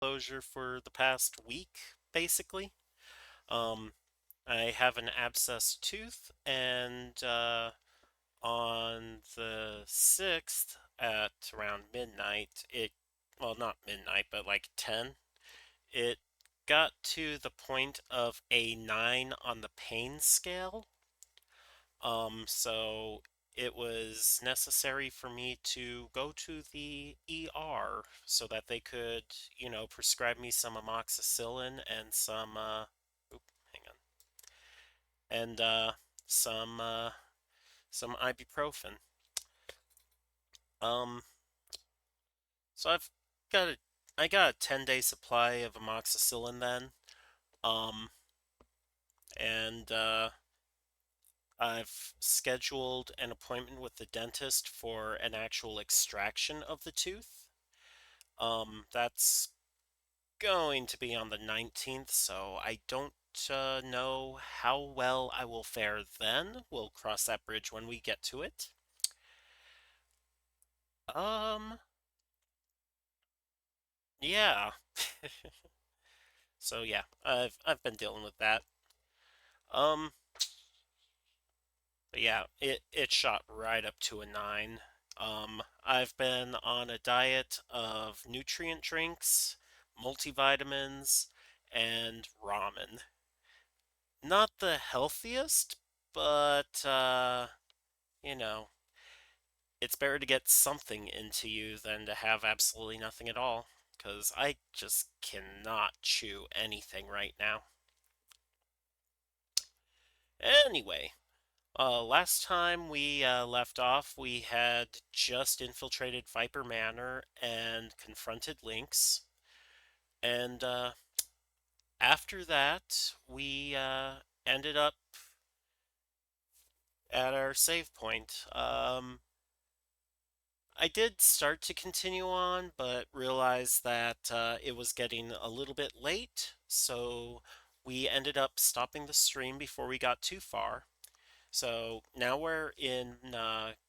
closure for the past week, basically. Um, I have an abscess tooth, and on the 6th at around midnight, well, not midnight, but like 10, it got to the point of a 9 on the pain scale. So it was necessary for me to go to the ER so that they could, prescribe me some amoxicillin and hang on, and some some ibuprofen. Um, so got a, I got a 10-day supply of amoxicillin then. Um, and I've scheduled an appointment with the dentist for an actual extraction of the tooth. That's going to be on the 19th, so I don't know how well I will fare then. We'll cross that bridge when we get to it. Um, yeah. So yeah, I've been dealing with that. Um, but yeah, it shot right up to a 9. I've been on a diet of nutrient drinks, multivitamins, and ramen. Not the healthiest, but you know, it's better to get something into you than to have absolutely nothing at all. Because I just cannot chew anything right now. Anyway, last time we left off, we had just infiltrated Viper Manor and confronted Lynx. And after that, we ended up at our save point. I did start to continue on, but realized that it was getting a little bit late, so we ended up stopping the stream before we got too far. So now we're in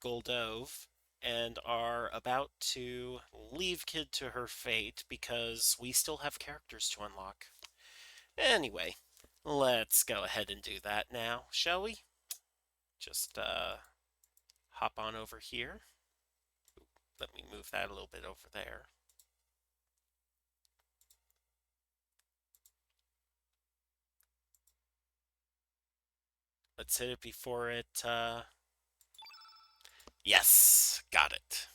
Goldove and are about to leave Kid to her fate because we still have characters to unlock. Anyway, let's go ahead and do that now, shall we? Just hop on over here. Let me move that a little bit over there. Let's hit it before it, yes, got it.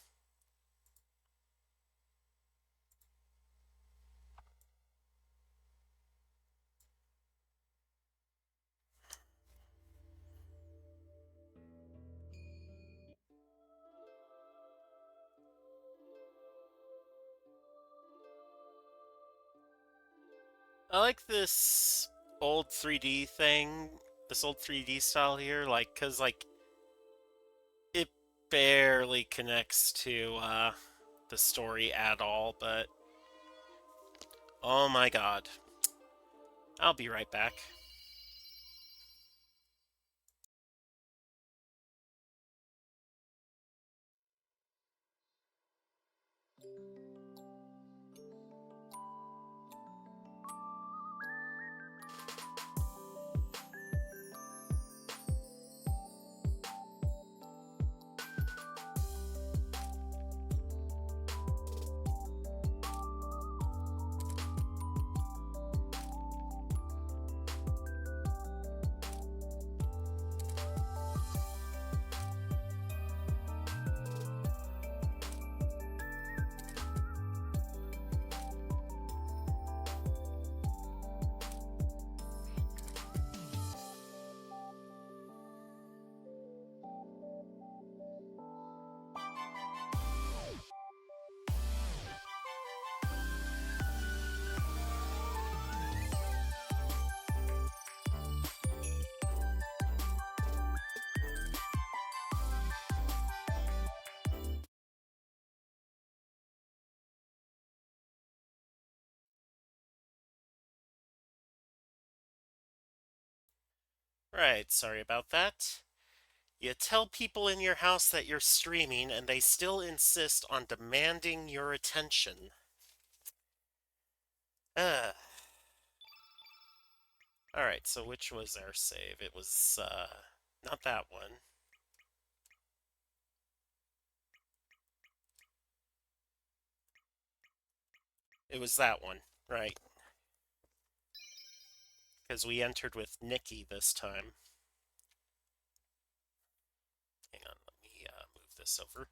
I like this old 3D thing, this old 3D style here, like, cause like it barely connects to the story at all, but oh my god. I'll be right back. Right, sorry about that. You tell people in your house that you're streaming and they still insist on demanding your attention. Uh, Alright, so which was our save? It was, not that one. It was that one, right? Because we entered with Nikki this time. Hang on, let me move this over.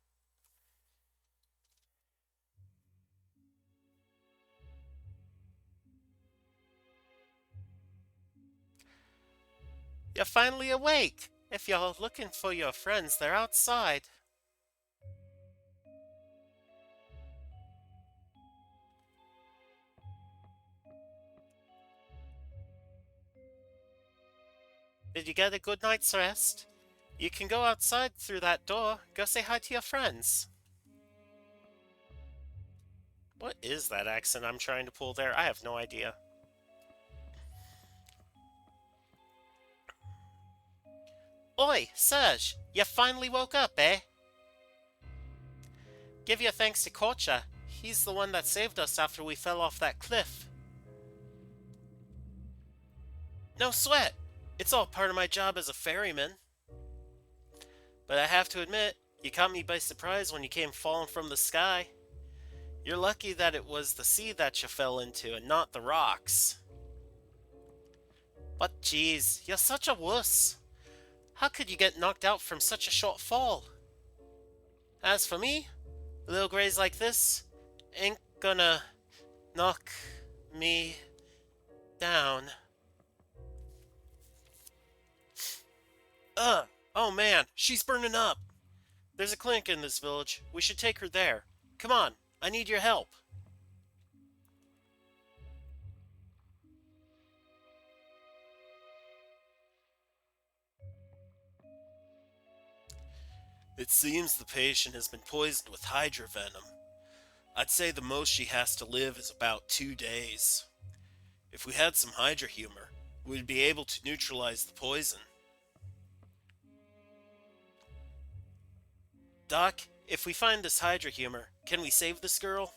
You're finally awake! If you're looking for your friends, they're outside. Did you get a good night's rest? You can go outside through that door. Go say hi to your friends. What is that accent I'm trying to pull there? I have no idea. Oi, Serge! You finally woke up, eh? Give your thanks to Korcha. He's the one that saved us after we fell off that cliff. No sweat! It's all part of my job as a ferryman. But I have to admit, you caught me by surprise when you came falling from the sky. You're lucky that it was the sea that you fell into and not the rocks. But geez, you're such a wuss. How could you get knocked out from such a short fall? As for me, little grays like this ain't gonna knock me down. Ugh! Oh man, she's burning up! There's a clinic in this village. We should take her there. Come on, I need your help. It seems the patient has been poisoned with hydra venom. I'd say the most she has to live is about 2 days. If we had some hydra humor, we'd be able to neutralize the poison. Doc, if we find this hydra humor, can we save this girl?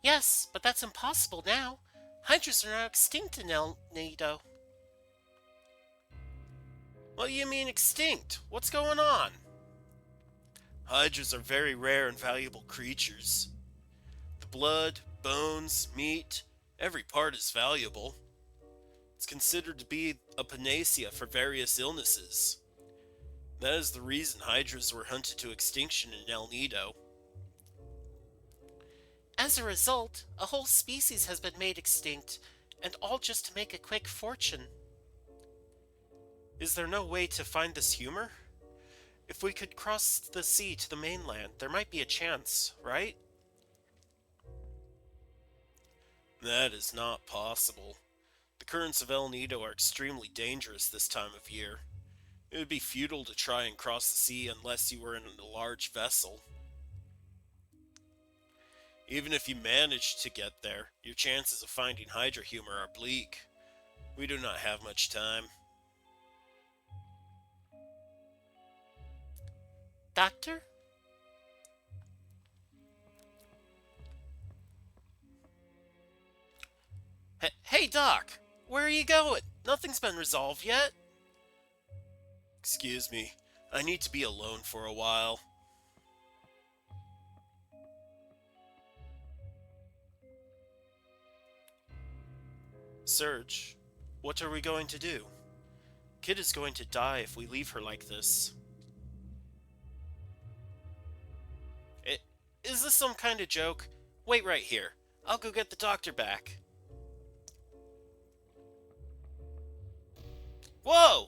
Yes, but that's impossible now. Hydras are now extinct in El Nido. What do you mean extinct? What's going on? Hydras are very rare and valuable creatures. The blood, bones, meat, every part is valuable. It's considered to be a panacea for various illnesses. That is the reason hydras were hunted to extinction in El Nido. As a result, a whole species has been made extinct, and all just to make a quick fortune. Is there no way to find this humor? If we could cross the sea to the mainland, there might be a chance, right? That is not possible. The currents of El Nido are extremely dangerous this time of year. It would be futile to try and cross the sea unless you were in a large vessel. Even if you managed to get there, your chances of finding hydra humor are bleak. We do not have much time. Doctor? Hey, Doc! Where are you going? Nothing's been resolved yet. Excuse me. I need to be alone for a while. Serge, what are we going to do? Kid is going to die if we leave her like this. Is this some kind of joke? Wait right here. I'll go get the doctor back. Whoa!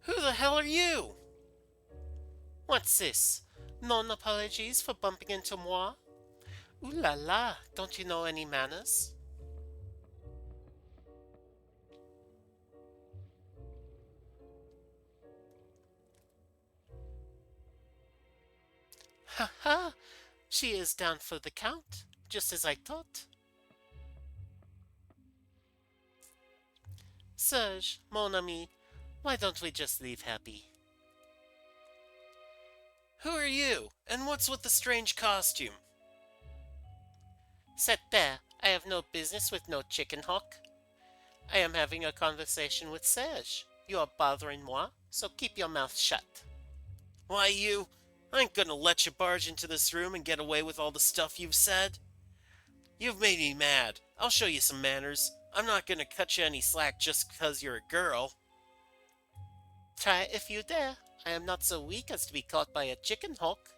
Who the hell are you? What's this? Non apologies for bumping into moi? Ooh la la, don't you know any manners? Ha ha! She is down for the count, just as I thought. Serge, mon ami, why don't we just leave happy? Who are you? And what's with the strange costume? Sit there. I have no business with no chicken hawk. I am having a conversation with Serge. You are bothering moi, so keep your mouth shut. Why, you? I ain't gonna let you barge into this room and get away with all the stuff you've said. You've made me mad. I'll show you some manners. I'm not gonna cut you any slack just because you're a girl. Try if you dare. I am not so weak as to be caught by a chicken hawk.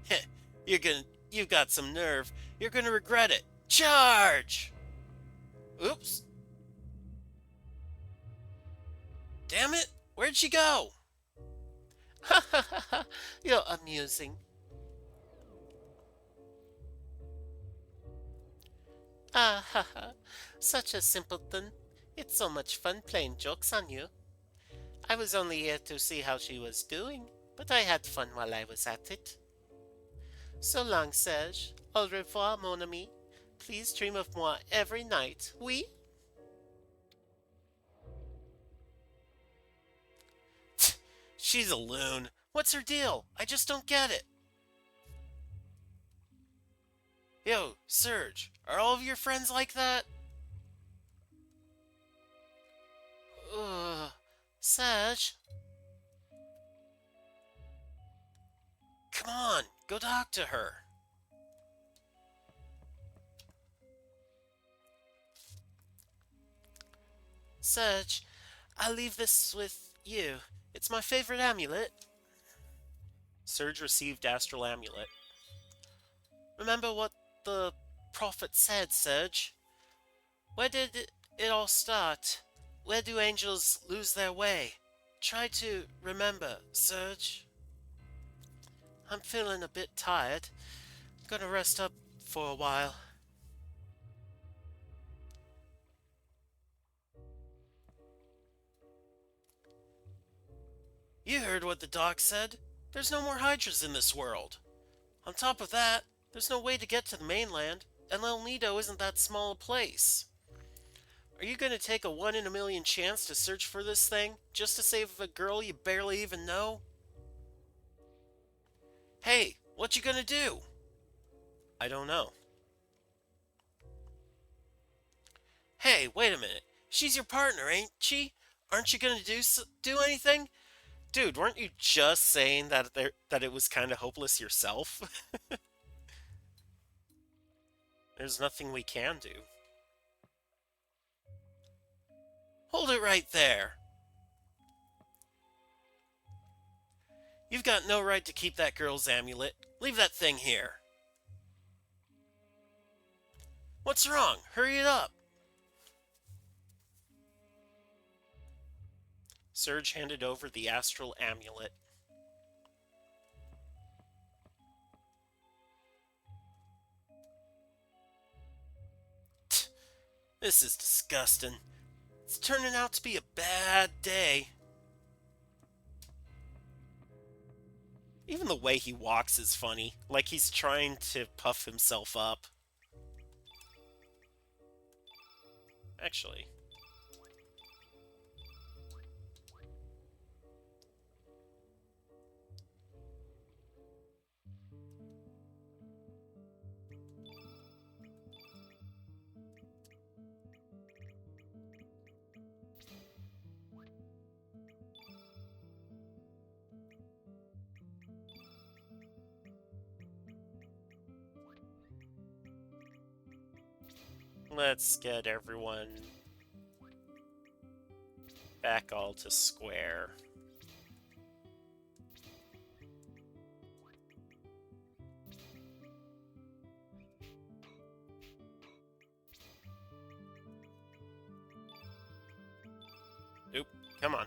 Heh, you've got some nerve. You're gonna regret it. Charge! Oops. Damn it! Where'd she go? Ha ha ha ha! You're amusing. Ah ha ha! Such a simpleton. It's so much fun playing jokes on you. I was only here to see how she was doing, but I had fun while I was at it. So long, Serge. Au revoir, mon ami. Please dream of moi every night. Oui? She's a loon. What's her deal? I just don't get it. Yo, Serge, are all of your friends like that? Ugh. Serge? Come on, go talk to her. Serge, I'll leave this with you. It's my favorite amulet. Serge received Astral Amulet. Remember what the prophet said, Serge? Where did it all start? Where do angels lose their way? Try to remember, Serge. I'm feeling a bit tired. Gonna rest up for a while. You heard what the doc said. There's no more Hydras in this world. On top of that, there's no way to get to the mainland, and El Nido isn't that small a place. Are you going to take a 1 in a million chance to search for this thing, just to save a girl you barely even know? Hey, what you gonna do? I don't know. Hey, wait a minute. She's your partner, ain't she? Aren't you gonna do anything? Dude, weren't you just saying that it was kind of hopeless yourself? There's nothing we can do. Hold it right there. You've got no right to keep that girl's amulet. Leave that thing here. What's wrong? Hurry it up. Serge handed over the astral amulet. This is disgusting. It's turning out to be a bad day. Even the way he walks is funny, like he's trying to puff himself up. Actually, let's get everyone back all to square. Oop, come on.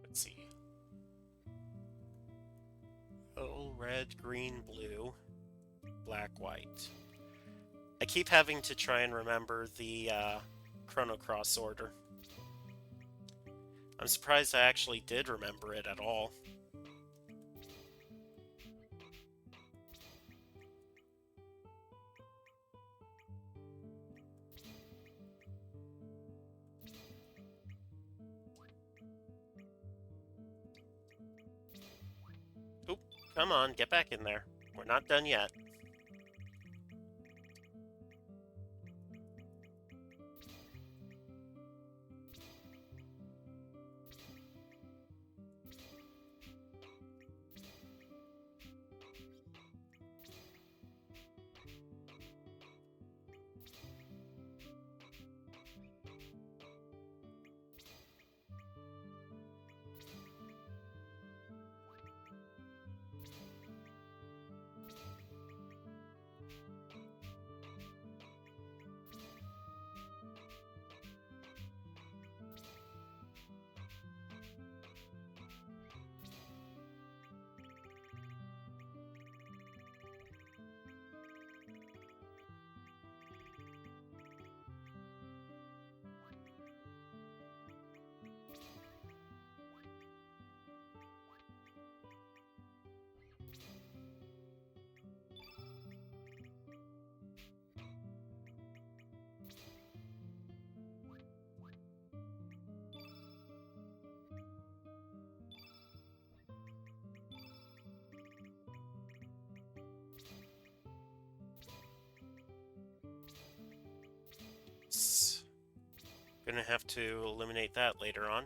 Let's see. Oh, red, green, blue. black, white. I keep having to try and remember the Chrono Cross order. I'm surprised I actually did remember it at all. Oop, come on, get back in there. We're not done yet. Gonna have to eliminate that later on.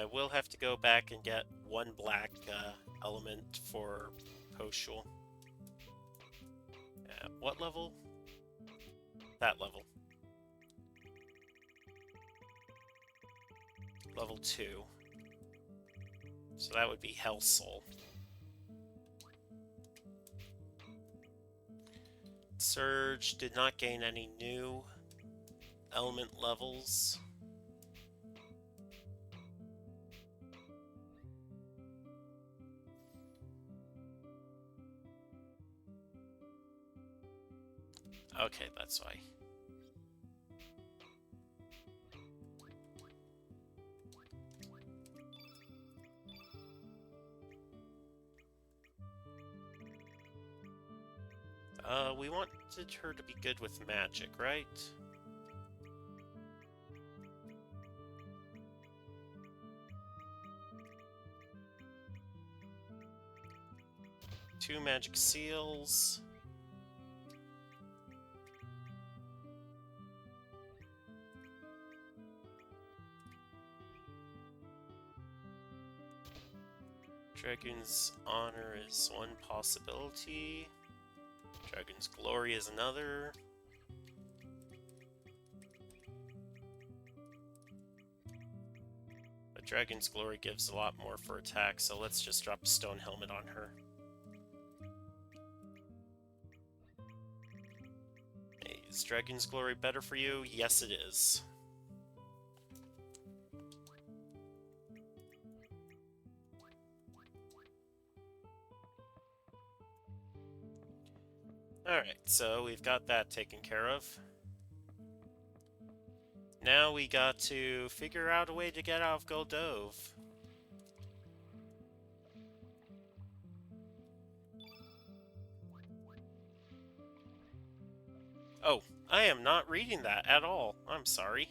I will have to go back and get one black element for Poshul. At what level? That level. Level 2. So that would be Hell Soul. Surge did not gain any new element levels. Okay, that's why. We wanted her to be good with magic, right? Two magic seals. Dragon's Honor is one possibility. Dragon's Glory is another. But Dragon's Glory gives a lot more for attack, so let's just drop a Stone Helmet on her. Hey, is Dragon's Glory better for you? Yes, it is. Alright, so we've got that taken care of. Now we got to figure out a way to get out of Goldove. Oh, I am not reading that at all. I'm sorry.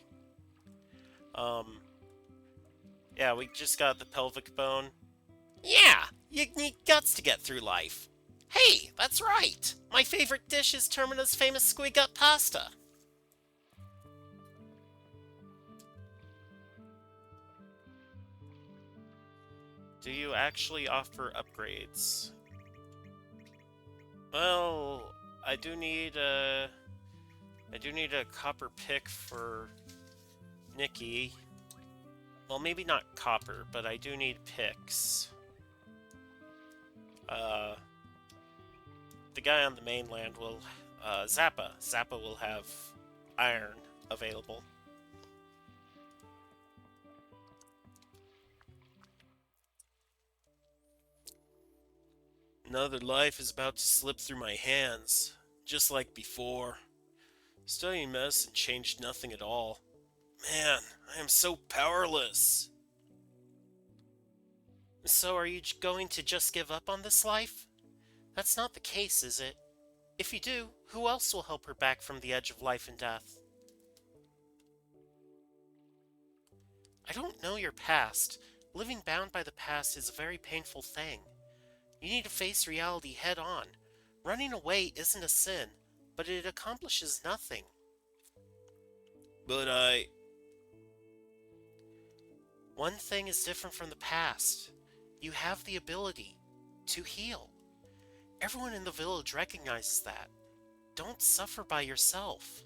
Yeah, we just got the pelvic bone. Yeah, you need guts to get through life. Hey, that's right! My favorite dish is Termina's famous squid gut pasta. Do you actually offer upgrades? Well, I do need a copper pick for Nikki. Well, maybe not copper, but I do need picks. The guy on the mainland will, Zappa. Zappa will have iron available. Another life is about to slip through my hands, just like before. Studying medicine changed nothing at all. Man, I am so powerless. So are you going to just give up on this life? That's not the case, is it? If you do, who else will help her back from the edge of life and death? I don't know your past. Living bound by the past is a very painful thing. You need to face reality head on. Running away isn't a sin, but it accomplishes nothing. But One thing is different from the past. You have the ability to heal. Everyone in the village recognizes that. Don't suffer by yourself.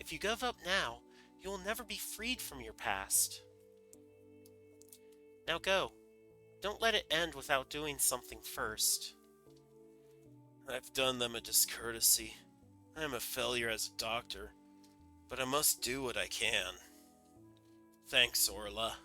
If you give up now, you will never be freed from your past. Now go. Don't let it end without doing something first. I've done them a discourtesy. I am a failure as a doctor, but I must do what I can. Thanks, Orla.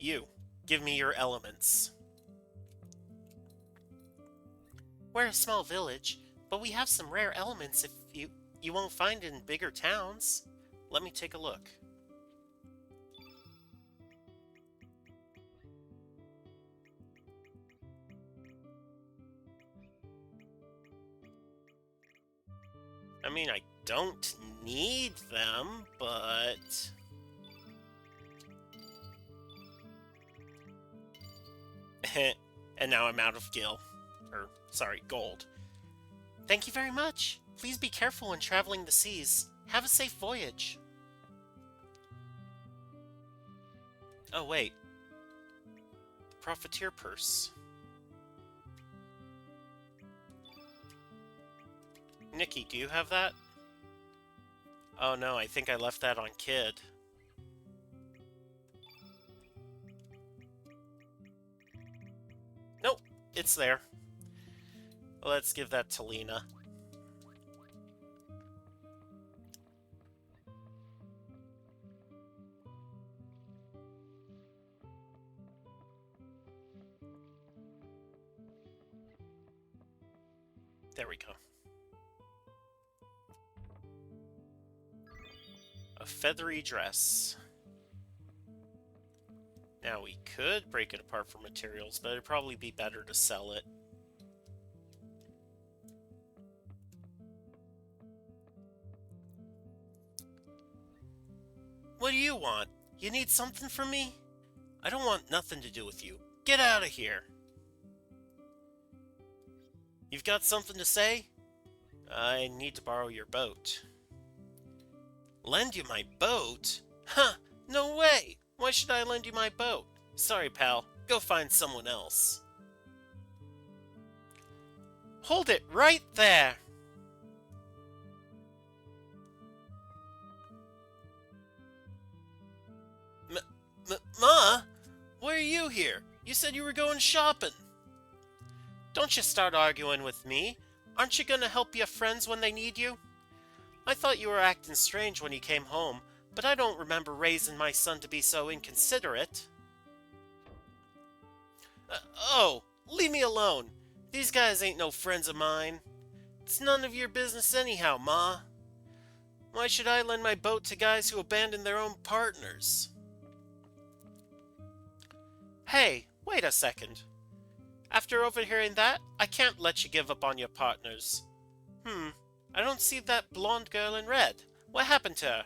You, give me your elements. We're a small village, but we have some rare elements if you won't find in bigger towns. Let me take a look. I mean, I don't need them, but... And now I'm out of gold. Thank you very much. Please be careful when traveling the seas. Have a safe voyage. Oh, wait. The Profiteer Purse. Nikki, do you have that? Oh no, I think I left that on Kid. Nope, it's there. Let's give that to Lena. There we go. A feathery dress. Now we could break it apart for materials, but it'd probably be better to sell it. What do you want? You need something from me? I don't want nothing to do with you. Get out of here. You've got something to say? I need to borrow your boat. Lend you my boat? Huh, no way! Why should I lend you my boat? Sorry, pal. Go find someone else. Hold it right there! Ma? Why are you here? You said you were going shopping. Don't you start arguing with me. Aren't you gonna help your friends when they need you? I thought you were acting strange when you came home, but I don't remember raising my son to be so inconsiderate. Oh, leave me alone. These guys ain't no friends of mine. It's none of your business anyhow, Ma. Why should I lend my boat to guys who abandon their own partners? Hey, wait a second. After overhearing that, I can't let you give up on your partners. I don't see that blonde girl in red. What happened to her?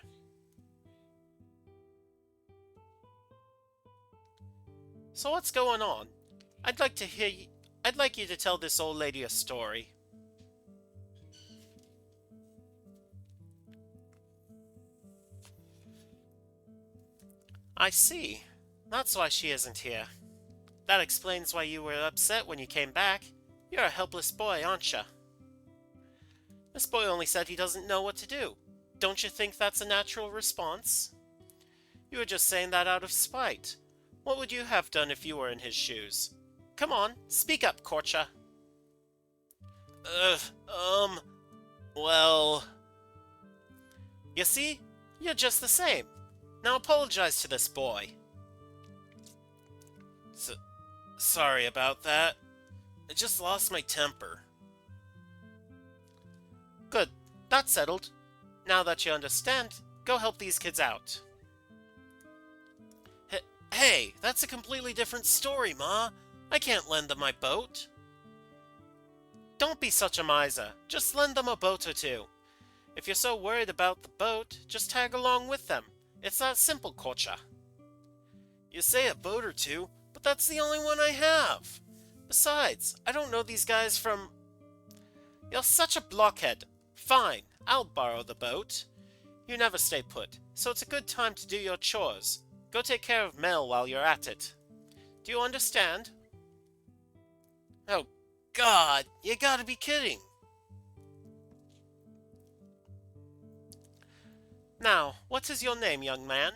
So what's going on? I'd like you to tell this old lady a story. I see. That's why she isn't here. That explains why you were upset when you came back. You're a helpless boy, aren't you? This boy only said he doesn't know what to do. Don't you think that's a natural response? You were just saying that out of spite. What would you have done if you were in his shoes? Come on, speak up, Korcha. Ugh, well... You see? You're just the same. Now apologize to this boy. Sorry about that. I just lost my temper. Good, that's settled. Now that you understand, go help these kids out. Hey, that's a completely different story, Ma. I can't lend them my boat. Don't be such a miser. Just lend them a boat or two. If you're so worried about the boat, just tag along with them. It's that simple, Korcha. You say a boat or two, but that's the only one I have. Besides, I don't know these guys from... You're such a blockhead. Fine, I'll borrow the boat. You never stay put, so it's a good time to do your chores. Go take care of Mel while you're at it. Do you understand? Oh, God, you gotta be kidding. Now, what is your name, young man?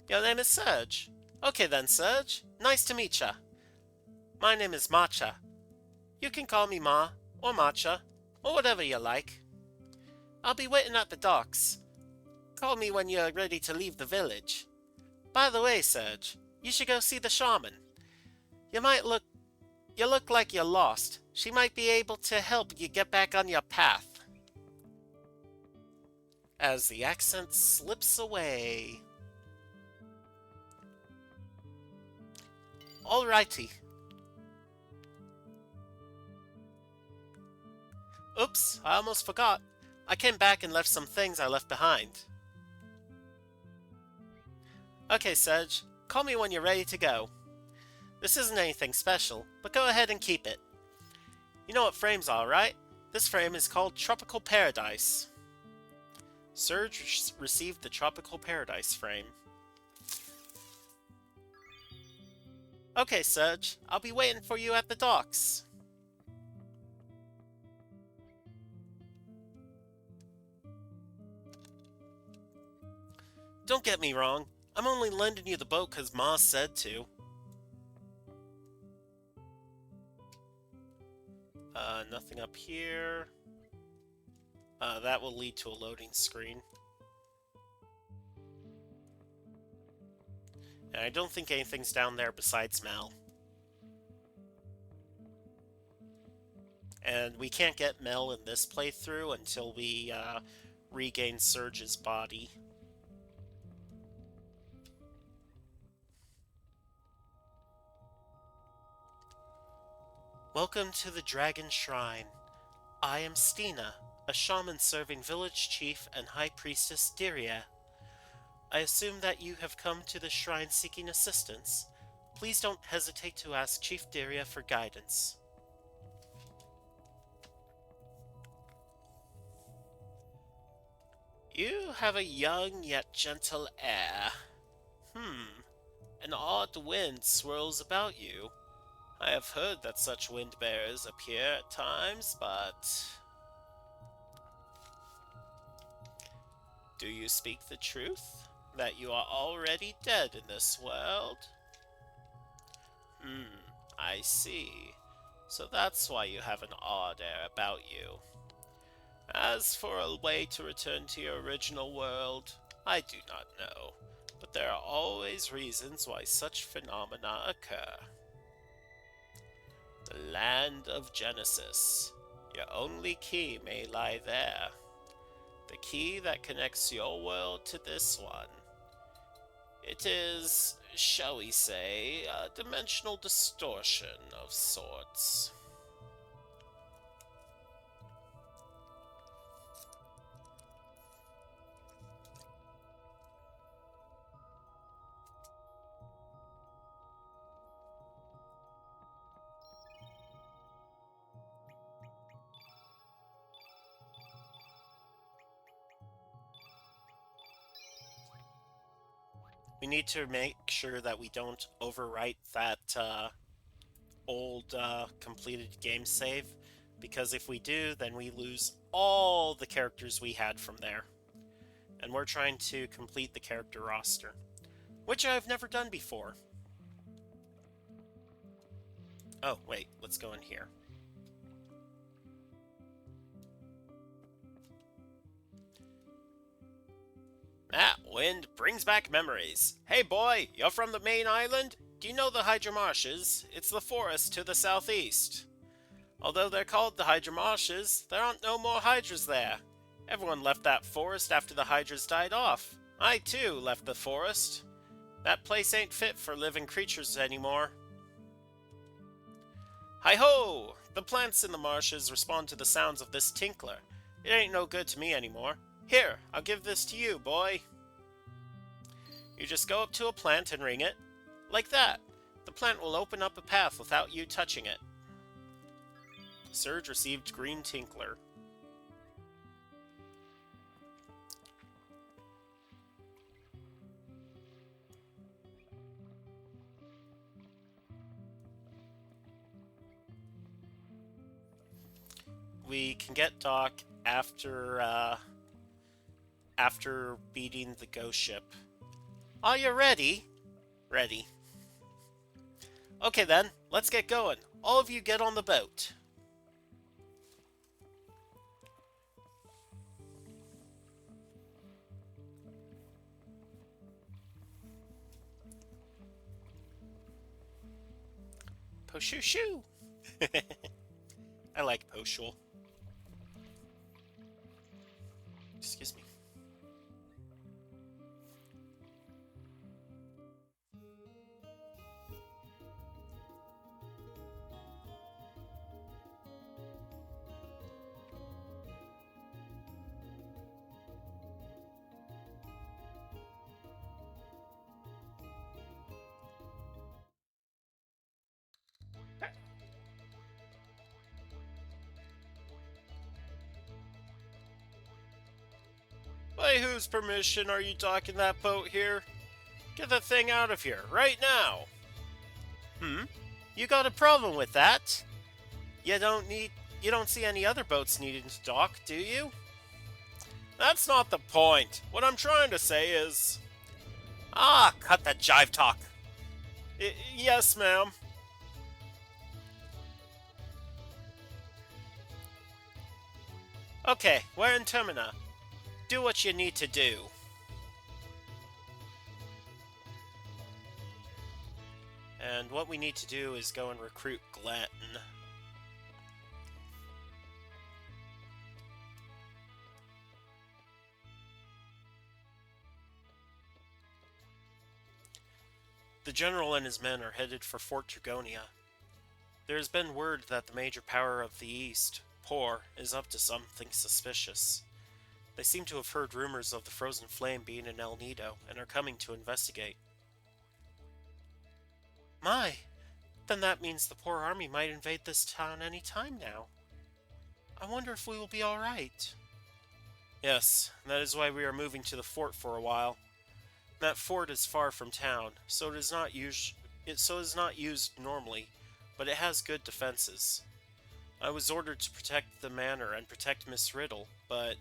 Your name is Serge. Okay then, Serge. Nice to meet ya. My name is Macha. You can call me Ma, or Macha, or whatever you like. I'll be waiting at the docks. Call me when you're ready to leave the village. By the way, Serge, you should go see the shaman. You look like you're lost. She might be able to help you get back on your path. As the accent slips away. Alrighty. Oops, I almost forgot. I came back and left some things I left behind. Okay, Serge, call me when you're ready to go. This isn't anything special, but go ahead and keep it. You know what frames are, right? This frame is called Tropical Paradise. Serge received the Tropical Paradise frame. Okay, Serge, I'll be waiting for you at the docks. Don't get me wrong, I'm only lending you the boat because Ma said to. Nothing up here. That will lead to a loading screen. And I don't think anything's down there besides Mel. And we can't get Mel in this playthrough until we regain Serge's body. Welcome to the Dragon Shrine. I am Stina, a shaman serving village chief and high priestess Diria. I assume that you have come to the shrine seeking assistance. Please don't hesitate to ask Chief Diria for guidance. You have a young yet gentle air. An odd wind swirls about you. I have heard that such wind bearers appear at times, but... Do you speak the truth? That you are already dead in this world? I see. So that's why you have an odd air about you. As for a way to return to your original world, I do not know, but there are always reasons why such phenomena occur. The land of Genesis. Your only key may lie there. The key that connects your world to this one. It is, shall we say, a dimensional distortion of sorts. We need to make sure that we don't overwrite that old completed game save, because if we do, then we lose all the characters we had from there. And we're trying to complete the character roster, which I've never done before. Oh, wait, let's go in here. That wind brings back memories. Hey boy, you're from the main island? Do you know the Hydra Marshes? It's the forest to the southeast. Although they're called the Hydra Marshes, there aren't no more Hydras there. Everyone left that forest after the Hydras died off. I too left the forest. That place ain't fit for living creatures anymore. Hi-ho! The plants in the marshes respond to the sounds of this tinkler. It ain't no good to me anymore. Here, I'll give this to you, boy. You just go up to a plant and ring it. Like that. The plant will open up a path without you touching it. Surge received green tinkler. We can get Doc after beating the ghost ship. Are you ready? Ready. Okay then, let's get going. All of you get on the boat. Po-shoo-shoo! I like po-shoo. Excuse me. By whose permission are you docking that boat here? Get the thing out of here, right now! You got a problem with that? You don't see any other boats needing to dock, do you? That's not the point. What I'm trying to say is... Ah, cut that jive talk. Yes, ma'am. Okay, we're in Termina. Do what you need to do. And what we need to do is go and recruit Glenn. The general and his men are headed for Fort Dragonia. There has been word that the major power of the East, Por, is up to something suspicious. They seem to have heard rumors of the Frozen Flame being in El Nido and are coming to investigate. My! Then that means the Por army might invade this town any time now. I wonder if we will be alright. Yes, that is why we are moving to the fort for a while. That fort is far from town, so it is not used normally, but it has good defenses. I was ordered to protect the manor and protect Miss Riddle, but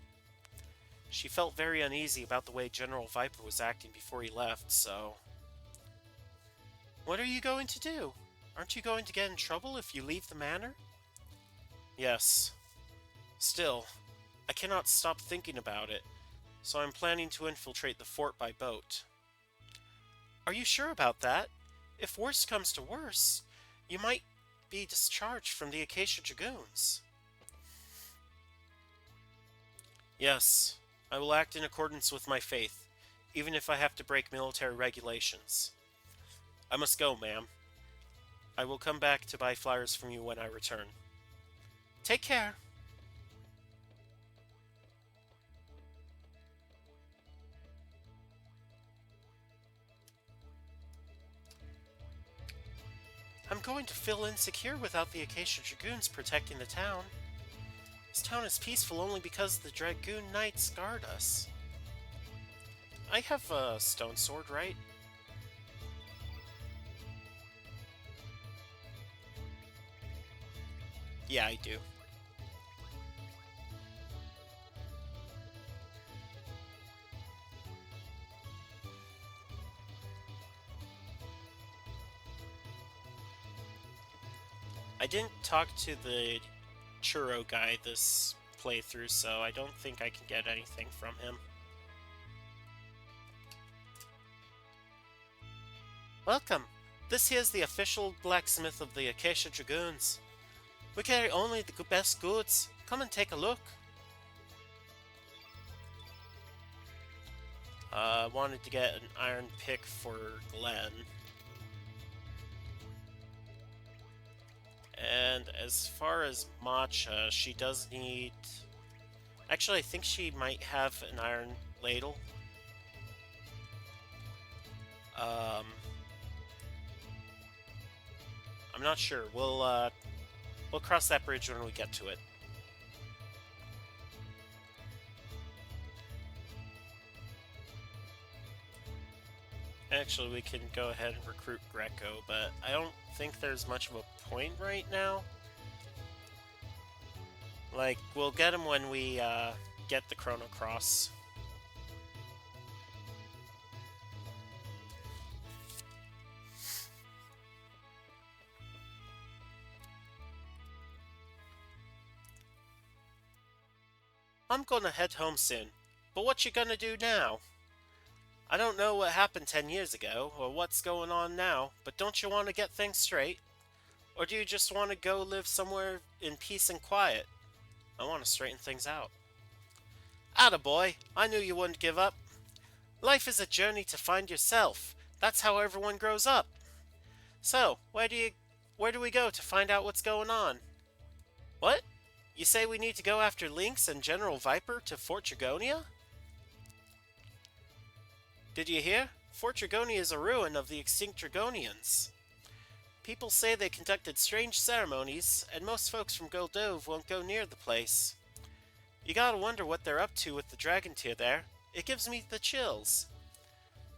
she felt very uneasy about the way General Viper was acting before he left, so... What are you going to do? Aren't you going to get in trouble if you leave the manor? Yes. Still, I cannot stop thinking about it, so I'm planning to infiltrate the fort by boat. Are you sure about that? If worse comes to worse, you might be discharged from the Acacia Dragoons. Yes, I will act in accordance with my faith, even if I have to break military regulations. I must go, ma'am. I will come back to buy flowers from you when I return. Take care. I'm going to feel insecure without the Acacia Dragoons protecting the town. This town is peaceful only because the Dragoon Knights guard us. I have a stone sword, right? Yeah, I do. I didn't talk to the churro guy this playthrough, so I don't think I can get anything from him. Welcome! This here's the official blacksmith of the Acacia Dragoons. We carry only the best goods. Come and take a look. I wanted to get an iron pick for Glenn. And as far as Macha, she does need... Actually, I think she might have an iron ladle. I'm not sure. We'll cross that bridge when we get to it. Actually, we can go ahead and recruit Greco, but I don't think there's much of a point right now. Like, we'll get him when we get the Chrono Cross. I'm gonna head home soon, but what you gonna do now? I don't know what happened 10 years ago, or what's going on now, but don't you want to get things straight? Or do you just want to go live somewhere in peace and quiet? I want to straighten things out. Attaboy! I knew you wouldn't give up. Life is a journey to find yourself. That's how everyone grows up. So, where do we go to find out what's going on? What? You say we need to go after Lynx and General Viper to Fort Dragonia? Did you hear? Fort Dragonia is a ruin of the extinct Dragonians. People say they conducted strange ceremonies, and most folks from Goldove won't go near the place. You gotta wonder what they're up to with the dragon tier there. It gives me the chills.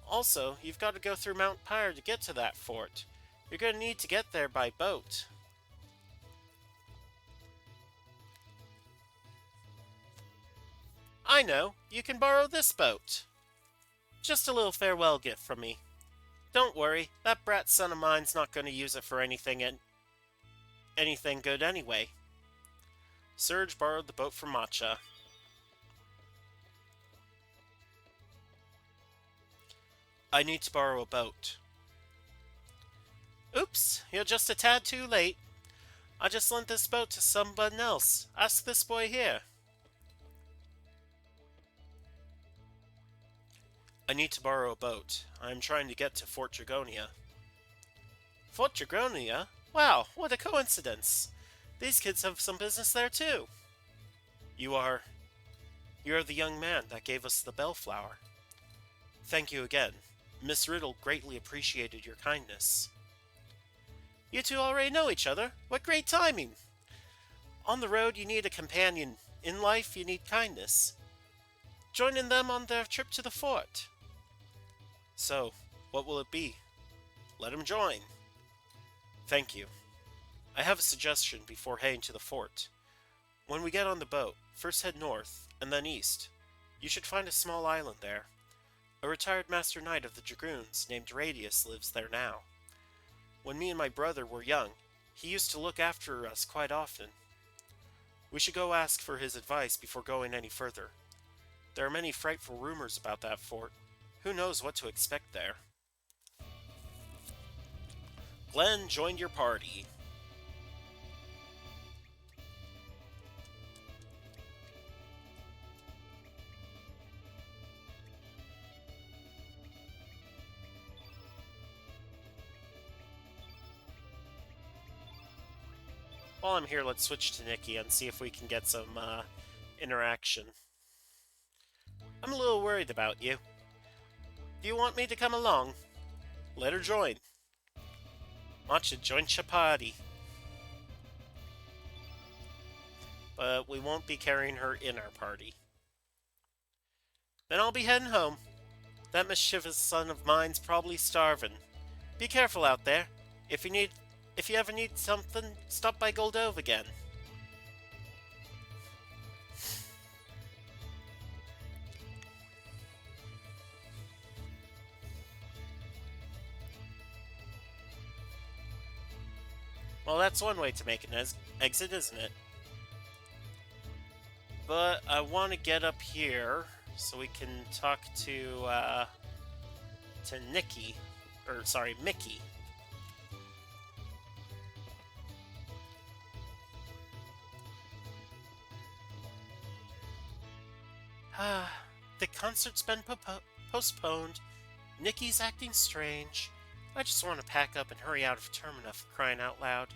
Also, you've got to go through Mount Pyre to get to that fort. You're gonna need to get there by boat. I know, you can borrow this boat. Just a little farewell gift from me. Don't worry, that brat son of mine's not going to use it for anything good anyway. Serge borrowed the boat from Macha. I need to borrow a boat. Oops, you're just a tad too late. I just lent this boat to someone else. Ask this boy here. I need to borrow a boat. I am trying to get to Fort Dragonia. Fort Dragonia? Wow, what a coincidence. These kids have some business there too. You are the young man that gave us the bellflower. Thank you again. Miss Riddle greatly appreciated your kindness. You two already know each other. What great timing. On the road you need a companion. In life you need kindness. Joining them on their trip to the fort. So, what will it be? Let him join. Thank you. I have a suggestion before heading to the fort. When we get on the boat, first head north, and then east. You should find a small island there. A retired Master Knight of the Dragoons named Radius lives there now. when me and my brother were young. He used to look after us quite often. We should go ask for his advice before going any further. There are many frightful rumors about that fort. Who knows what to expect there? Glenn joined your party. While I'm here, let's switch to Nikki and see if we can get some interaction. I'm a little worried about you. Do you want me to come along? Let her join. Macha joined your party. But we won't be carrying her in our party. Then I'll be heading home. That mischievous son of mine's probably starving. Be careful out there. If you ever need something, stop by Goldove again. Well, that's one way to make an exit, isn't it? But I want to get up here so we can talk to Nikki, or sorry, Mickey. The concert's been postponed. Nikki's acting strange. I just want to pack up and hurry out of Termina for crying out loud.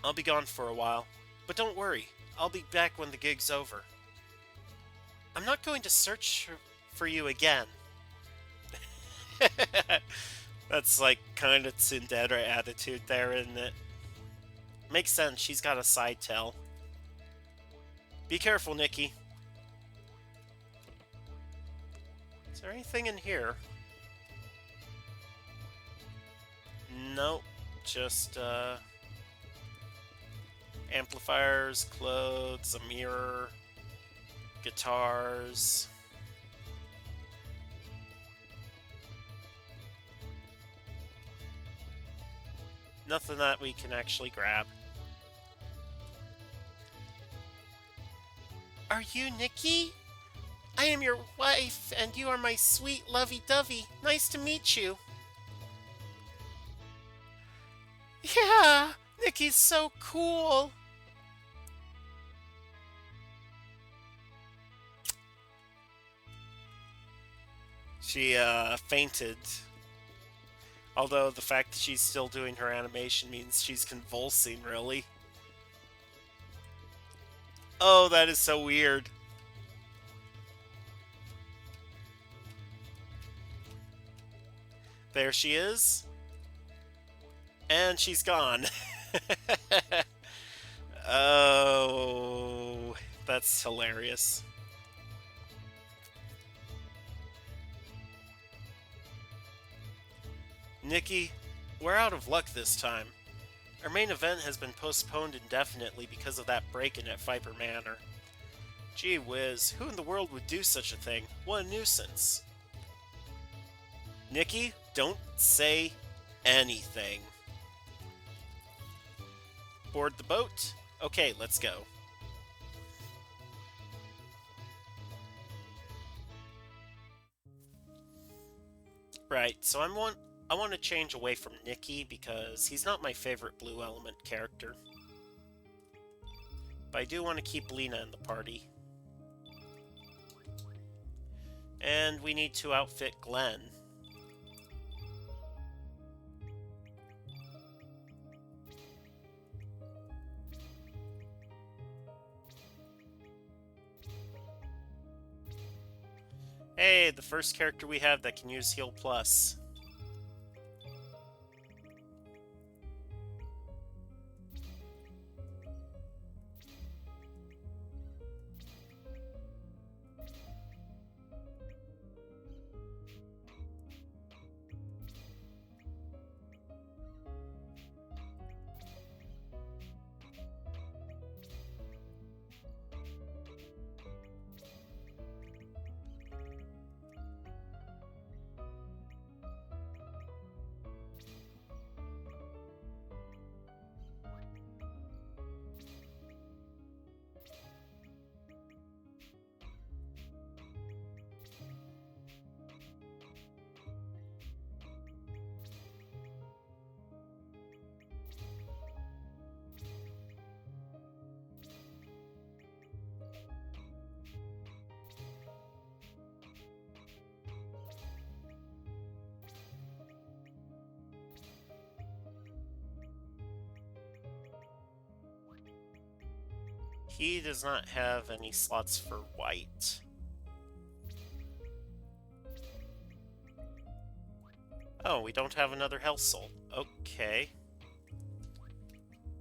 I'll be gone for a while, but don't worry, I'll be back when the gig's over. I'm not going to search for you again. That's like kind of tsundere attitude there, isn't it? Makes sense, she's got a side tail. Be careful, Nikki. Is there anything in here? Nope, just amplifiers, clothes, a mirror, guitars. Nothing that we can actually grab. Are you Nikki? I am your wife, and you are my sweet lovey-dovey. Nice to meet you. Yeah, Nikki's so cool. She fainted. Although the fact that she's still doing her animation means she's convulsing, really. Oh, that is so weird. There she is. And she's gone. Oh, that's hilarious. Nikki, we're out of luck this time. Our main event has been postponed indefinitely because of that break-in at Viper Manor. Gee whiz, who in the world would do such a thing? What a nuisance. Nikki, don't say anything. Board the boat? Okay, let's go. Right, so I want to change away from Nikki because he's not my favorite Blue Element character. But I do want to keep Lena in the party. And we need to outfit Glenn. Hey, the first character we have that can use Heal Plus. he does not have any slots for white. Oh, we don't have another Hell Soul. Okay.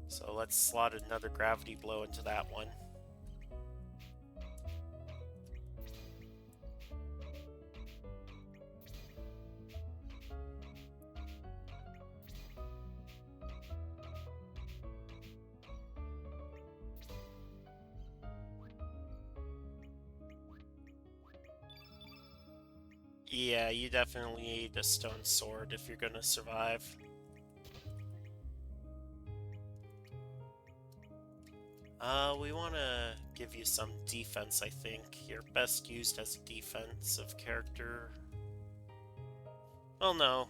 So let's slot another Gravity Blow into that one. Yeah, you definitely need a Stone Sword if you're gonna survive. We want to give you some defense, I think. You're best used as a defensive character. Well, no.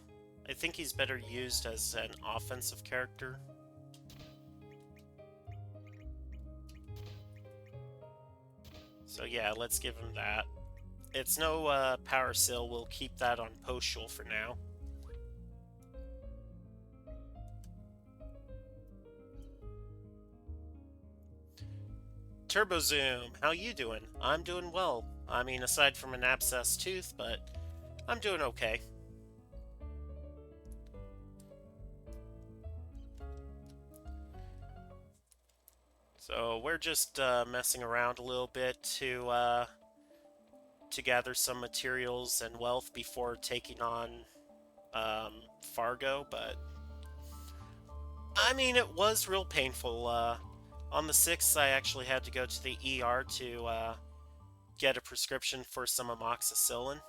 I think he's better used as an offensive character. So yeah, let's give him that. It's no Power Seal, we'll keep that on Poshul for now. Turbo Zoom, how you doing? I'm doing well. I mean, aside from an abscessed tooth, but I'm doing okay. So we're just messing around a little bit to gather some materials and wealth before taking on Fargo, but I mean, it was real painful. On the 6th, I actually had to go to the ER to get a prescription for some amoxicillin.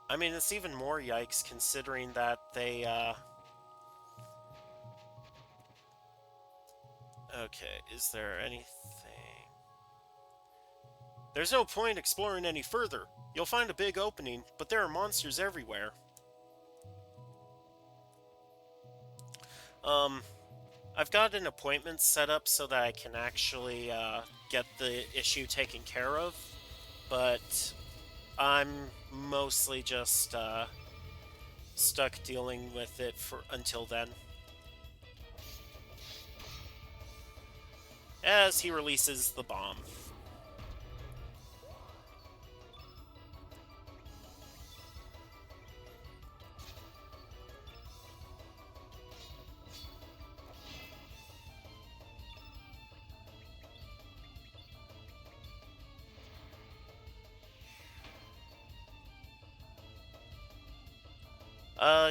I mean, it's even more yikes considering that they... Okay, is there anything... There's no point exploring any further. You'll find a big opening, but there are monsters everywhere. I've got an appointment set up so that I can actually get the issue taken care of, but I'm mostly just stuck dealing with it for until then. As he releases the bomb.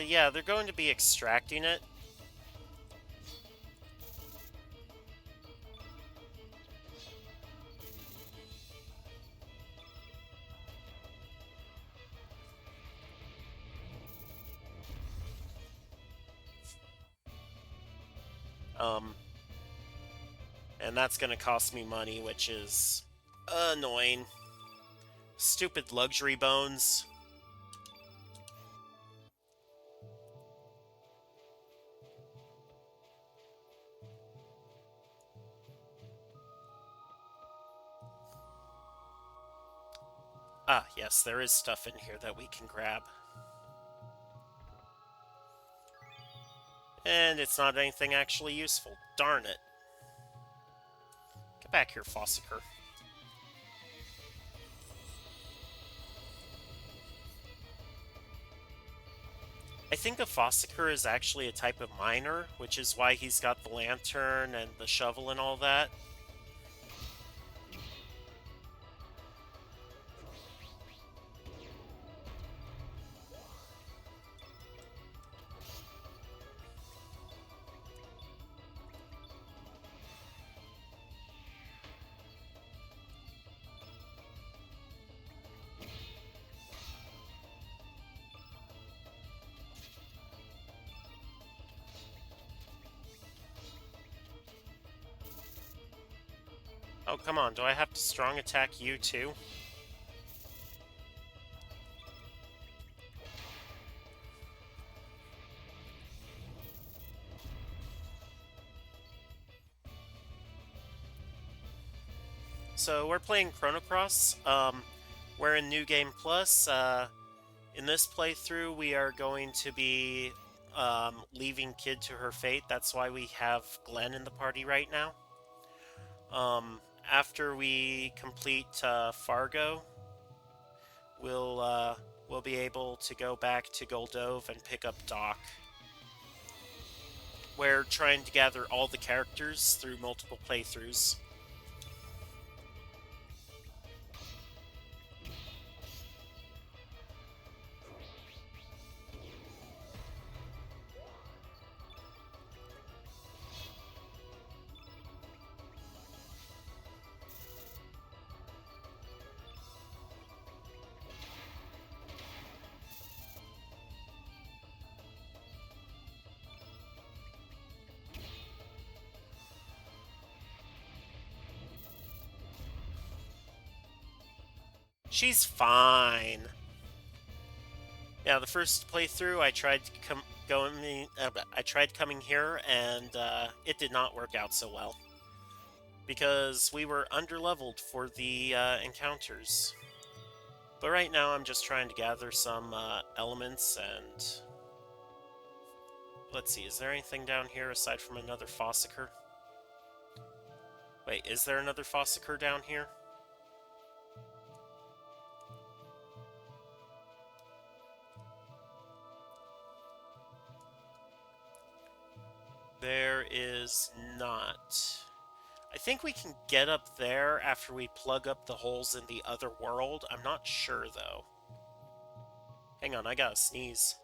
Yeah, they're going to be extracting it. And that's going to cost me money, which is annoying. Stupid luxury bones. Ah, yes, there is stuff in here that we can grab. And it's not anything actually useful. Darn it. Get back here, Fossicker. I think a Fossicker is actually a type of miner, which is why he's got the lantern and the shovel and all that. Oh, come on, do I have to strong attack you too? So we're playing Chrono. We're in New Game Plus. In this playthrough, we are going to be leaving Kid to her fate. That's why we have Glenn in the party right now. After we complete Fargo, we'll we'll be able to go back to Goldove and pick up Doc. We're trying to gather all the characters through multiple playthroughs. She's fine. Yeah, the first playthrough I tried I tried coming here and it did not work out so well because we were underleveled for the encounters. But right now I'm just trying to gather some elements and let's see, is there anything down here aside from another Fossicker? Wait, is there another Fossicker down here? There is not. I think we can get up there after we plug up the holes in the other world. I'm not sure, though. Hang on, I gotta sneeze.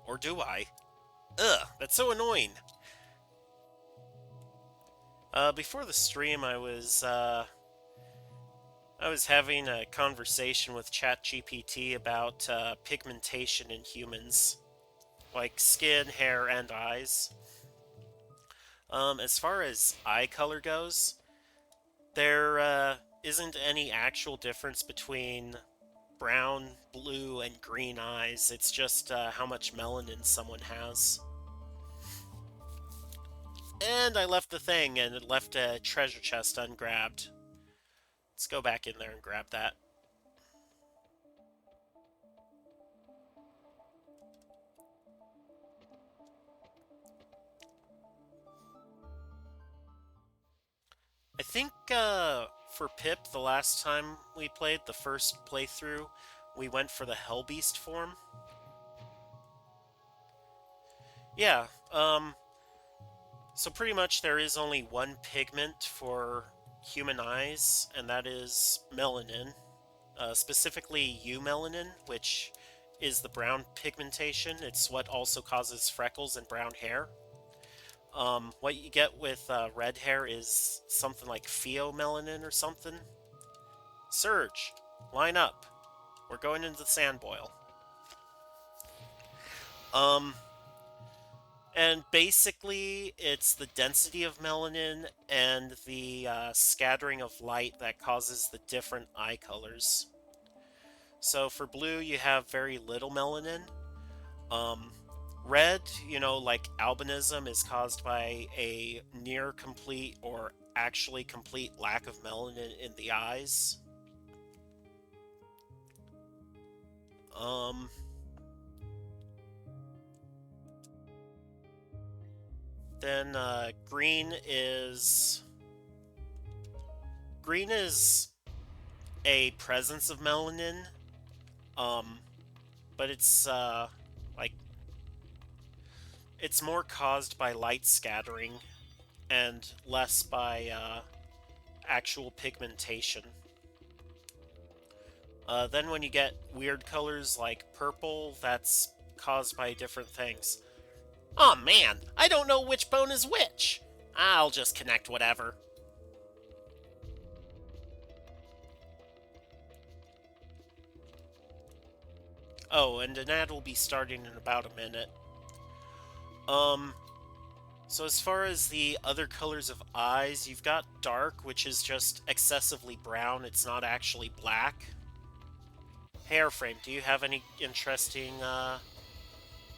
Or do I? Ugh, that's so annoying. Before the stream, I was having a conversation with ChatGPT about pigmentation in humans, like skin, hair, and eyes. As far as eye color goes, there isn't any actual difference between brown, blue, and green eyes. It's just how much melanin someone has. And I left the thing, and it left a treasure chest ungrabbed. Let's go back in there and grab that. I think for Pip, the last time we played, the first playthrough, we went for the Hellbeast form. Yeah, so pretty much there is only one pigment for human eyes, and that is melanin. Specifically eumelanin, which is the brown pigmentation. It's what also causes freckles and brown hair. What you get with red hair is something like pheomelanin or something. Surge, line up. We're going into the sand boil. And basically, it's the density of melanin and the scattering of light that causes the different eye colors. So for blue, you have very little melanin. Red, like albinism, is caused by a near complete or actually complete lack of melanin in the eyes. Then green is a presence of melanin, but it's like it's more caused by light scattering and less by actual pigmentation. Then when you get weird colors like purple, that's caused by different things. Oh man, I don't know which bone is which. I'll just connect whatever. Oh, and an ad will be starting in about a minute. So as far as the other colors of eyes, you've got dark, which is just excessively brown. It's not actually black. Hair frame, do you have any interesting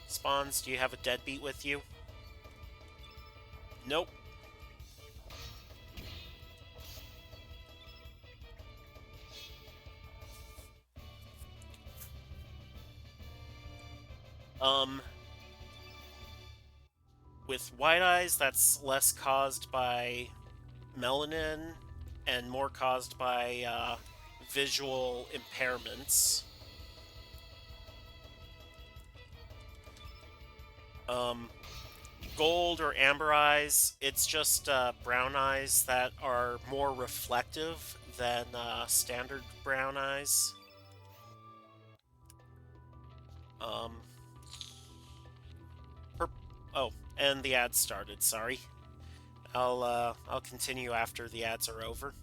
spawns? Do you have a deadbeat with you? Nope. With white eyes, that's less caused by melanin and more caused by visual impairments. Um, Gold or amber eyes, it's just brown eyes that are more reflective than standard brown eyes. Um, per- oh, and the ads started. Sorry. I'll continue after the ads are over.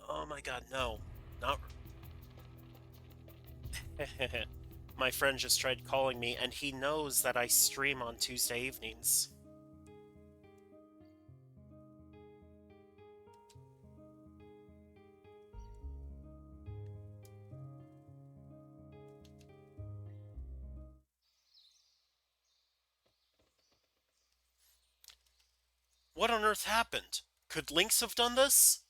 Oh my god, no. Not. My friend just tried calling me, and he knows that I stream on Tuesday evenings. What on earth happened? Could Lynx have done this?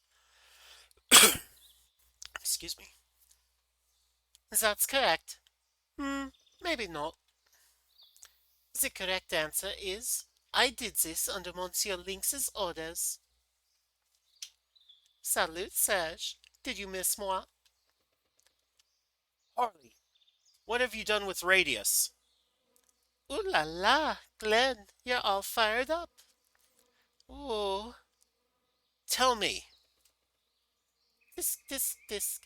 Excuse me. That's correct. Hmm, maybe not. The correct answer is I did this under Monsieur Lynx's orders. Salut, Serge. Did you miss moi? Harley, what have you done with Radius? Ooh la la, Glenn, you're all fired up. Ooh, tell me. This.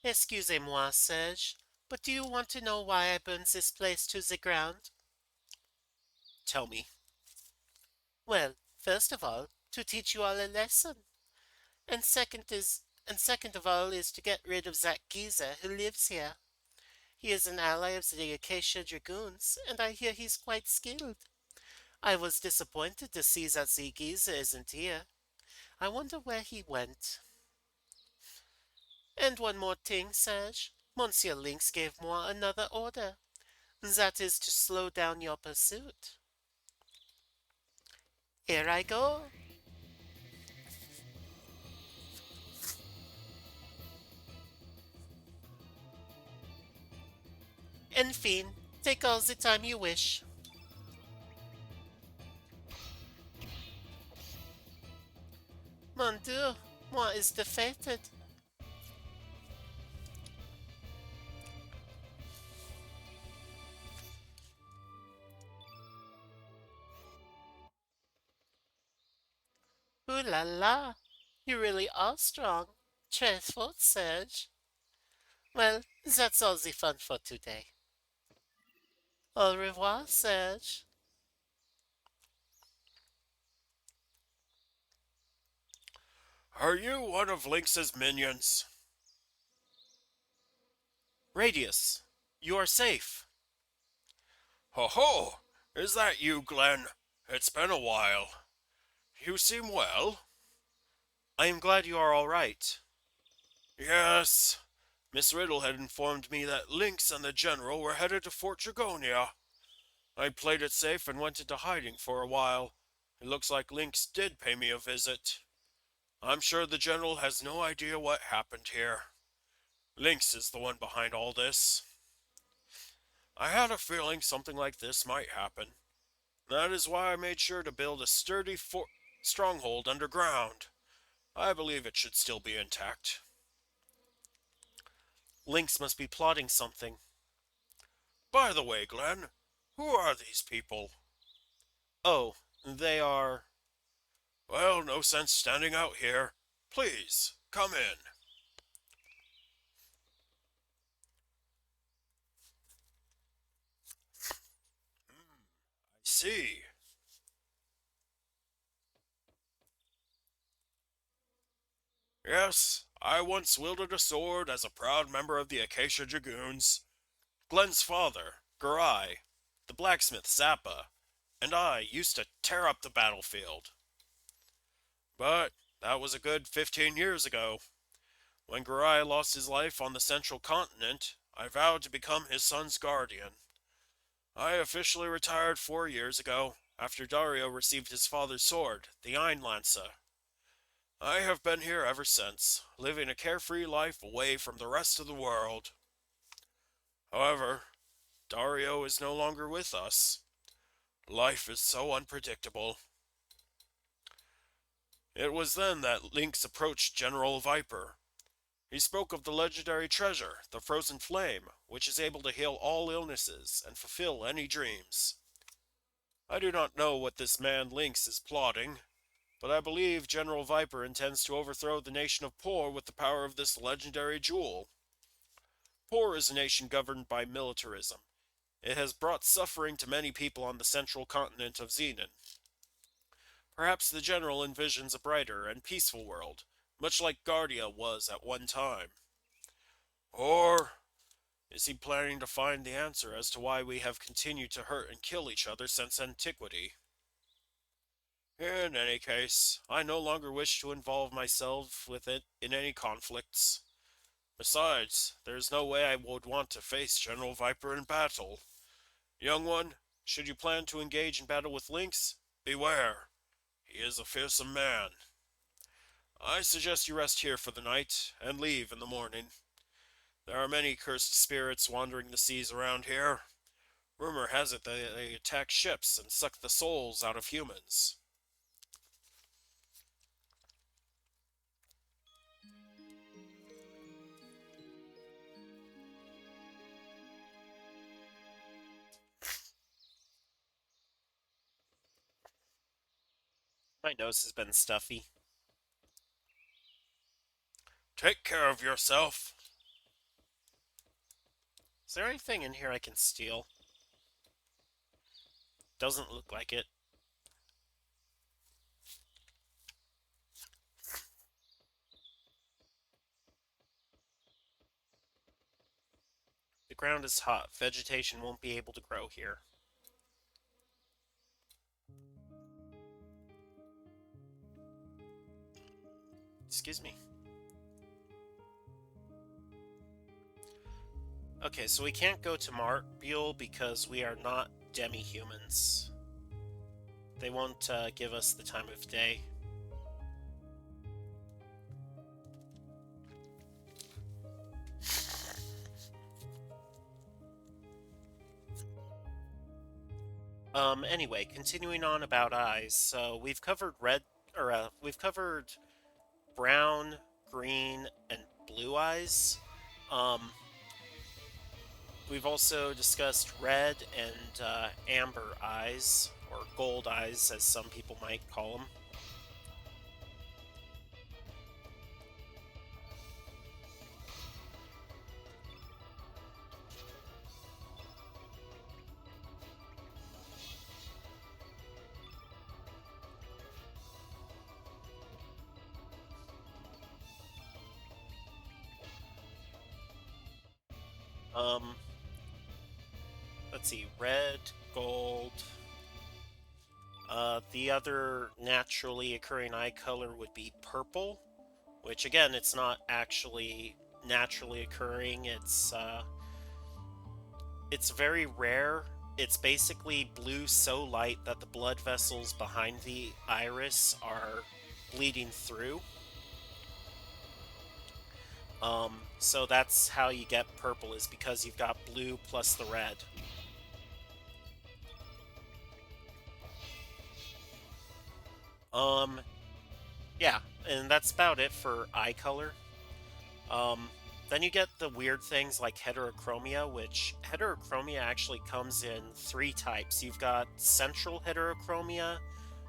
Excusez-moi, Serge, but do you want to know why I burned this place to the ground? Tell me. Well, first of all, to teach you all a lesson. And second of all is to get rid of that geezer who lives here. He is an ally of the Acacia Dragoons, and I hear he's quite skilled. I was disappointed to see that the geezer isn't here. I wonder where he went. And one more thing, Serge. Monsieur Lynx gave moi another order. That is to slow down your pursuit. Here I go. Enfin, take all the time you wish. Mon Dieu, moi is defeated. Ooh la la, you really are strong. Très fort, Serge. Well, that's all the fun for today. Au revoir, Serge. Are you one of Lynx's minions? Radius, you are safe. Ho ho! Is that you, Glenn? It's been a while. You seem well. I am glad you are all right. Yes. Miss Riddle had informed me that Lynx and the General were headed to Fort Dragonia. I played it safe and went into hiding for a while. It looks like Lynx did pay me a visit. I'm sure the General has no idea what happened here. Lynx is the one behind all this. I had a feeling something like this might happen. That is why I made sure to build a sturdy stronghold underground. I believe it should still be intact. Lynx must be plotting something. By the way, Glenn, who are these people? Oh, they are. Well, no sense standing out here. Please, come in. I see. Yes, I once wielded a sword as a proud member of the Acacia Dragoons. Glenn's father, Garai, the blacksmith Zappa, and I used to tear up the battlefield. But that was a good 15 years ago. When Garai lost his life on the central continent, I vowed to become his son's guardian. I officially retired 4 years ago, after Dario received his father's sword, the Einlancer. I have been here ever since, living a carefree life away from the rest of the world. However, Dario is no longer with us. Life is so unpredictable. It was then that Lynx approached General Viper. He spoke of the legendary treasure, the Frozen Flame, which is able to heal all illnesses and fulfill any dreams. I do not know what this man Lynx is plotting, but I believe General Viper intends to overthrow the nation of Por with the power of this legendary jewel. Por is a nation governed by militarism. It has brought suffering to many people on the central continent of Xenon. Perhaps the General envisions a brighter and peaceful world, much like Guardia was at one time. Or is he planning to find the answer as to why we have continued to hurt and kill each other since antiquity? In any case, I no longer wish to involve myself with it in any conflicts. Besides, there is no way I would want to face General Viper in battle. Young one, should you plan to engage in battle with Lynx, beware. He is a fearsome man. I suggest you rest here for the night, and leave in the morning. There are many cursed spirits wandering the seas around here. Rumor has it that they attack ships and suck the souls out of humans. My nose has been stuffy. Take care of yourself. Is there anything in here I can steal? Doesn't look like it. The ground is hot. Vegetation won't be able to grow here. Excuse me. Okay, so we can't go to Markbuell because we are not demi-humans. They won't give us the time of day. Anyway, continuing on about eyes. So we've covered we've covered brown, green, and blue eyes. Um, we've also discussed red and amber eyes, or gold eyes, as some people might call them. Um, let's see, red, gold. The other naturally occurring eye color would be purple, which again, it's not actually naturally occurring. It's very rare. It's basically blue so light that the blood vessels behind the iris are bleeding through. So that's how you get purple, is because you've got blue plus the red. Um, yeah, and that's about it for eye color. Um, then you get the weird things like heterochromia, which heterochromia actually comes in three types. You've got central heterochromia,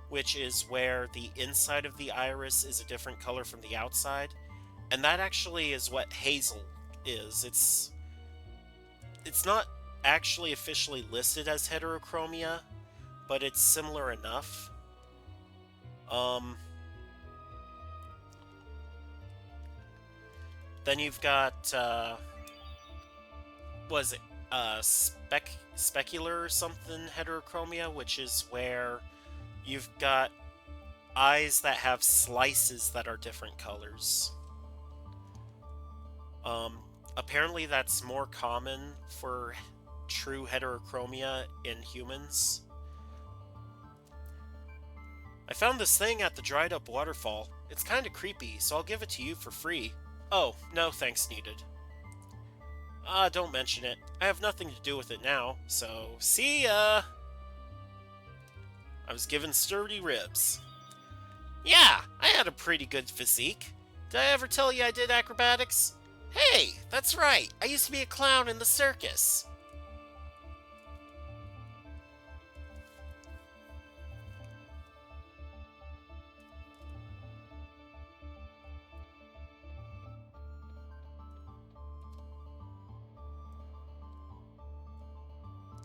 which is where the inside of the iris is a different color from the outside. And that actually is what hazel is. It's not actually officially listed as heterochromia, but it's similar enough. Um, then you've got was it specular or something heterochromia, which is where you've got eyes that have slices that are different colors. Um, Apparently, that's more common for true heterochromia in humans. I found this thing at the dried up waterfall. It's kinda creepy, so I'll give it to you for free. Oh, no thanks needed. Don't mention it. I have nothing to do with it now, so see ya! I was given sturdy ribs. Yeah, I had a pretty good physique. Did I ever tell you I did acrobatics? Hey, that's right. I used to be a clown in the circus.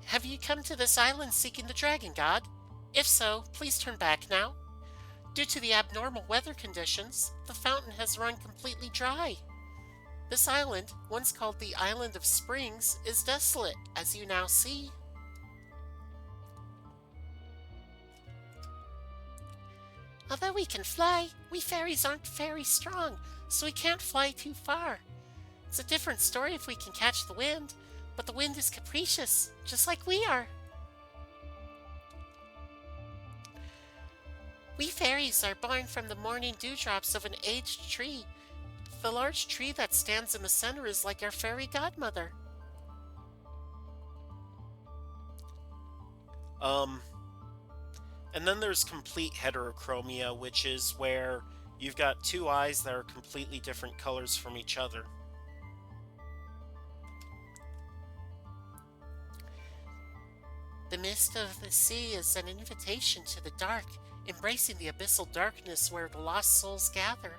Have you come to this island seeking the dragon god? If so, please turn back now. Due to the abnormal weather conditions, the fountain has run completely dry. This island, once called the Island of Springs, is desolate, as you now see. Although we can fly, we fairies aren't very strong, so we can't fly too far. It's a different story if we can catch the wind, but the wind is capricious, just like we are. We fairies are born from the morning dewdrops of an aged tree. The large tree that stands in the center is like our fairy godmother. Um, and then there's complete heterochromia, which is where you've got two eyes that are completely different colors from each other. The mist of the sea is an invitation to the dark, embracing the abyssal darkness where the lost souls gather.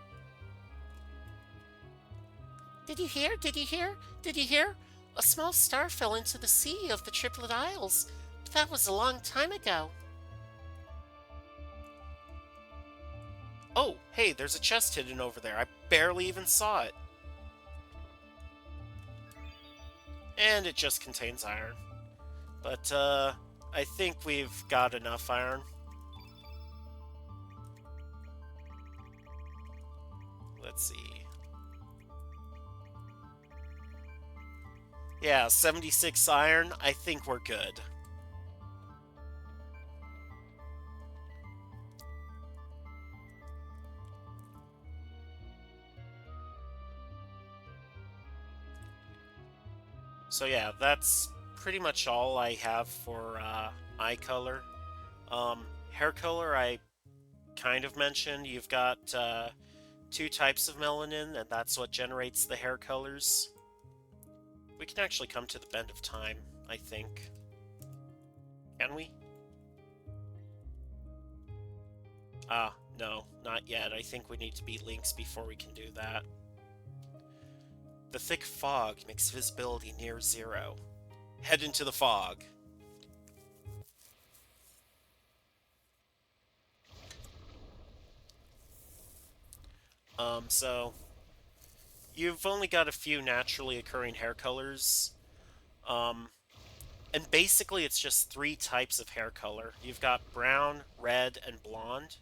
Did you hear? Did you hear? Did you hear? A small star fell into the sea of the Triplet Isles, but that was a long time ago. Oh, hey, there's a chest hidden over there. I barely even saw it. And it just contains iron. But, I think we've got enough iron. Let's see. Yeah, 76 iron. I think we're good. So yeah, that's pretty much all I have for eye color. Hair color, I kind of mentioned. You've got two types of melanin, and that's what generates the hair colors. We can actually come to the bend of time, I think. Can we? No, not yet. I think we need to be Lynx before we can do that. The thick fog makes visibility near zero. Head into the fog. So you've only got a few naturally occurring hair colors. Um, and basically it's just three types of hair color. You've got brown, red, and blonde.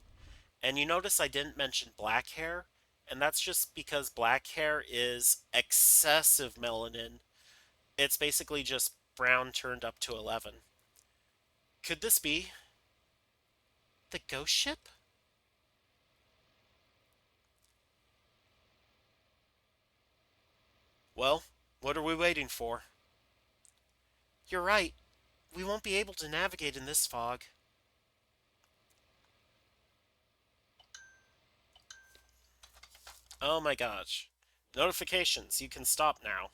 And you notice I didn't mention black hair, and that's just because black hair is excessive melanin. It's basically just brown turned up to 11. Could this be the ghost ship? Well, what are we waiting for? You're right. We won't be able to navigate in this fog. Oh my gosh. Notifications. You can stop now.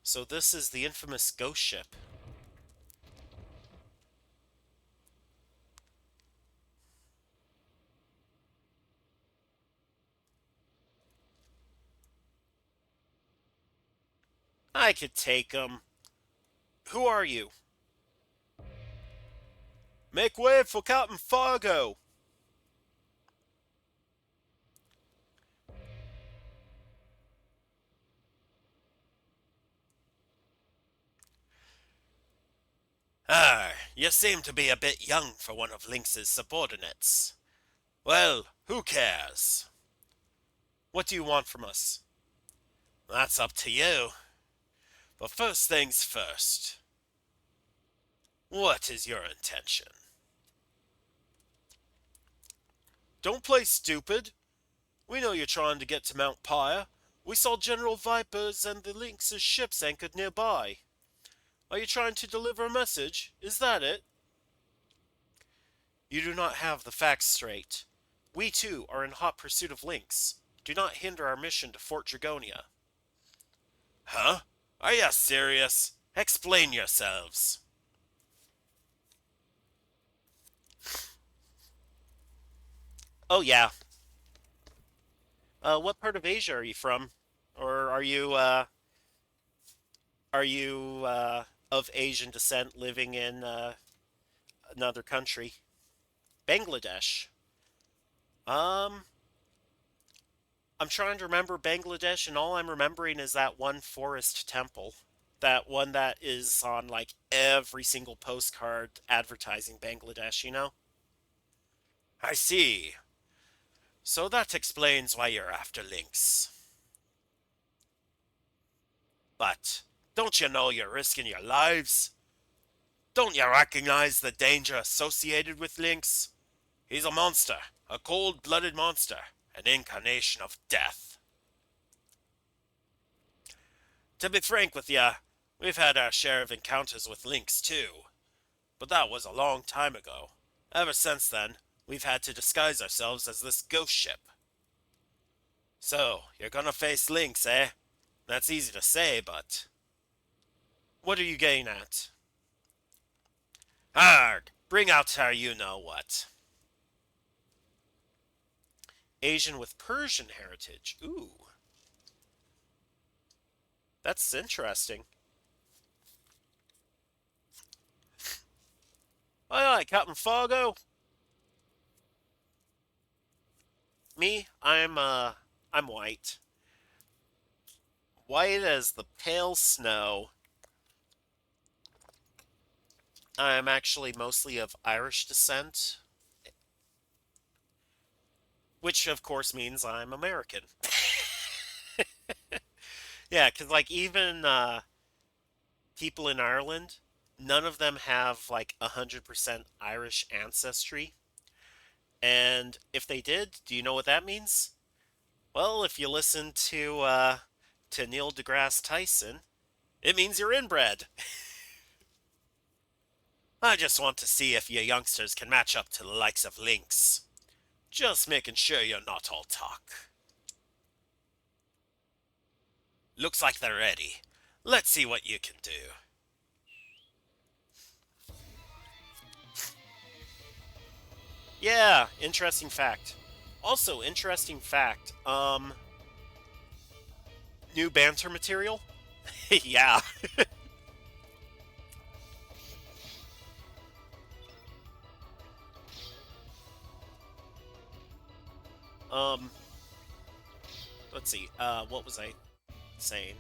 So this is the infamous ghost ship. I could take 'em. Who are you? Make way for Captain Fargo! You seem to be a bit young for one of Lynx's subordinates. Well, who cares? What do you want from us? That's up to you. But first things first. What is your intention? Don't play stupid. We know you're trying to get to Mount Pyre. We saw General Viper's and the Lynx's ships anchored nearby. Are you trying to deliver a message? Is that it? You do not have the facts straight. We too are in hot pursuit of Lynx. Do not hinder our mission to Fort Dragonia. Huh? Are you serious? Explain yourselves. Oh yeah. What part of Asia are you from? Or are you of Asian descent living in another country? Bangladesh. Um, I'm trying to remember Bangladesh, and all I'm remembering is that one forest temple. That one that is on like every single postcard advertising Bangladesh, you know? I see. So that explains why you're after Lynx. But don't you know you're risking your lives? Don't you recognize the danger associated with Lynx? He's a monster, a cold-blooded monster, an incarnation of death. To be frank with you, we've had our share of encounters with Lynx too, but that was a long time ago. Ever since then, we've had to disguise ourselves as this ghost ship. So, you're gonna face Lynx, eh? That's easy to say, but... What are you getting at? Hard! Bring out our you-know-what. Asian with Persian heritage. Ooh, that's interesting. Aye, aye, Captain Fargo. Me, I'm white. White as the pale snow. I'm actually mostly of Irish descent, which of course means I'm American. Yeah, because like even people in Ireland, none of them have like 100% Irish ancestry. And if they did, do you know what that means? Well, if you listen to Neil deGrasse Tyson, it means you're inbred. I just want to see if you youngsters can match up to the likes of Lynx. Just making sure you're not all talk. Looks like they're ready. Let's see what you can do. Yeah, interesting fact. Also, interesting fact. New banter material? Yeah. Um, let's see. What was I saying?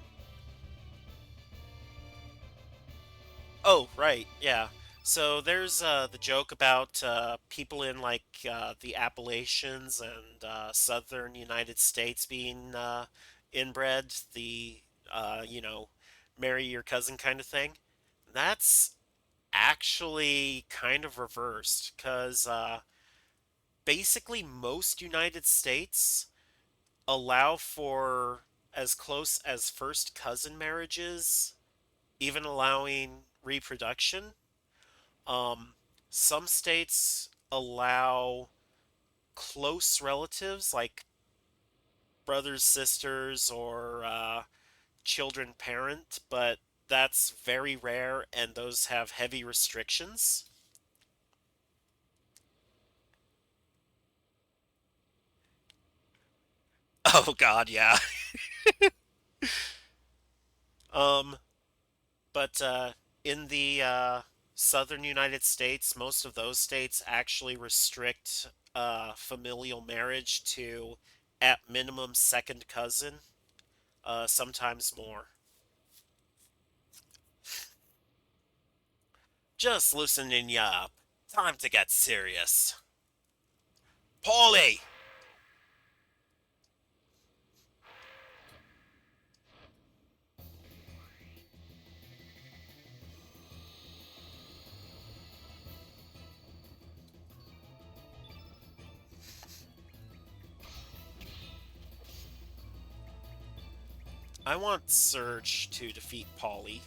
Oh, right. Yeah. So there's the joke about people in like the Appalachians and southern United States being inbred, the you know, marry your cousin kind of thing. That's actually kind of reversed because basically most United States allow for as close as first cousin marriages, even allowing reproduction. Um, some states allow close relatives like brothers, sisters, or children parent, but that's very rare and those have heavy restrictions. Oh God, yeah. Um, but in the southern United States, most of those states actually restrict familial marriage to, at minimum, second cousin, sometimes more. Just loosening you up. Time to get serious. Paulie! I want Surge to defeat Polly.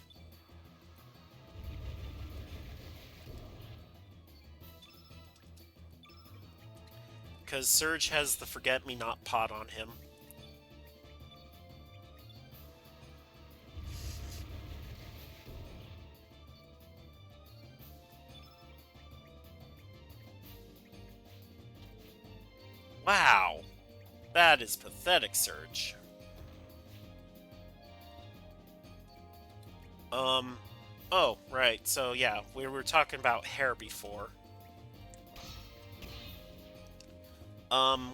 Because Surge has the Forget Me Not pot on him. Wow, that is pathetic, Surge. Um, oh, right, so yeah, we were talking about hair before.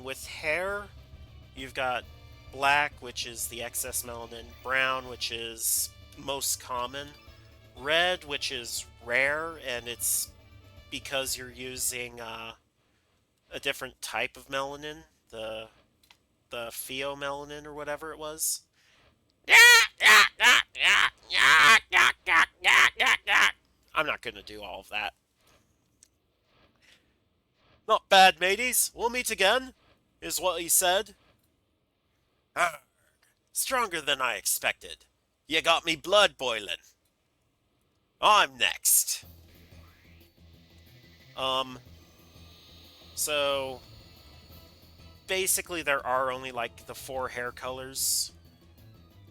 With hair, you've got black, which is the excess melanin, brown, which is most common, red, which is rare, and it's because you're using a different type of melanin, the pheomelanin or whatever it was. I'm not going to do all of that. Not bad, mateys. We'll meet again, is what he said. Ah, stronger than I expected. You got me blood boiling. I'm next. Um, so basically there are only like the four hair colors.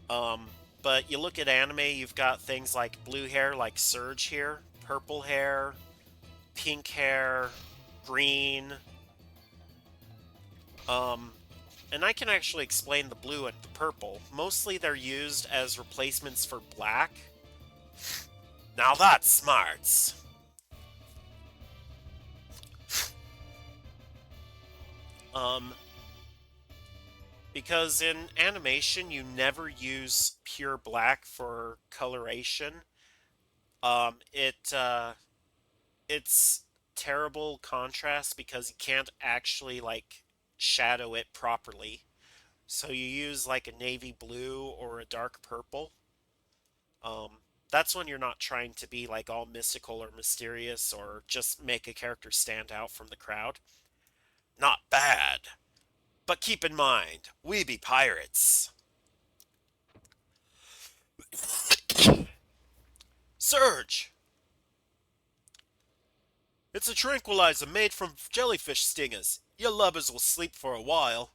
Um, but you look at anime, you've got things like blue hair, like Surge here, purple hair, pink hair, green. Um, and I can actually explain the blue and the purple. Mostly they're used as replacements for black. Now that's smarts. Um, because in animation you never use pure black for coloration. It's terrible contrast because you can't actually like shadow it properly. So you use like a navy blue or a dark purple. Um, that's when you're not trying to be like all mystical or mysterious or just make a character stand out from the crowd. Not bad. But keep in mind, we be pirates. Surge! It's a tranquilizer made from jellyfish stingers. Your lubbers will sleep for a while.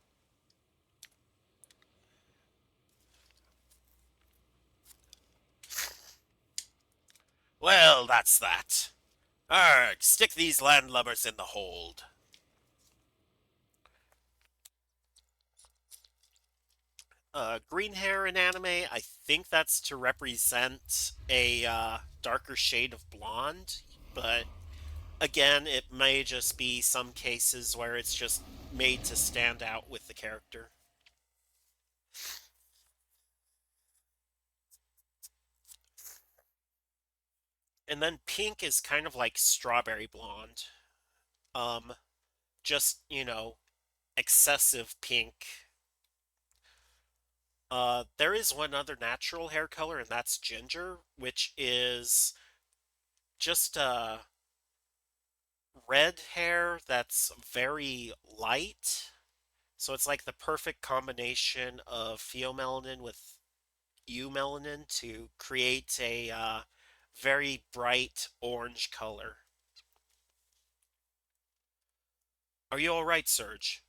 Well, that's that. Arg, stick these landlubbers in the hold. Green hair in anime, I think that's to represent a darker shade of blonde, but again, it may just be some cases where it's just made to stand out with the character. And then pink is kind of like strawberry blonde. Um, just, excessive pink. There is one other natural hair color, and that's ginger, which is just red hair that's very light. So it's like the perfect combination of pheomelanin with eumelanin to create a very bright orange color. Are you all right, Serge?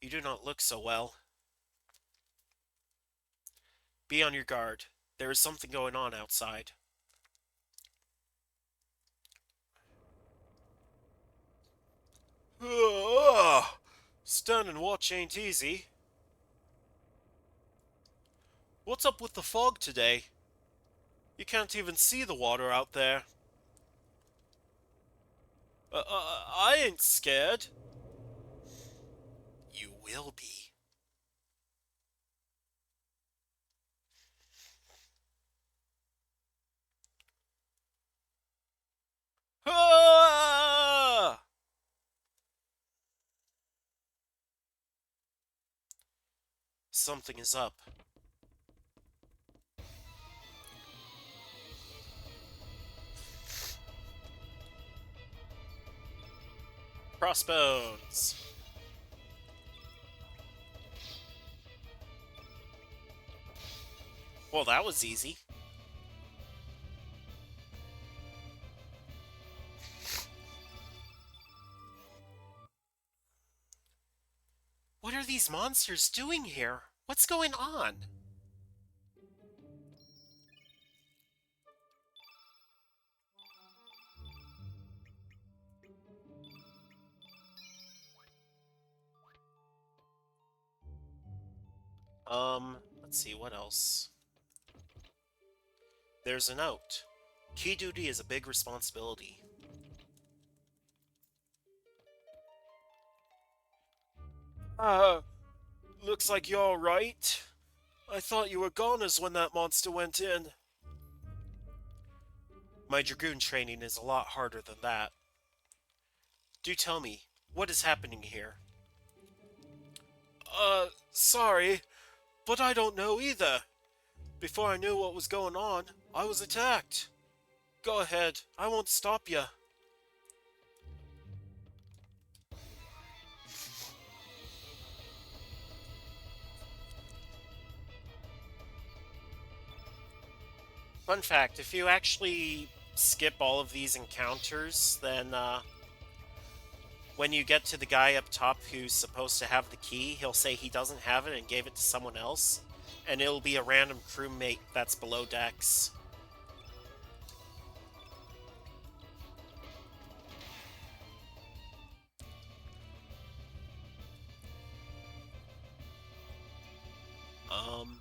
You do not look so well. Be on your guard. There is something going on outside. Ah, stand and watch ain't easy. What's up with the fog today? You can't even see the water out there. I ain't scared. You will be. Ah! Something is up. Crossbones. Well, that was easy. What are these monsters doing here? What's going on? Let's see, what else? There's a note. Key duty is a big responsibility. Uh, Looks like you're alright. I thought you were goners when that monster went in. My Dragoon training is a lot harder than that. Do tell me, what is happening here? Sorry, but I don't know either. Before I knew what was going on, I was attacked. Go ahead, I won't stop you. Fun fact, if you actually skip all of these encounters, then when you get to the guy up top who's supposed to have the key, he'll say he doesn't have it and gave it to someone else, and it'll be a random crewmate that's below decks. Um,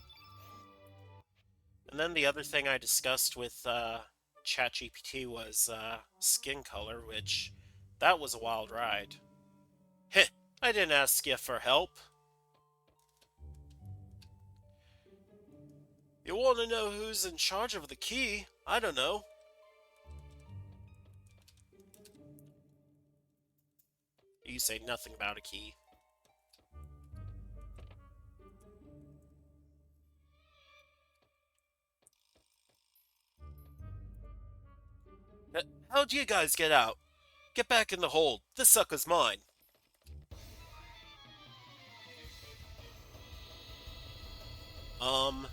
and then the other thing I discussed with ChatGPT was skin color, which that was a wild ride. Heh, I didn't ask you for help. You want to know who's in charge of the key? I don't know. You say nothing about a key. How'd you guys get out? Get back in the hold. This sucker's mine. Um,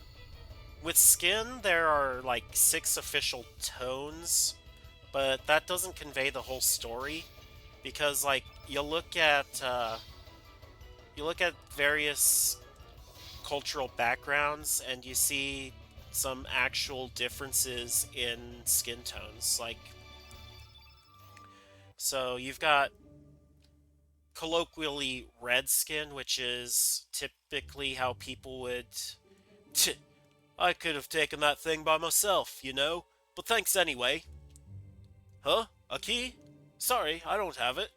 with skin, there are like 6 official tones, but that doesn't convey the whole story because like you look at various cultural backgrounds and you see some actual differences in skin tones. Like, so you've got colloquially red skin, which is typically how people would. I could have taken that thing by myself, you know, but thanks anyway. Huh? A key? Sorry, I don't have it.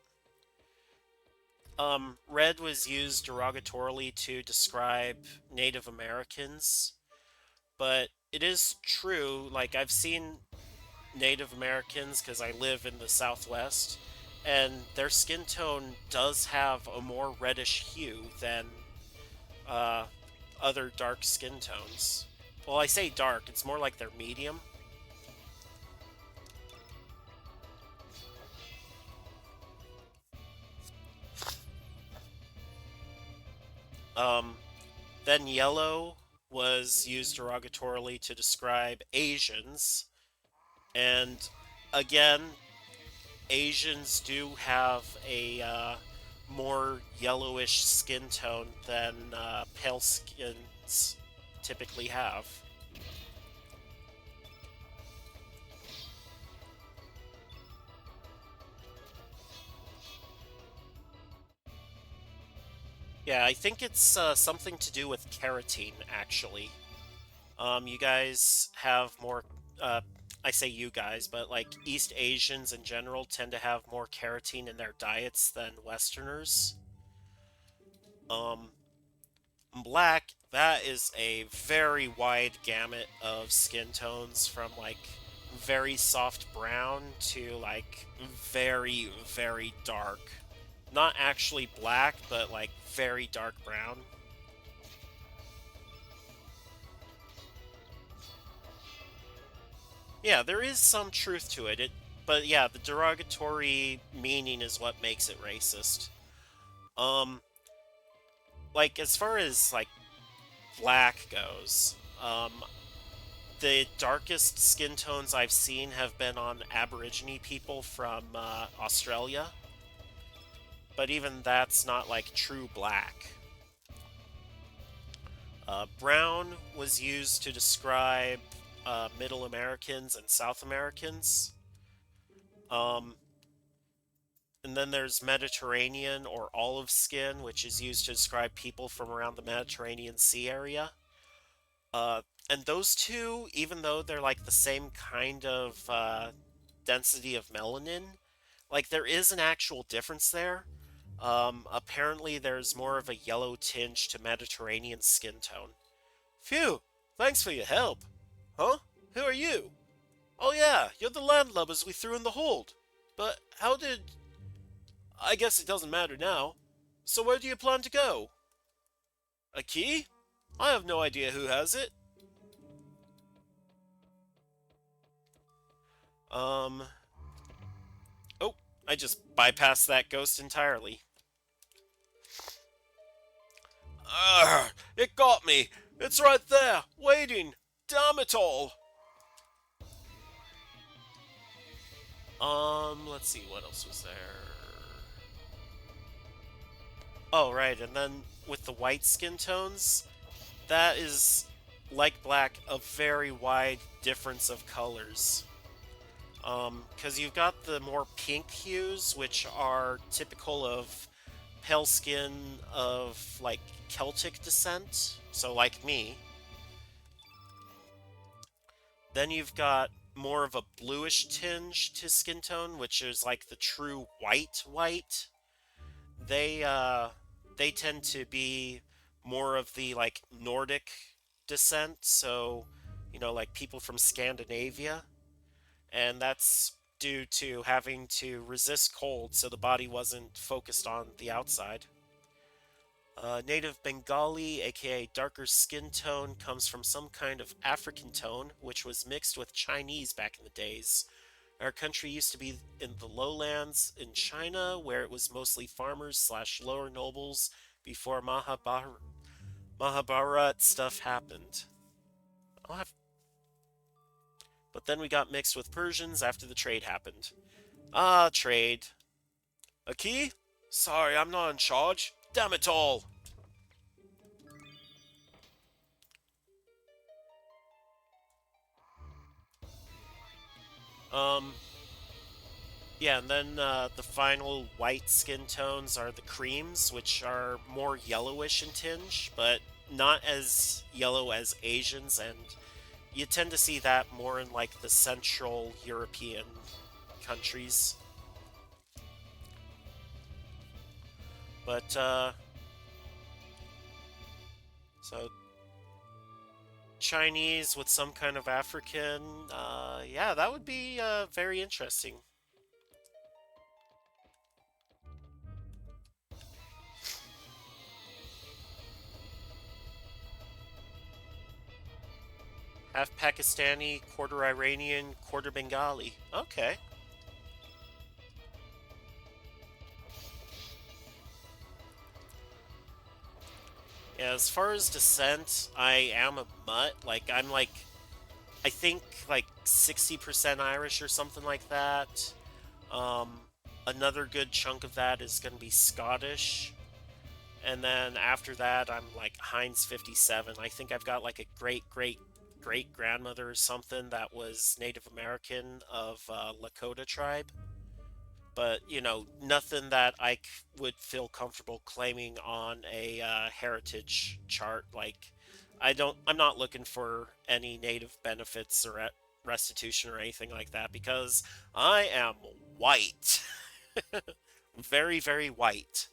Red was used derogatorily to describe Native Americans, but it is true. Like, I've seen Native Americans because I live in the Southwest, and their skin tone does have a more reddish hue than uh, other dark skin tones. Well, I say dark, it's more like they're medium. Um, then yellow was used derogatorily to describe Asians, and again, Asians do have a more yellowish skin tone than pale skins typically have. Yeah, I think it's something to do with carotene, actually. You guys have more. Uh, I say you guys, but like East Asians in general tend to have more carotene in their diets than Westerners. Um, Black, that is a very wide gamut of skin tones from like very soft brown to like very, very dark. Not actually black, but like very dark brown. Yeah, there is some truth to it. But yeah, the derogatory meaning is what makes it racist. Um, like as far as like black goes, The darkest skin tones I've seen have been on Aborigine people from Australia, but even that's not like true black. Brown was used to describe Middle Americans and South Americans. Um, and then there's Mediterranean or olive skin, which is used to describe people from around the Mediterranean Sea area. Uh, and those two, even though they're like the same kind of density of melanin, like there is an actual difference there. Apparently, there's more of a yellow tinge to Mediterranean skin tone. Phew, thanks for your help. Huh? Who are you? Oh yeah, you're the landlubbers we threw in the hold. But how did... I guess it doesn't matter now. So where do you plan to go? A key? I have no idea who has it. Um... Oh, I just bypassed that ghost entirely. Arrgh, it got me. It's right there, waiting. Damn it all. Let's see, what else was there? Oh, right, and then with the white skin tones, that is, like black, a very wide difference of colors. Because you've got the more pink hues, which are typical of pale skin of, like, Celtic descent, so like me. Then you've got more of a bluish tinge to skin tone, which is like the true white. They they tend to be more of the like Nordic descent, so like people from Scandinavia, and that's due to having to resist cold, so the body wasn't focused on the outside. Native Bengali, aka darker skin tone, comes from some kind of African tone, which was mixed with Chinese back in the days. Our country used to be in the lowlands in China, where it was mostly farmers slash lower nobles before Mahabharat stuff happened. I'll have... But then we got mixed with Persians after the trade happened. Ah, trade. A key? Sorry, I'm not in charge. Damn it all! Um, yeah, and then the final white skin tones are the creams, which are more yellowish in tinge, but not as yellow as Asians, and you tend to see that more in like the Central European countries. But so Chinese with some kind of African, yeah, that would be very interesting. Half Pakistani, quarter Iranian, quarter Bengali. Okay. Yeah, as far as descent, I am a mutt. Like, I'm like, I think like 60% Irish or something like that. Um, Another good chunk of that is going to be Scottish. And then after that, I'm like Heinz 57. I think I've got like a great grandmother or something that was Native American of Lakota tribe. But nothing that would feel comfortable claiming on a heritage chart. Like, I'm not looking for any native benefits or restitution or anything like that because I am white. Very, very white.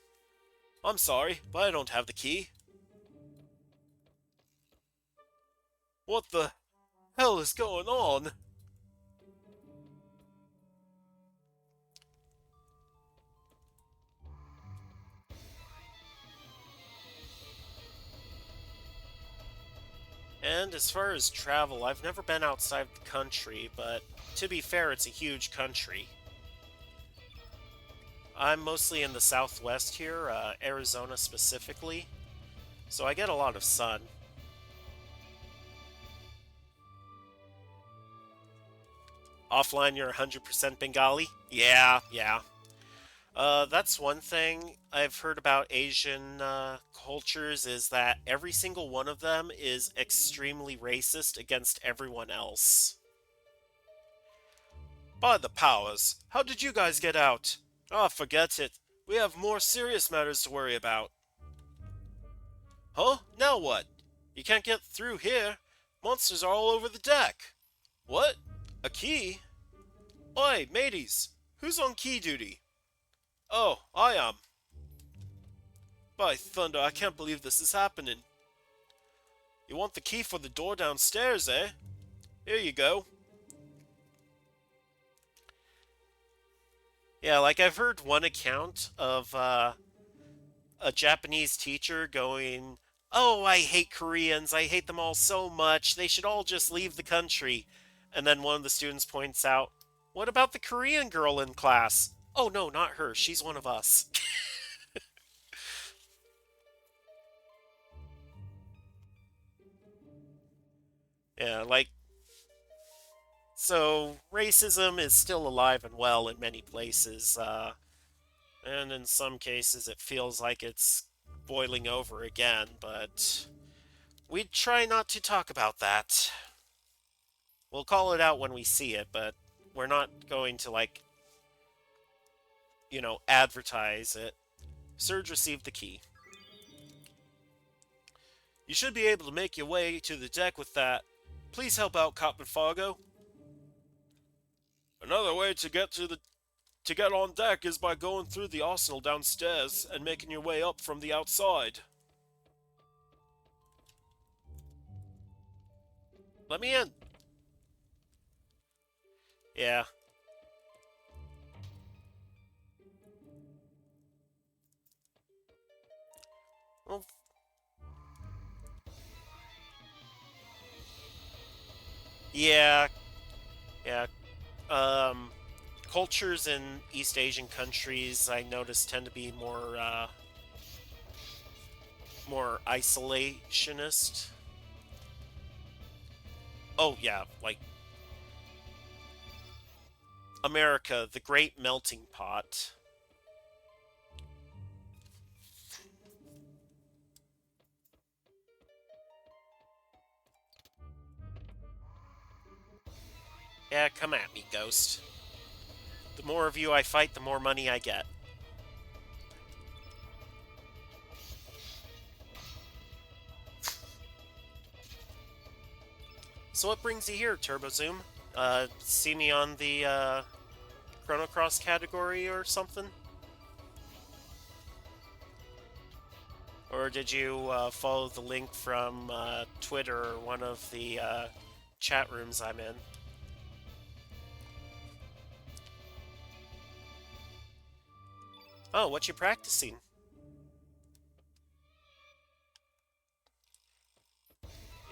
I'm sorry, but I don't have the key. What the hell is going on? And as far as travel, I've never been outside the country, but to be fair, it's a huge country. I'm mostly in the southwest here, Arizona specifically, so I get a lot of sun. Offline, you're 100% Bengali? Yeah, yeah. That's one thing I've heard about Asian cultures is that every single one of them is extremely racist against everyone else. By the powers, how did you guys get out? Ah, forget it. We have more serious matters to worry about. Huh? Now what? You can't get through here. Monsters are all over the deck. What? A key? Oi, mateys! Who's on key duty? Oh, I am. By thunder, I can't believe this is happening. You want the key for the door downstairs, eh? Here you go. Yeah, like I've heard one account of a Japanese teacher going, "Oh, I hate Koreans. I hate them all so much. They should all just leave the country." And then one of the students points out, "What about the Korean girl in class?" "Oh, no, not her. She's one of us." Yeah, like, so racism is still alive and well in many places, and in some cases it feels like it's boiling over again, but we try not to talk about that. We'll call it out when we see it, but we're not going to, like, advertise it. Surge received the key. You should be able to make your way to the deck with that. Please help out Captain Fargo. Another way to get on deck is by going through the arsenal downstairs and making your way up from the outside. Let me in. Yeah. Well, yeah, yeah. Um, Cultures in East Asian countries, I notice, tend to be more isolationist. Oh yeah, like America, the great melting pot. Yeah, come at me, Ghost. The more of you I fight, the more money I get. So what brings you here, Turbo Zoom? See me on the Chrono Cross category or something? Or did you follow the link from Twitter or one of the chat rooms I'm in? Oh, what you practicing?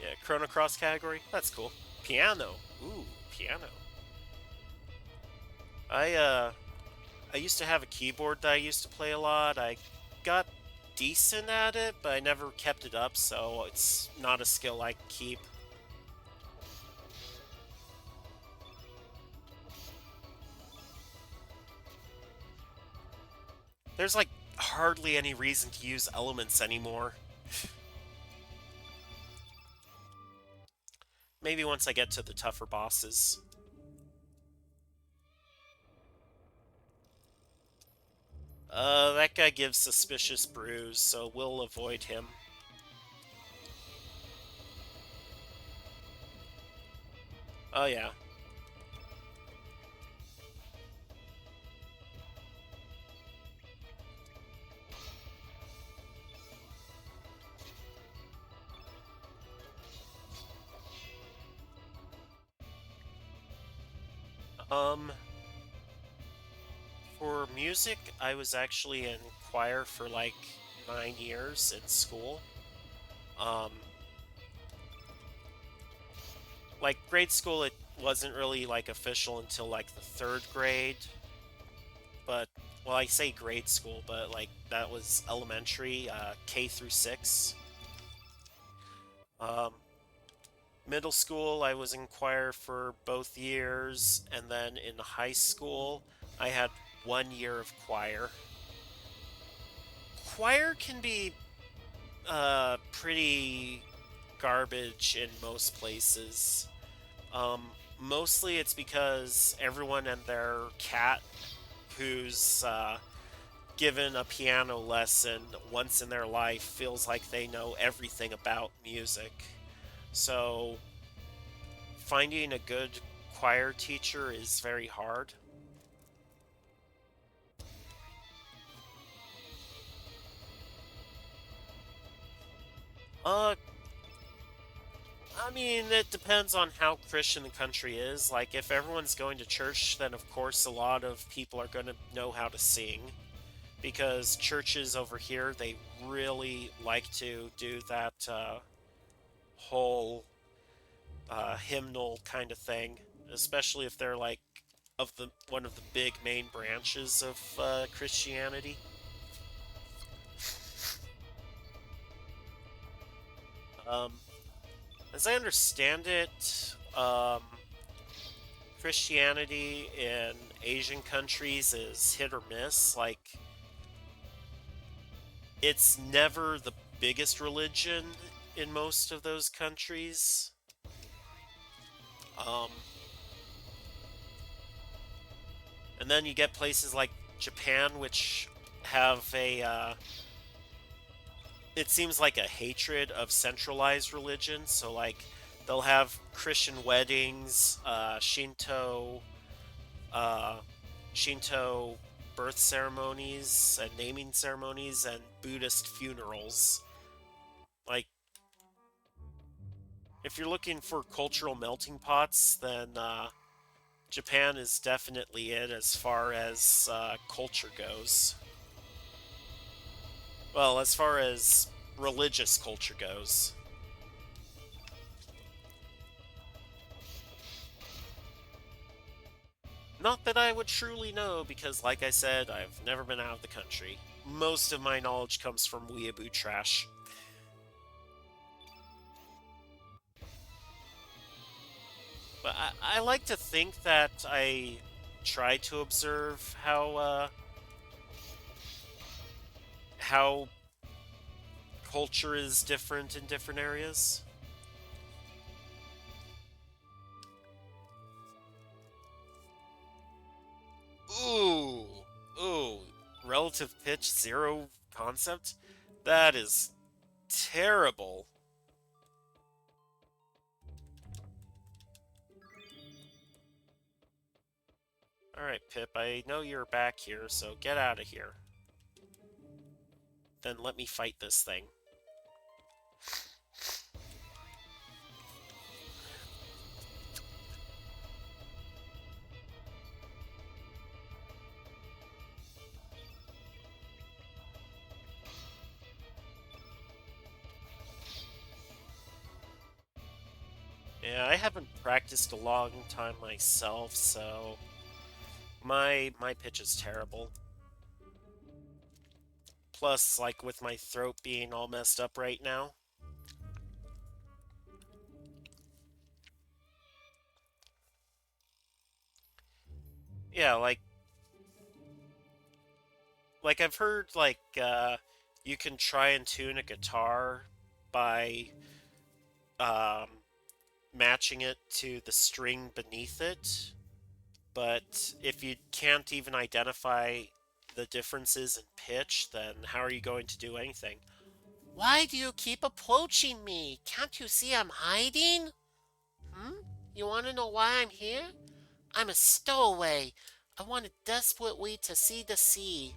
Yeah, Chrono Cross category? That's cool. Piano. Ooh, piano. I uh I used to have a keyboard that I used to play a lot. I got decent at it, but I never kept it up, so it's not a skill I keep. There's like hardly any reason to use elements anymore. Maybe once I get to the tougher bosses. That guy gives suspicious brews, so we'll avoid him. Oh yeah. Um, for music, I was actually in choir for like 9 years in school. Um, like grade school, it wasn't really like official until like the third grade. But well, I say grade school, but like that was elementary, K through 6. Um, Middle school, I was in choir for both years, and then in high school, I had 1 year of choir. Choir can be pretty garbage in most places. Um, Mostly it's because everyone and their cat who's given a piano lesson once in their life feels like they know everything about music. So finding a good choir teacher is very hard. Uh, I mean, it depends on how Christian the country is. Like, if everyone's going to church, then of course a lot of people are going to know how to sing. Because churches over here, they really like to do that whole hymnal kind of thing, especially if they're like of the one of the big main branches of Christianity. Um, as I understand it, Christianity in Asian countries is hit or miss. Like, it's never the biggest religion in most of those countries. Um, and then you get places like Japan, which have it seems like a hatred of centralized religion. So, like, they'll have Christian weddings, uh, Shinto birth ceremonies and naming ceremonies, and Buddhist funerals. Like, if you're looking for cultural melting pots, then Japan is definitely it as far as culture goes. Well, as far as religious culture goes. Not that I would truly know, because, like I said, I've never been out of the country. Most of my knowledge comes from weeaboo trash. But I like to think that I try to observe how culture is different in different areas. Ooh, ooh, relative pitch zero concept? That is terrible. Alright, Pip, I know you're back here, so get out of here. Then let me fight this thing. Yeah, I haven't practiced a long time myself, so my pitch is terrible. Plus, like, with my throat being all messed up right now. Yeah, like I've heard you can try and tune a guitar by um matching it to the string beneath it, but if you can't even identify the differences in pitch, then how are you going to do anything? Why do you keep approaching me? Can't you see I'm hiding? Hmm? You want to know why I'm here? I'm a stowaway. I wanted desperately to see the sea.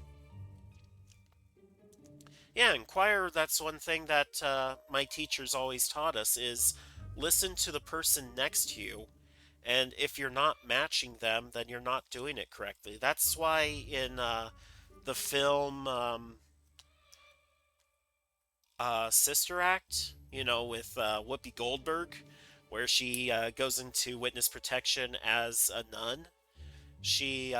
Yeah, in choir, that's one thing that my teachers always taught us is listen to the person next to you. And if you're not matching them, then you're not doing it correctly. That's why in the film Sister Act, with Whoopi Goldberg, where she goes into witness protection as a nun, she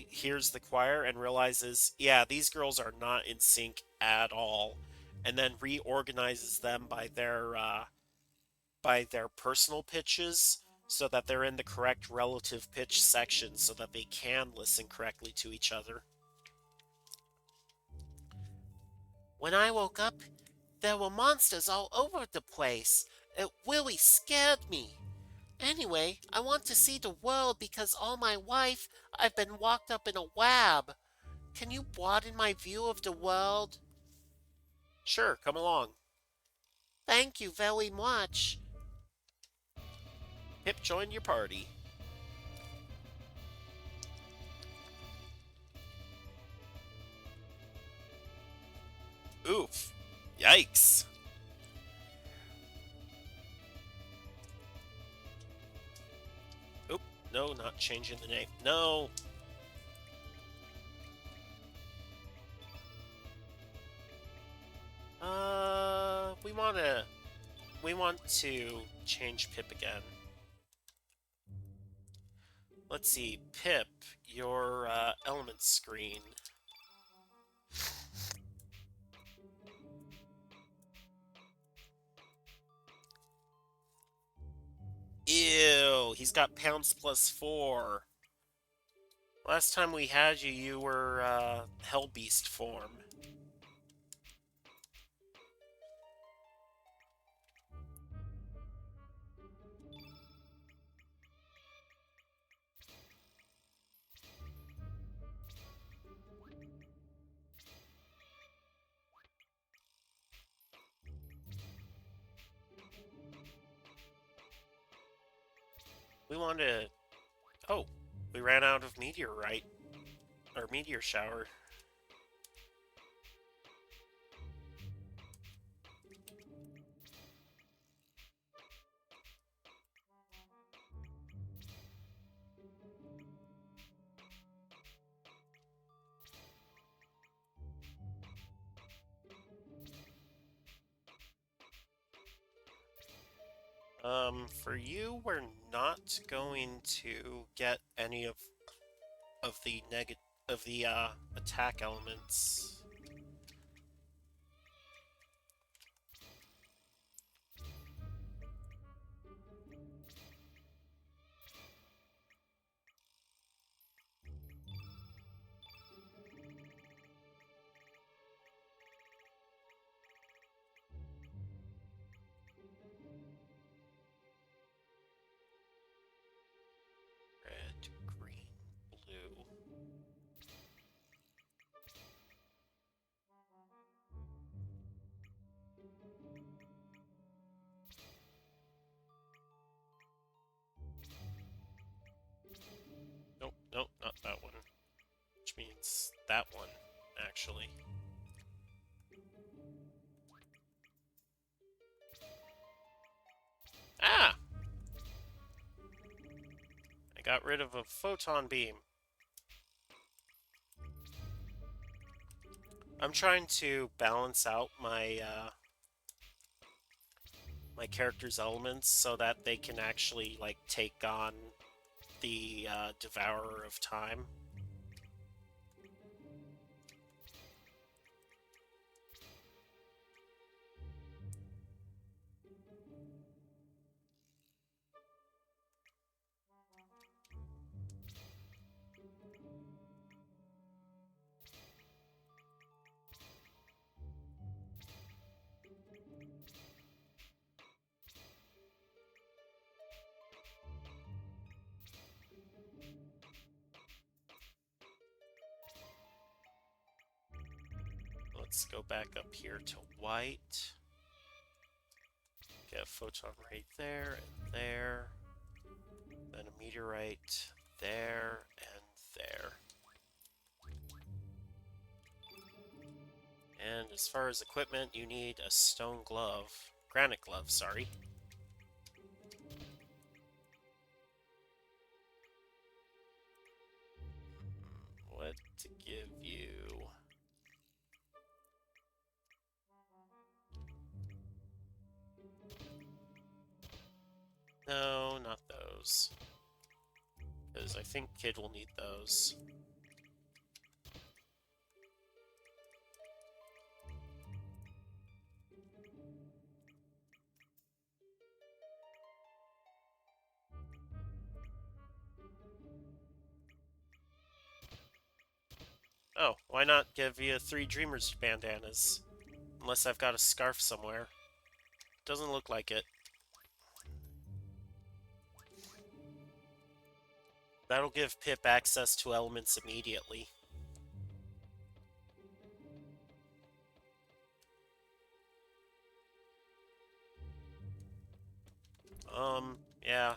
hears the choir and realizes, yeah, these girls are not in sync at all, and then reorganizes them by their by their personal pitches so that they're in the correct relative pitch section so that they can listen correctly to each other. When I woke up, there were monsters all over the place. It really scared me. Anyway, I want to see the world because all my life I've been locked up in a lab. Can you broaden my view of the world? Sure, come along. Thank you very much. Pip joined your party. Oof. Yikes. Oop. No, not changing the name. No. We want to change Pip again. Let's see, Pip, your element screen. Ew, he's got pounce +4. Last time we had you, you were Hellbeast form. We want to. Oh, we ran out of meteorite or meteor shower. For you, we're not going to get any of the attack elements. Red, green, blue. Nope, nope, not that one. Which means that one, actually. Ah! I got rid of a photon beam. I'm trying to balance out my character's elements so that they can actually like take on the Devourer of Time. Let's go back up here to white. Get a photon right there and there. Then a meteorite there and there. And as far as equipment, you need a stone glove. Granite glove, sorry. What to give you? No, not those. Because I think Kid will need those. Oh, why not give you 3 Dreamers bandanas? Unless I've got a scarf somewhere. Doesn't look like it. That'll give Pip access to elements immediately. Yeah.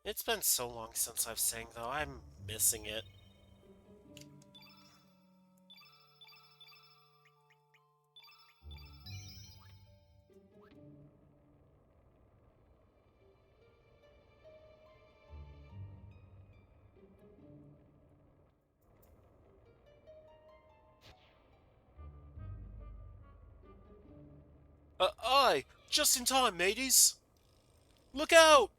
It's been so long since I've sang, though. I'm missing it. Aye! Just in time, mateys! Look out!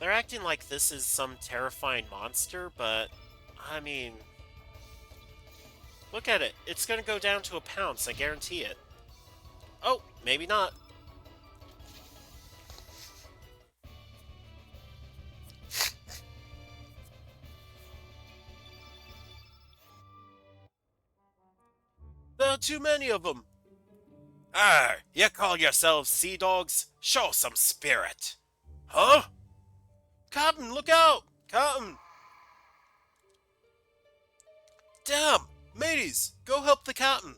They're acting like this is some terrifying monster, but... I mean... Look at it. It's gonna go down to a pounce, I guarantee it. Oh, maybe not. There are too many of them! You call yourselves sea dogs? Show some spirit. Huh? Captain, look out! Captain! Damn! Mateys, go help the captain!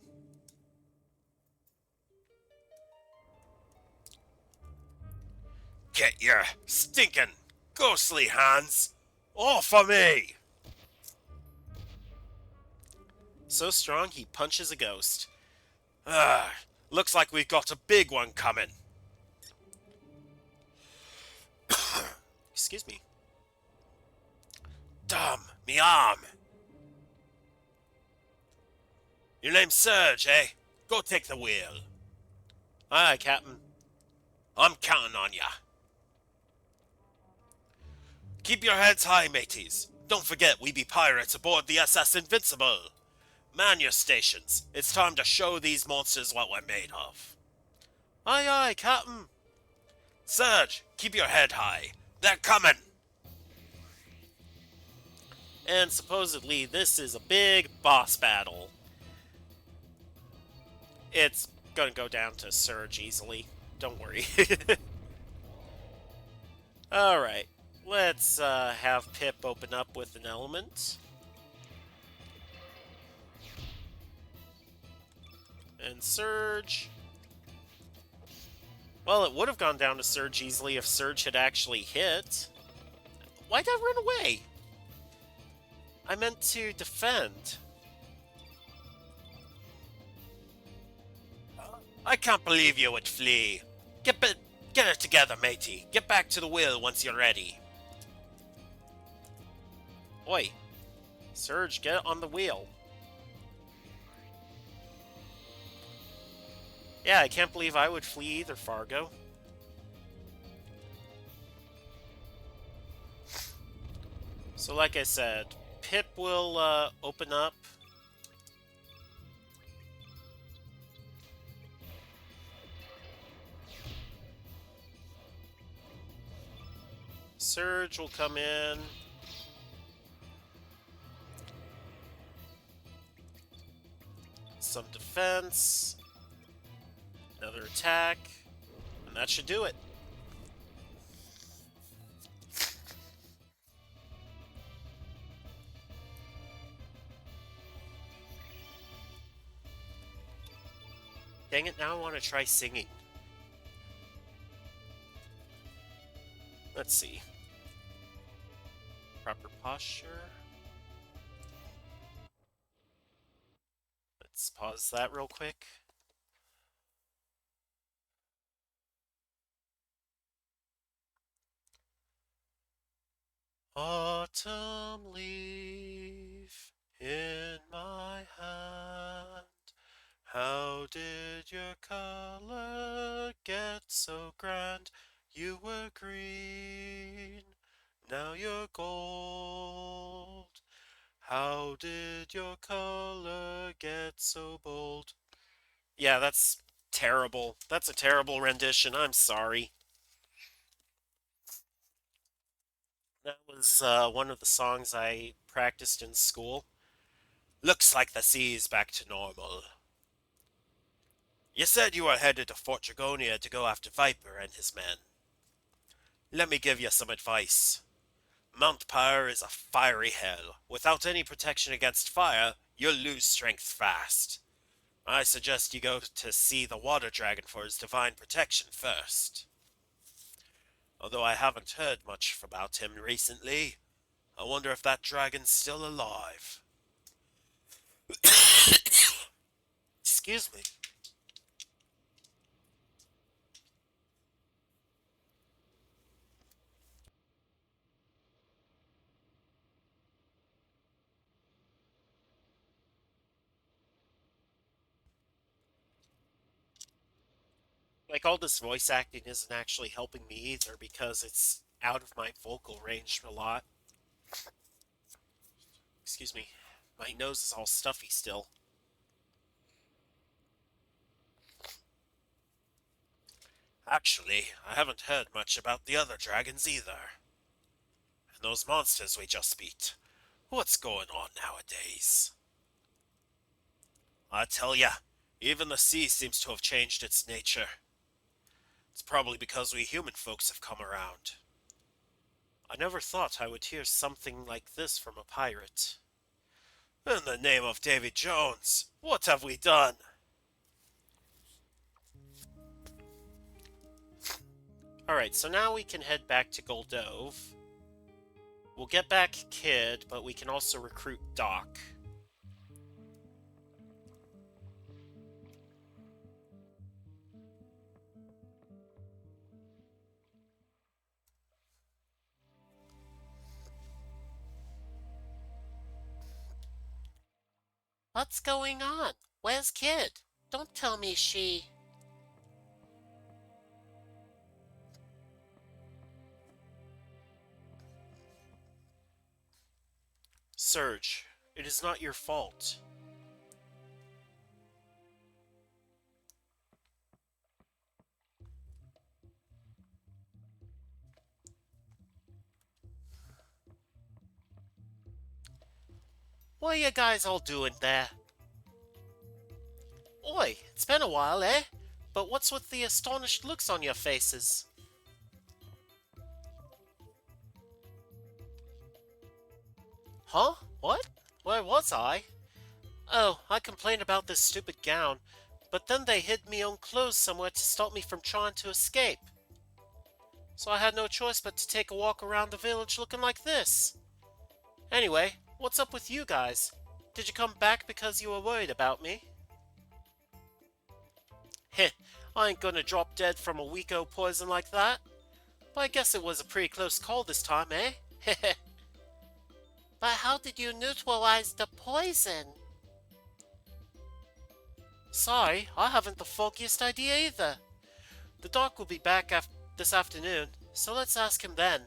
Get your stinking, ghostly hands off of me! So strong, he punches a ghost. Ah, looks like we've got a big one coming. Excuse me. Damn, me arm. Your name's Serge, eh? Go take the wheel. Aye, Captain. I'm counting on ya. Keep your heads high, mateys. Don't forget we be pirates aboard the SS Invincible. Man your stations. It's time to show these monsters what we're made of. Aye, aye, Captain. Serge, keep your head high. They're coming. And supposedly this is a big boss battle. It's gonna go down to Surge easily. Don't worry. Alright. Let's have Pip open up with an element. And Surge. Well, it would have gone down to Surge easily if Surge had actually hit. Why'd I run away? I meant to defend. I can't believe you would flee. Get it together, matey. Get back to the wheel once you're ready. Oi. Surge, get on the wheel. Yeah, I can't believe I would flee either, Fargo. So like I said, Pip will open up. Surge will come in. Some defense. Another attack. And that should do it. Dang it, now I want to try singing. Let's see. Proper posture. Let's pause that real quick. Autumn leaf in my hand. How did your color get so grand? You were green, now you're gold. How did your color get so bold? Yeah, that's terrible. That's a terrible rendition. I'm sorry. That was one of the songs I practiced in school. Looks like the sea's back to normal. You said you were headed to Fort Dragonia to go after Viper and his men. Let me give you some advice. Mount Pyre is a fiery hell. Without any protection against fire, you'll lose strength fast. I suggest you go to see the water dragon for his divine protection first. Although I haven't heard much about him recently, I wonder if that dragon's still alive. Excuse me. Like, all this voice acting isn't actually helping me either because it's out of my vocal range a lot. Excuse me. My nose is all stuffy still. Actually, I haven't heard much about the other dragons either. And those monsters we just beat. What's going on nowadays? I tell ya, even the sea seems to have changed its nature. It's probably because we human folks have come around. I never thought I would hear something like this from a pirate. In the name of Davy Jones, what have we done? Alright, so now we can head back to Goldove. We'll get back Kid, but we can also recruit Doc. What's going on? Where's Kid? Don't tell me she... Surge, it is not your fault. What are you guys all doing there? Oi, it's been a while, eh? But what's with the astonished looks on your faces? Huh? What? Where was I? Oh, I complained about this stupid gown, but then they hid me own clothes somewhere to stop me from trying to escape. So I had no choice but to take a walk around the village looking like this. Anyway, what's up with you guys? Did you come back because you were worried about me? Heh, I ain't gonna drop dead from a weak-o poison like that. But I guess it was a pretty close call this time, eh? Heh. But how did you neutralize the poison? Sorry, I haven't the foggiest idea either. The doc will be back this afternoon, so let's ask him then.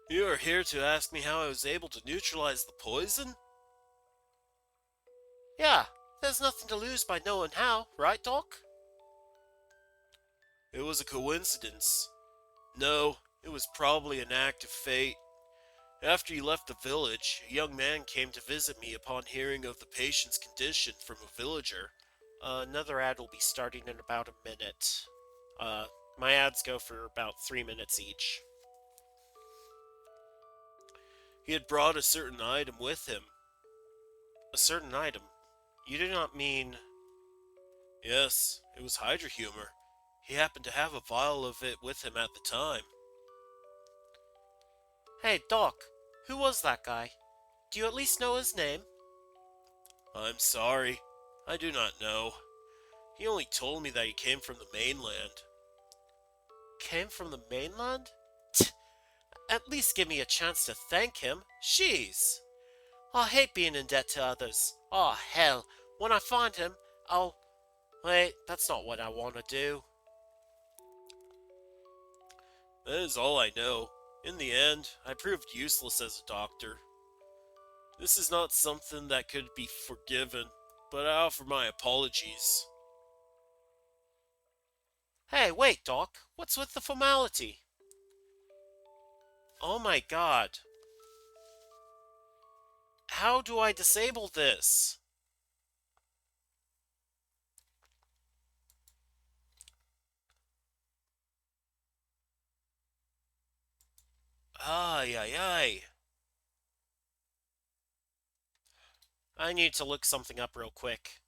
You are here to ask me how I was able to neutralize the poison? Yeah, there's nothing to lose by knowing how, right, Doc? It was a coincidence. No, it was probably an act of fate. After you left the village, a young man came to visit me upon hearing of the patient's condition from a villager. Another ad will be starting in about a minute. Uh, my ads go for about 3 minutes each. He had brought a certain item with him. A certain item? You do not mean... Yes, it was hydrohumor. He happened to have a vial of it with him at the time. Hey, Doc, who was that guy? Do you at least know his name? I'm sorry, I do not know. He only told me that he came from the mainland. Came from the mainland? At least give me a chance to thank him. Jeez. I hate being in debt to others. Oh, hell. When I find him, I'll... Wait, that's not what I want to do. That is all I know. In the end, I proved useless as a doctor. This is not something that could be forgiven, but I offer my apologies. Hey, wait, Doc. What's with the formality? Oh my god. How do I disable this? Ay, ay, ay. I need to look something up real quick.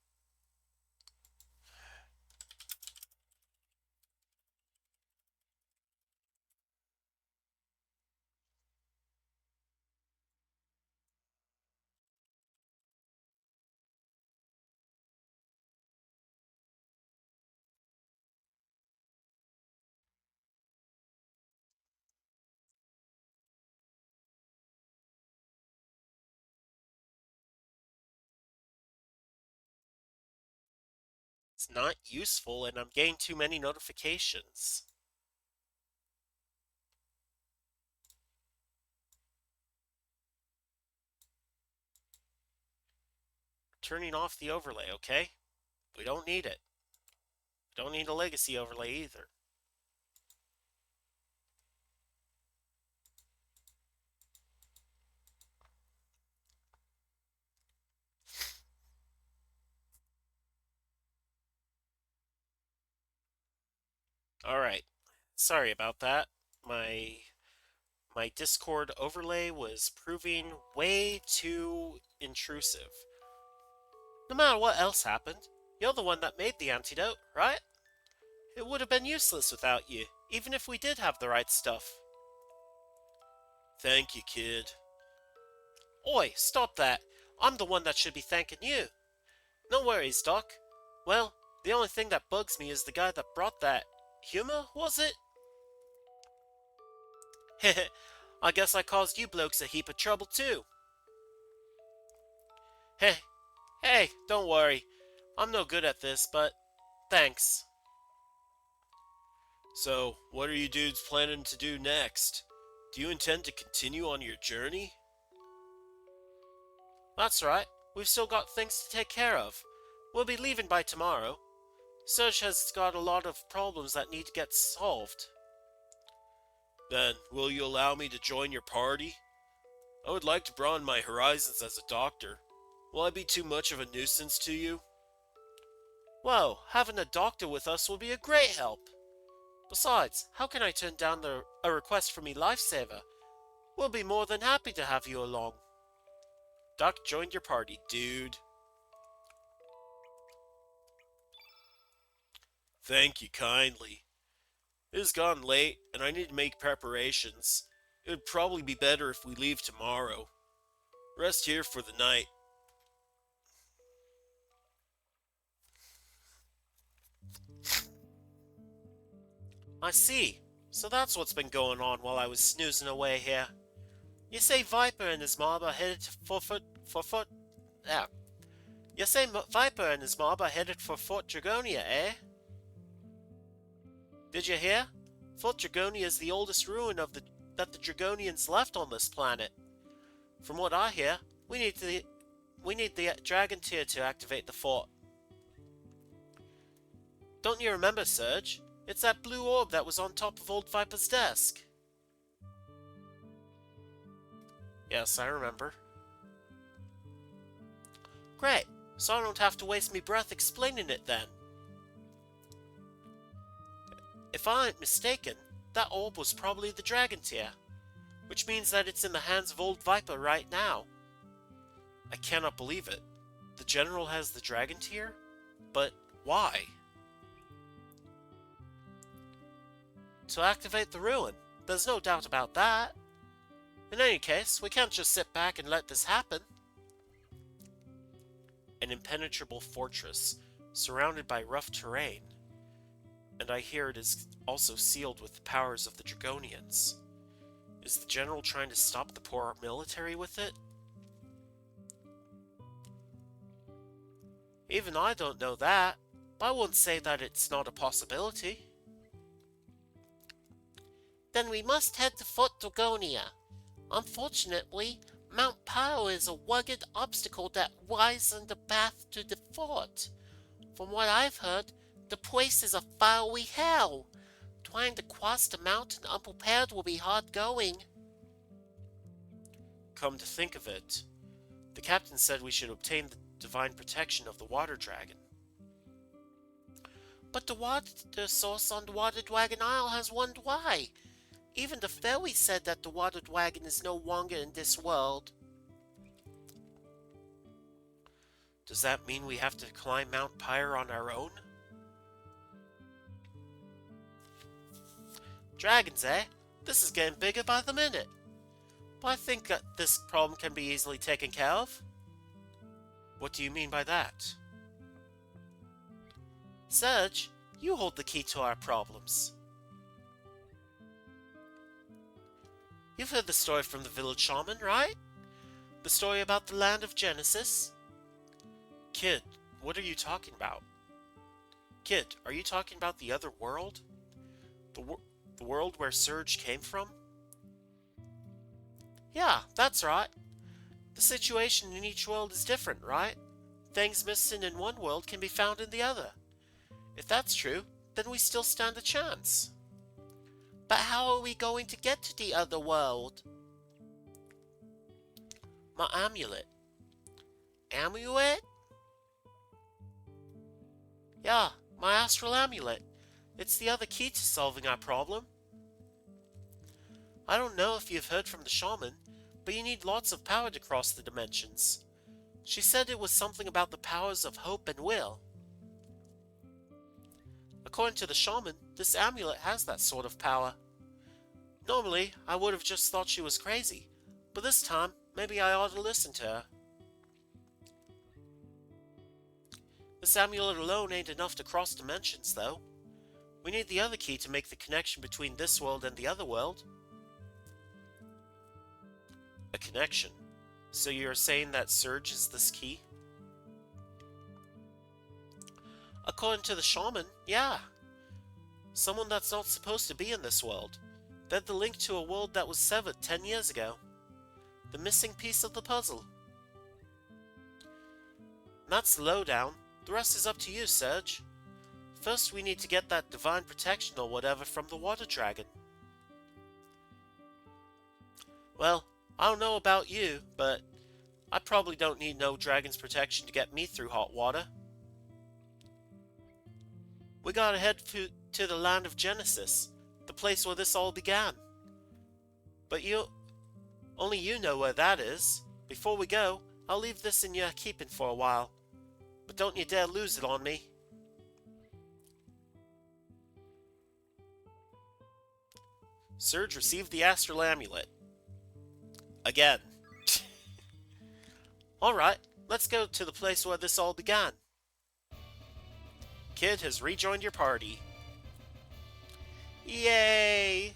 It's not useful and I'm getting too many notifications. Turning off the overlay, okay? We don't need it. We don't need a legacy overlay either. Alright. Sorry about that. My Discord overlay was proving way too intrusive. No matter what else happened, you're the one that made the antidote, right? It would have been useless without you, even if we did have the right stuff. Thank you, kid. Oi, stop that. I'm the one that should be thanking you. No worries, Doc. Well, the only thing that bugs me is the guy that brought that. Humor, was it? Heh, I guess I caused you blokes a heap of trouble too. Heh, hey, don't worry. I'm no good at this, but thanks. So, what are you dudes planning to do next? Do you intend to continue on your journey? That's right. We've still got things to take care of. We'll be leaving by tomorrow. Serge has got a lot of problems that need to get solved. Then, will you allow me to join your party? I would like to broaden my horizons as a doctor. Will I be too much of a nuisance to you? Whoa, having a doctor with us will be a great help. Besides, how can I turn down a request from me lifesaver? We'll be more than happy to have you along. Doc joined your party, dude. Thank you kindly. It has gone late, and I need to make preparations. It would probably be better if we leave tomorrow. Rest here for the night. I see. So that's what's been going on while I was snoozing away here. You say Viper and his mob are headed for Fort. Yeah. You say Viper and his mob are headed for Fort Dragonia, eh? Did you hear? Fort Dragonia is the oldest ruin that the Dragonians left on this planet. From what I hear, we need the dragon tier to activate the fort. Don't you remember, Serge? It's that blue orb that was on top of old Viper's desk. Yes, I remember. Great, so I don't have to waste me breath explaining it then. If I ain't mistaken, that orb was probably the dragon tier, which means that it's in the hands of old Viper right now. I cannot believe it. The general has the dragon tier? But why? To activate the ruin. There's no doubt about that. In any case, we can't just sit back and let this happen. An impenetrable fortress, surrounded by rough terrain. And I hear it is also sealed with the powers of the Dragonians. Is the general trying to stop the poor military with it? Even I don't know that, but I wouldn't say that it's not a possibility. Then we must head to Fort Dragonia. Unfortunately, Mount Pao is a rugged obstacle that lies in the path to the fort. From what I've heard, the place is a fiery hell. Trying to cross the mountain unprepared will be hard going. Come to think of it, the captain said we should obtain the divine protection of the water dragon. But the water source on the Water Dragon Isle has run dry. Even the fairy said that the water dragon is no longer in this world. Does that mean we have to climb Mount Pyre on our own? Dragons, eh? This is getting bigger by the minute. But I think that this problem can be easily taken care of. What do you mean by that? Serge, you hold the key to our problems. You've heard the story from the village shaman, right? The story about the land of Genesis? Kid, what are you talking about? Kid, are you talking about the other world? The world where Surge came from? Yeah, that's right. The situation in each world is different, right? Things missing in one world can be found in the other. If that's true, then we still stand a chance. But how are we going to get to the other world? My amulet. Amulet? Yeah, my astral amulet. It's the other key to solving our problem. I don't know if you've heard from the shaman, but you need lots of power to cross the dimensions. She said it was something about the powers of hope and will. According to the shaman, this amulet has that sort of power. Normally, I would have just thought she was crazy, but this time, maybe I ought to listen to her. This amulet alone ain't enough to cross dimensions, though. We need the other key to make the connection between this world and the other world. A connection? So you're saying that Surge is this key? According to the shaman, yeah. Someone that's not supposed to be in this world. They're the link to a world that was severed 10 years ago. The missing piece of the puzzle. And that's the lowdown. The rest is up to you, Serge. First, we need to get that divine protection or whatever from the water dragon. Well, I don't know about you, but I probably don't need no dragon's protection to get me through hot water. We gotta head to the land of Genesis, the place where this all began. But only you know where that is. Before we go, I'll leave this in your keeping for a while. But don't you dare lose it on me. Surge received the astral amulet. Again. Alright, let's go to the place where this all began. Kid has rejoined your party. Yay!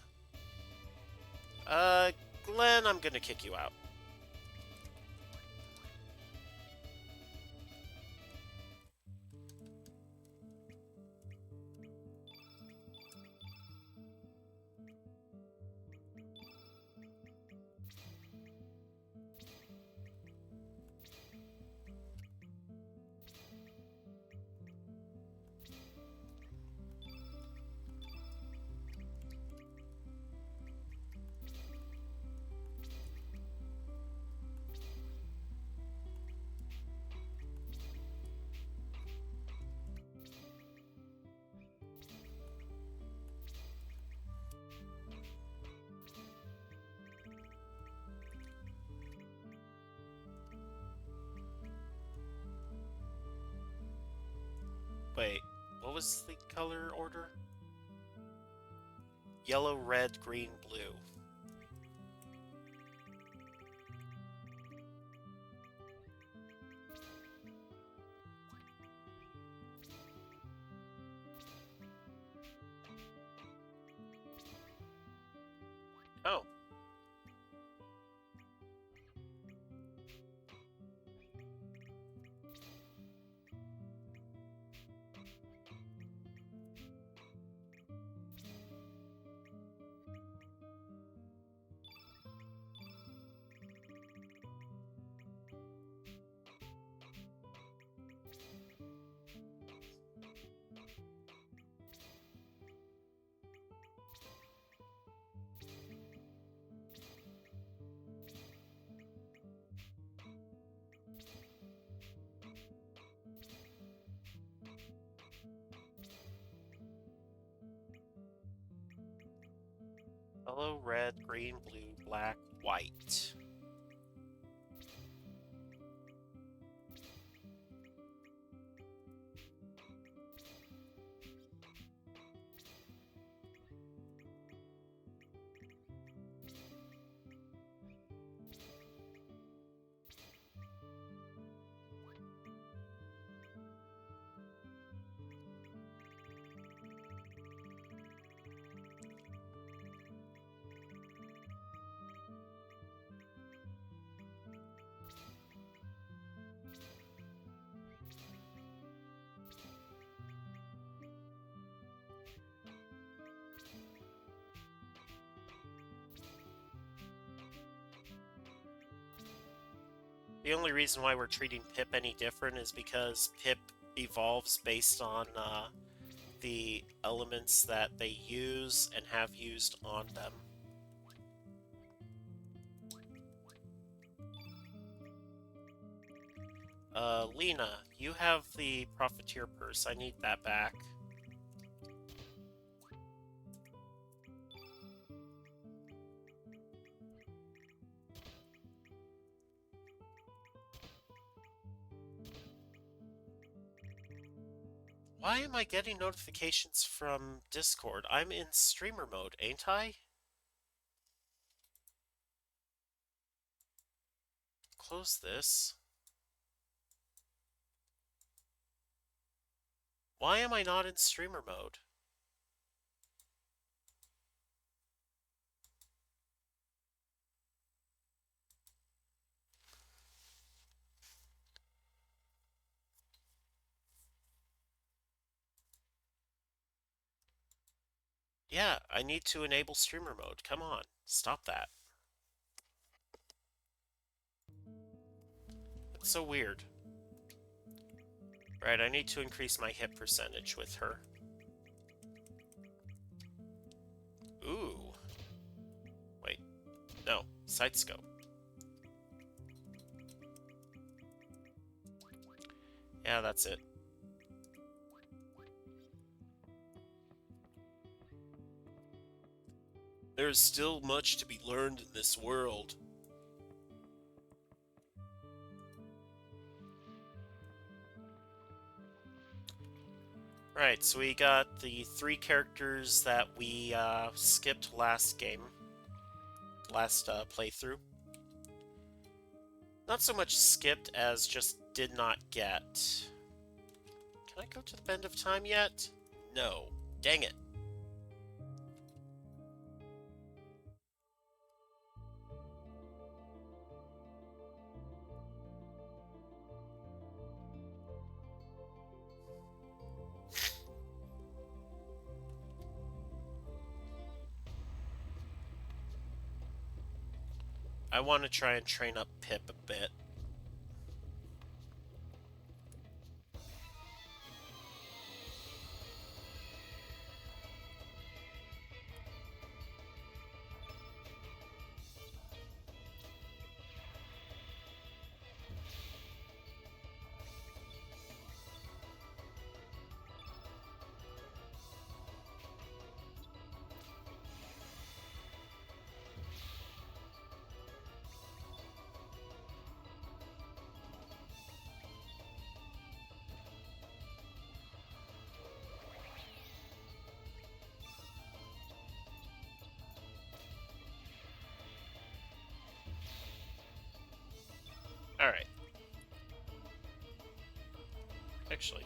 Glenn, I'm gonna kick you out. Wait, what was the color order? Yellow, red, green, blue. Oh. Yellow, red, green, blue, black, white. The only reason why we're treating Pip any different is because Pip evolves based on the elements that they use and have used on them. Lena, you have the Profiteer Purse. I need that back. Why am I getting notifications from Discord? I'm in streamer mode, ain't I? Close this. Why am I not in streamer mode? Yeah, I need to enable streamer mode. Come on, stop that. It's so weird. Right, I need to increase my hit percentage with her. Ooh. Wait. No, side scope. Yeah, that's it. There is still much to be learned in this world. Right, so we got the 3 characters that we skipped last game. Last playthrough. Not so much skipped as just did not get. Can I go to the Bend of Time yet? No. Dang it. I want to try and train up Pip a bit. Alright. Actually.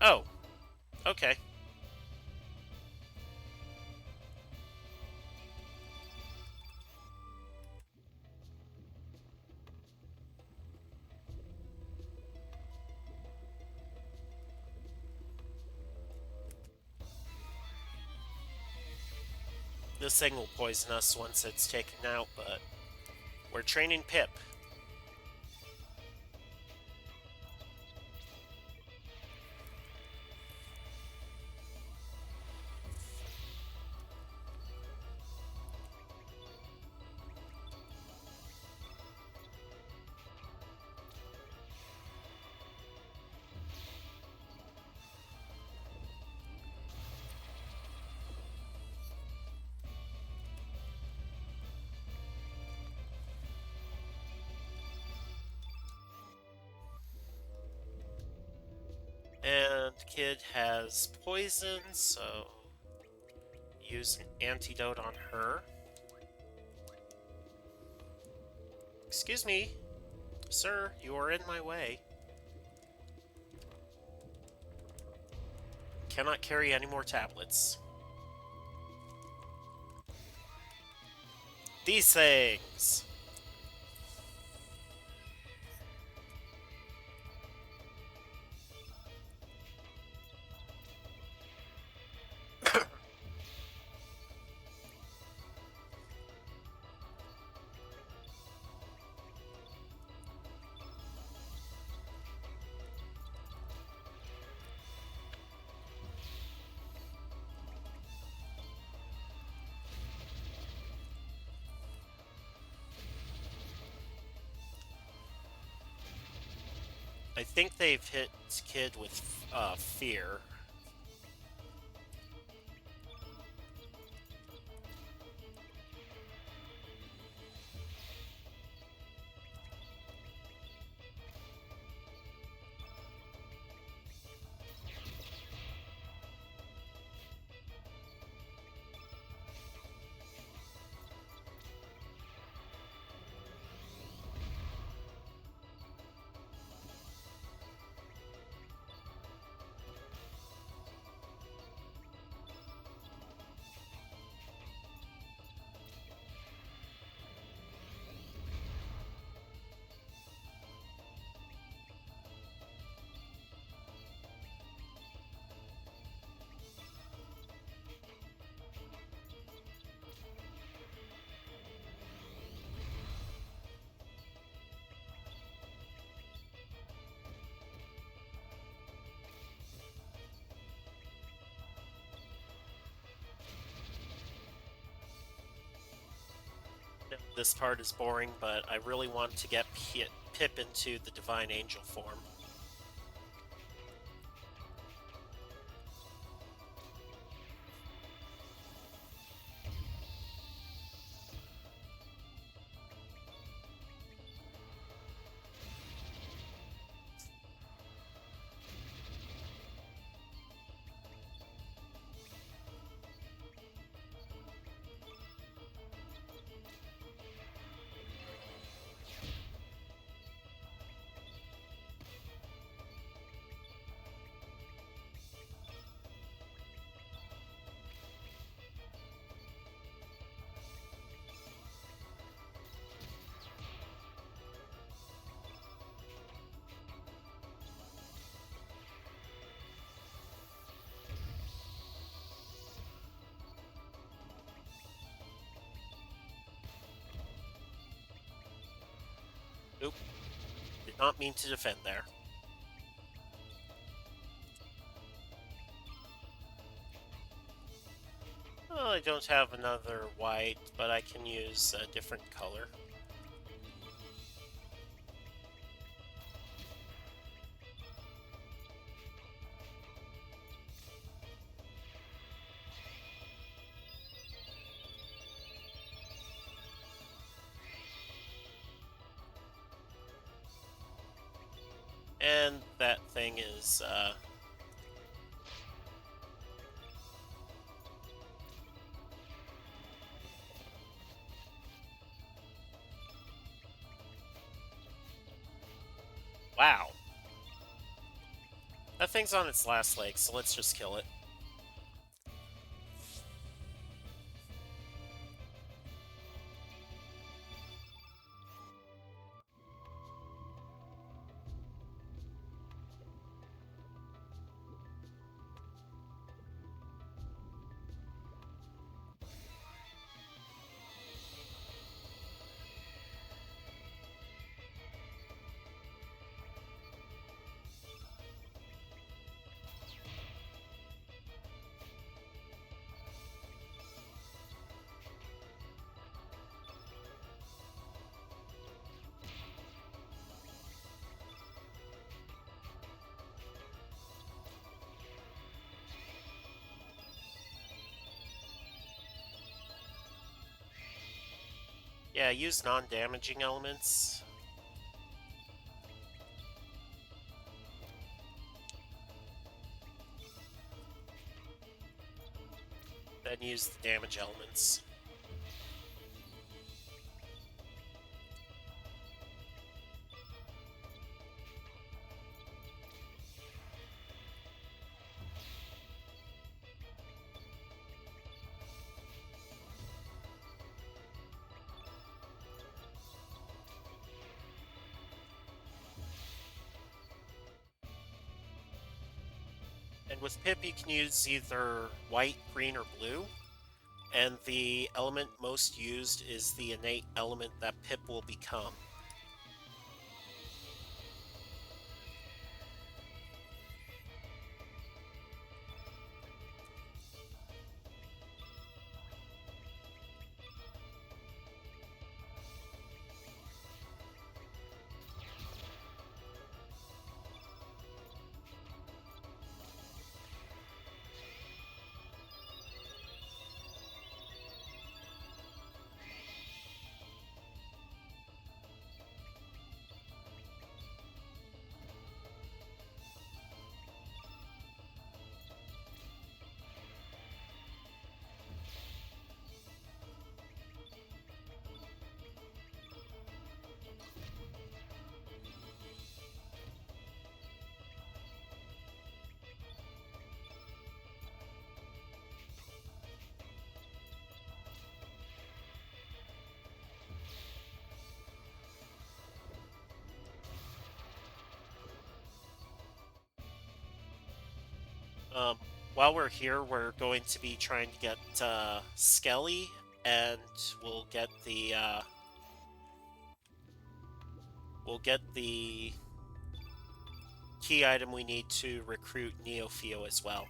Oh. Okay. This thing will poison us once it's taken out, but we're training Pip. And Kid has poison, so use an antidote on her. Excuse me, sir, you are in my way. Cannot carry any more tablets. These things! I think they've hit Kid with fear. This part is boring, but I really want to get Pip into the Divine Angel form. Oop, did not mean to defend there. Well, I don't have another white, but I can use a different color. And that thing is, wow. That thing's on its last leg, so let's just kill it. Yeah, use non-damaging elements. use the damage elements. And with Pip, you can use either white, green, or blue. And the element most used is the innate element that Pip will become. Um, while we're here, we're going to be trying to get Skelly, and we'll get the key item we need to recruit Neofeo as well.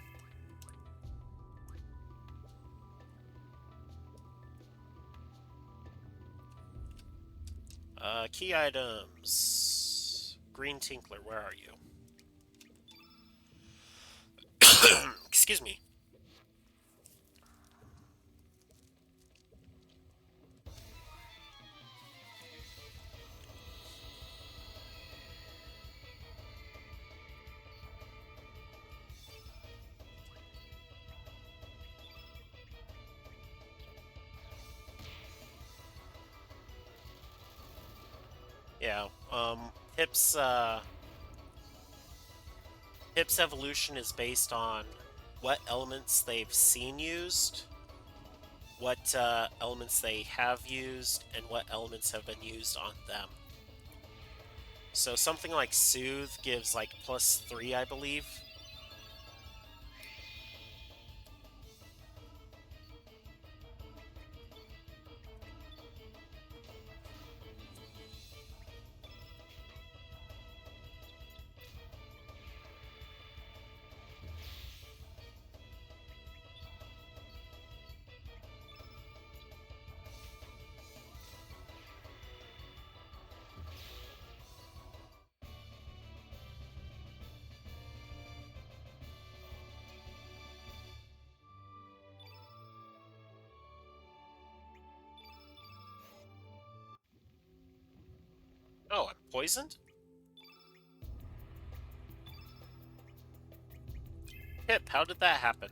Key items. Green Tinkler, where are you? Excuse me. Yeah. Pip's Pip's evolution is based on what elements they've seen used, what elements they have used, and what elements have been used on them. So something like Soothe gives like +3, I believe. Oh, I'm poisoned? Pip, how did that happen?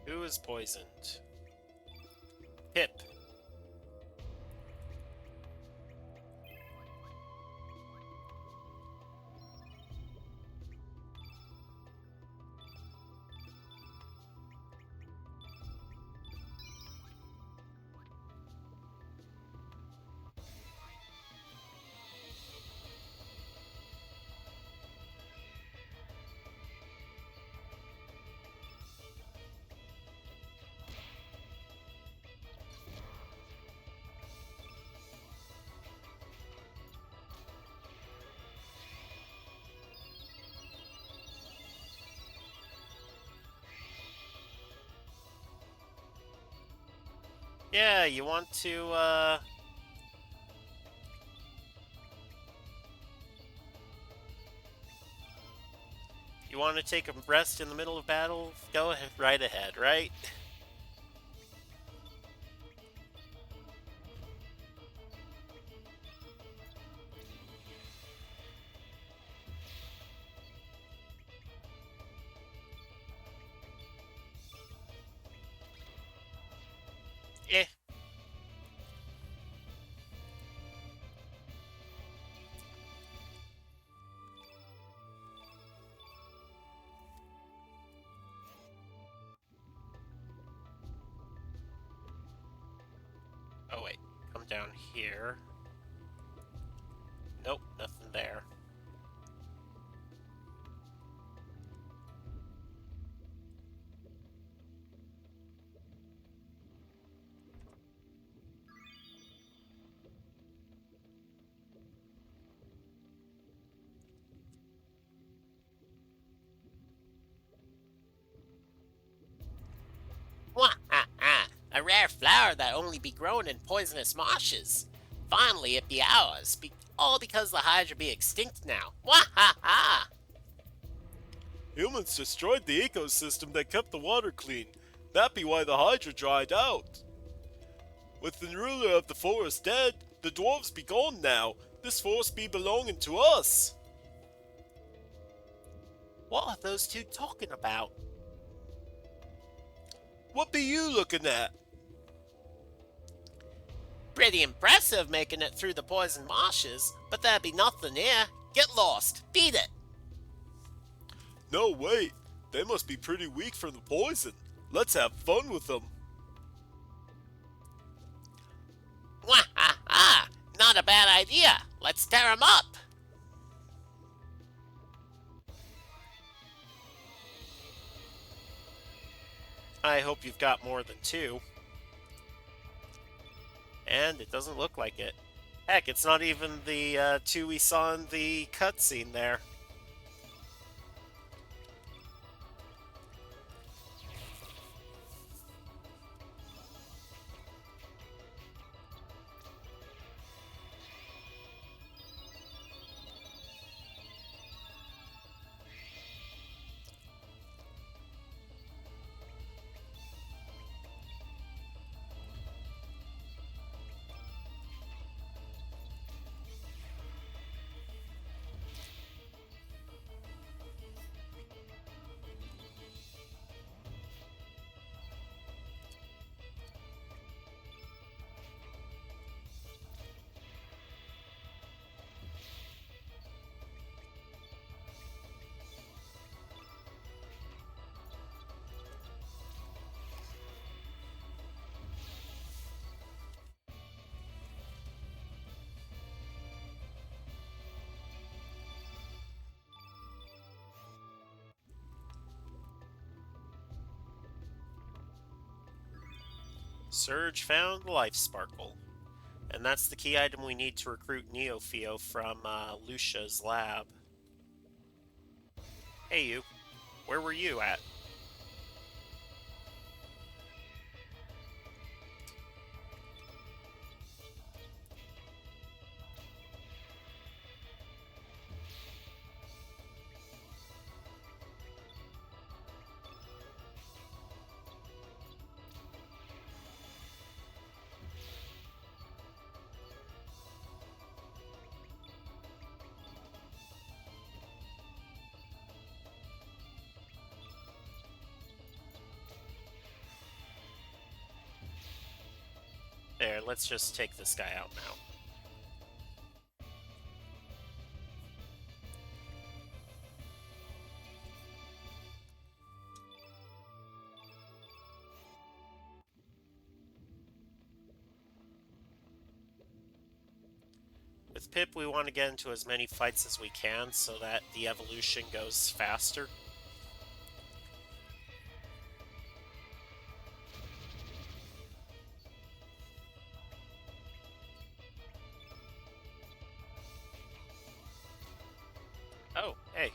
Who is poisoned? Pip. Yeah, you want to take a rest in the middle of battle? Go ahead, right ahead, right? Eh. Oh wait, come down here. Nope, nothing there. Wah ha ha! A rare flower that only be grown in poisonous marshes. Finally, it be ours. All because the Hydra be extinct now. Wah ha ha! Humans destroyed the ecosystem that kept the water clean. That be why the Hydra dried out. With the ruler of the forest dead, the dwarves be gone now. This forest be belonging to us. What are those two talking about? What be you looking at? Pretty impressive making it through the poison marshes, but there be nothing here. Get lost. Beat it. No, wait. They must be pretty weak from the poison. Let's have fun with them. Wah ha ha! Not a bad idea. Let's tear 'em up. I hope you've got more than two. And it doesn't look like it. Heck, it's not even the two we saw in the cutscene there. Surge found Life Sparkle. And that's the key item we need to recruit Neofeo from Lucia's lab. Hey, you. Where were you at? There, let's just take this guy out now. With Pip, we want to get into as many fights as we can so that the evolution goes faster. Oh, hey.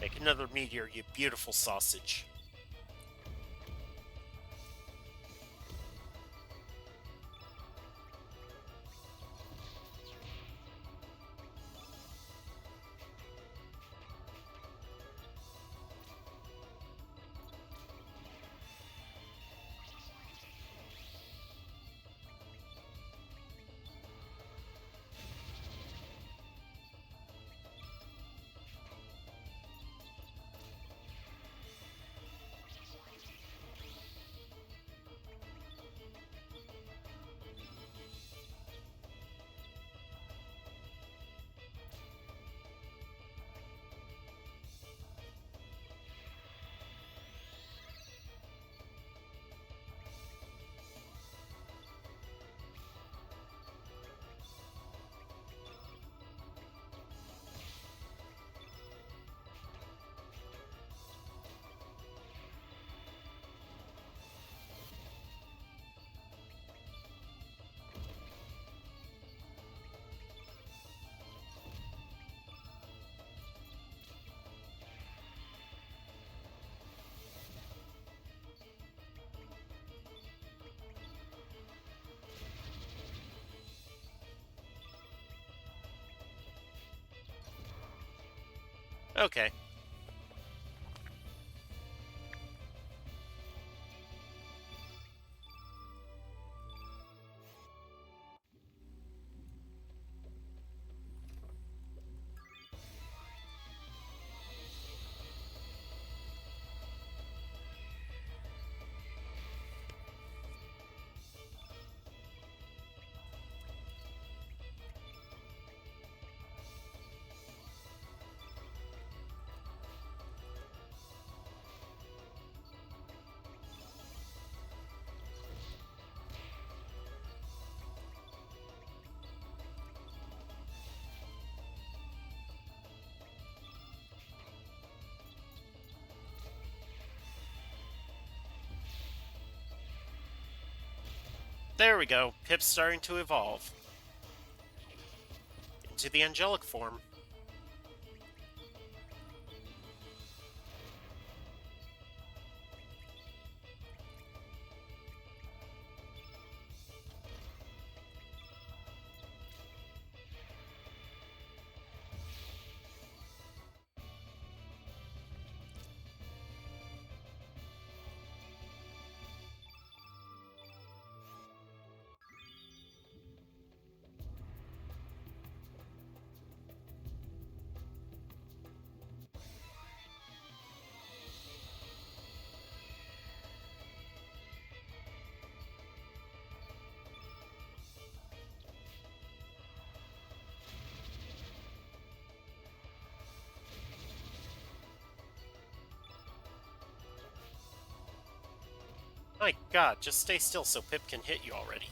Make another meteor, you beautiful sausage. Okay. There we go. Pip's starting to evolve into the angelic form. My god, just stay still so Pip can hit you already.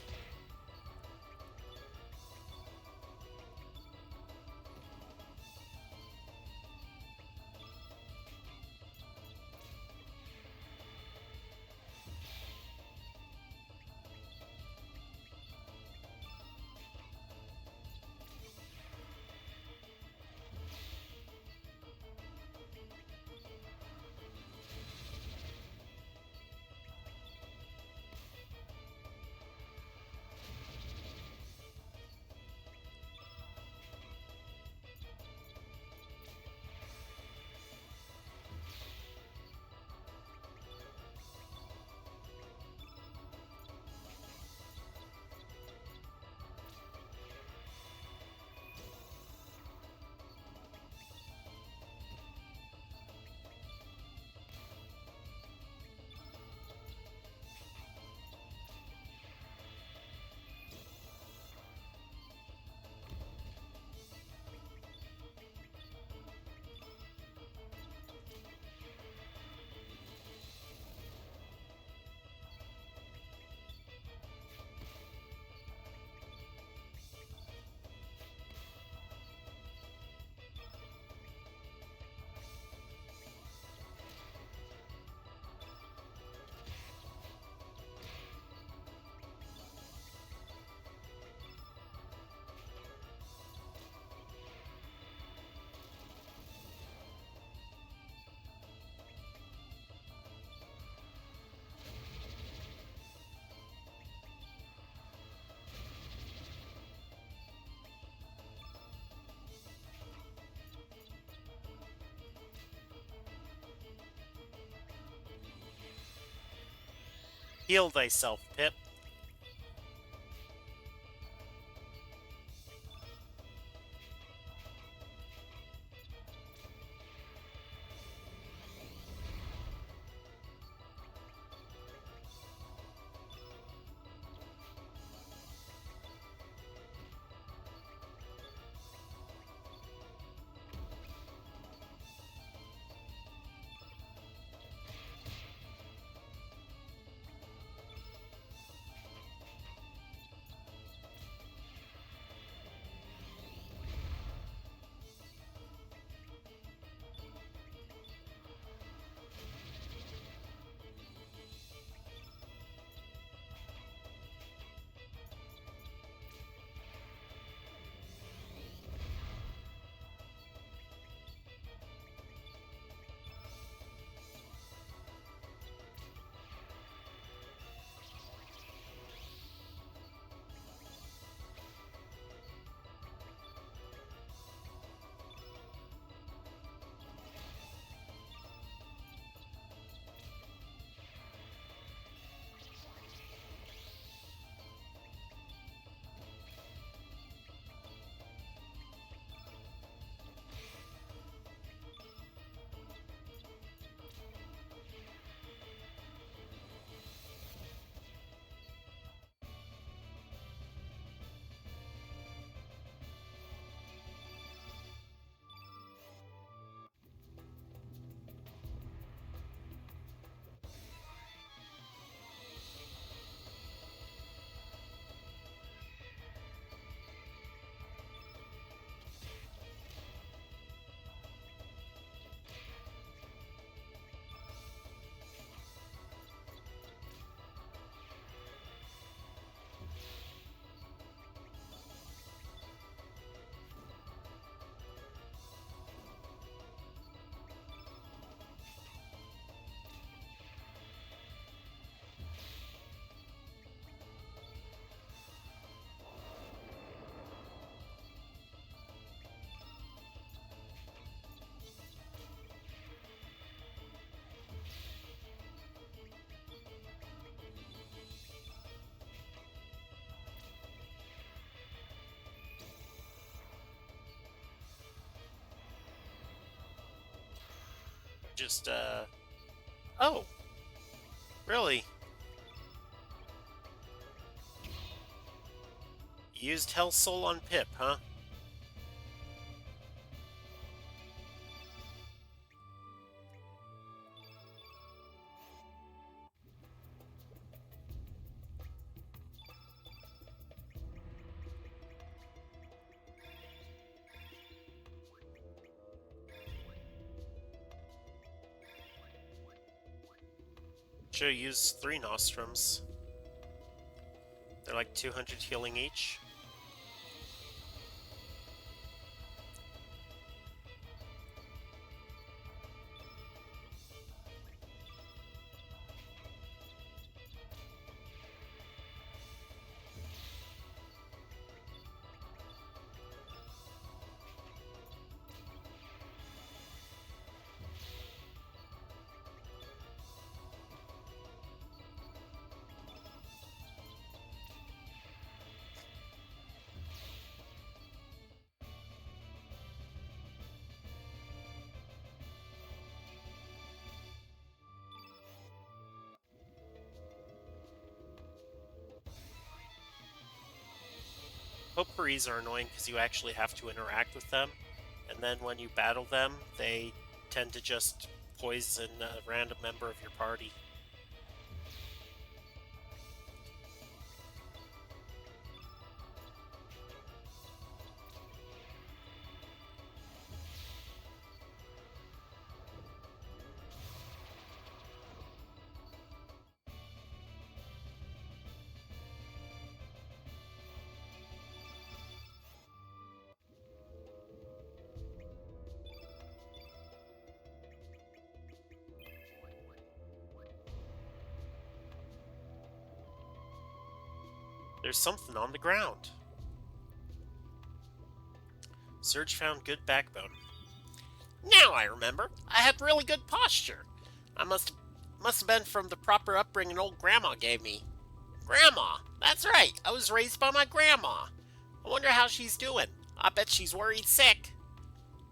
Heal thyself, Pip. just, Oh, really? You used Hell Soul on Pip, huh? Should've used 3 Nostrums. They're like 200 healing each. Potpourris are annoying because you actually have to interact with them, and then when you battle them, they tend to just poison a random member of your party. There's something on the ground. Surge found good backbone. Now I remember. I had really good posture. I must have been from the proper upbringing old Grandma gave me. Grandma! That's right. I was raised by my grandma. I wonder how she's doing. I bet she's worried sick.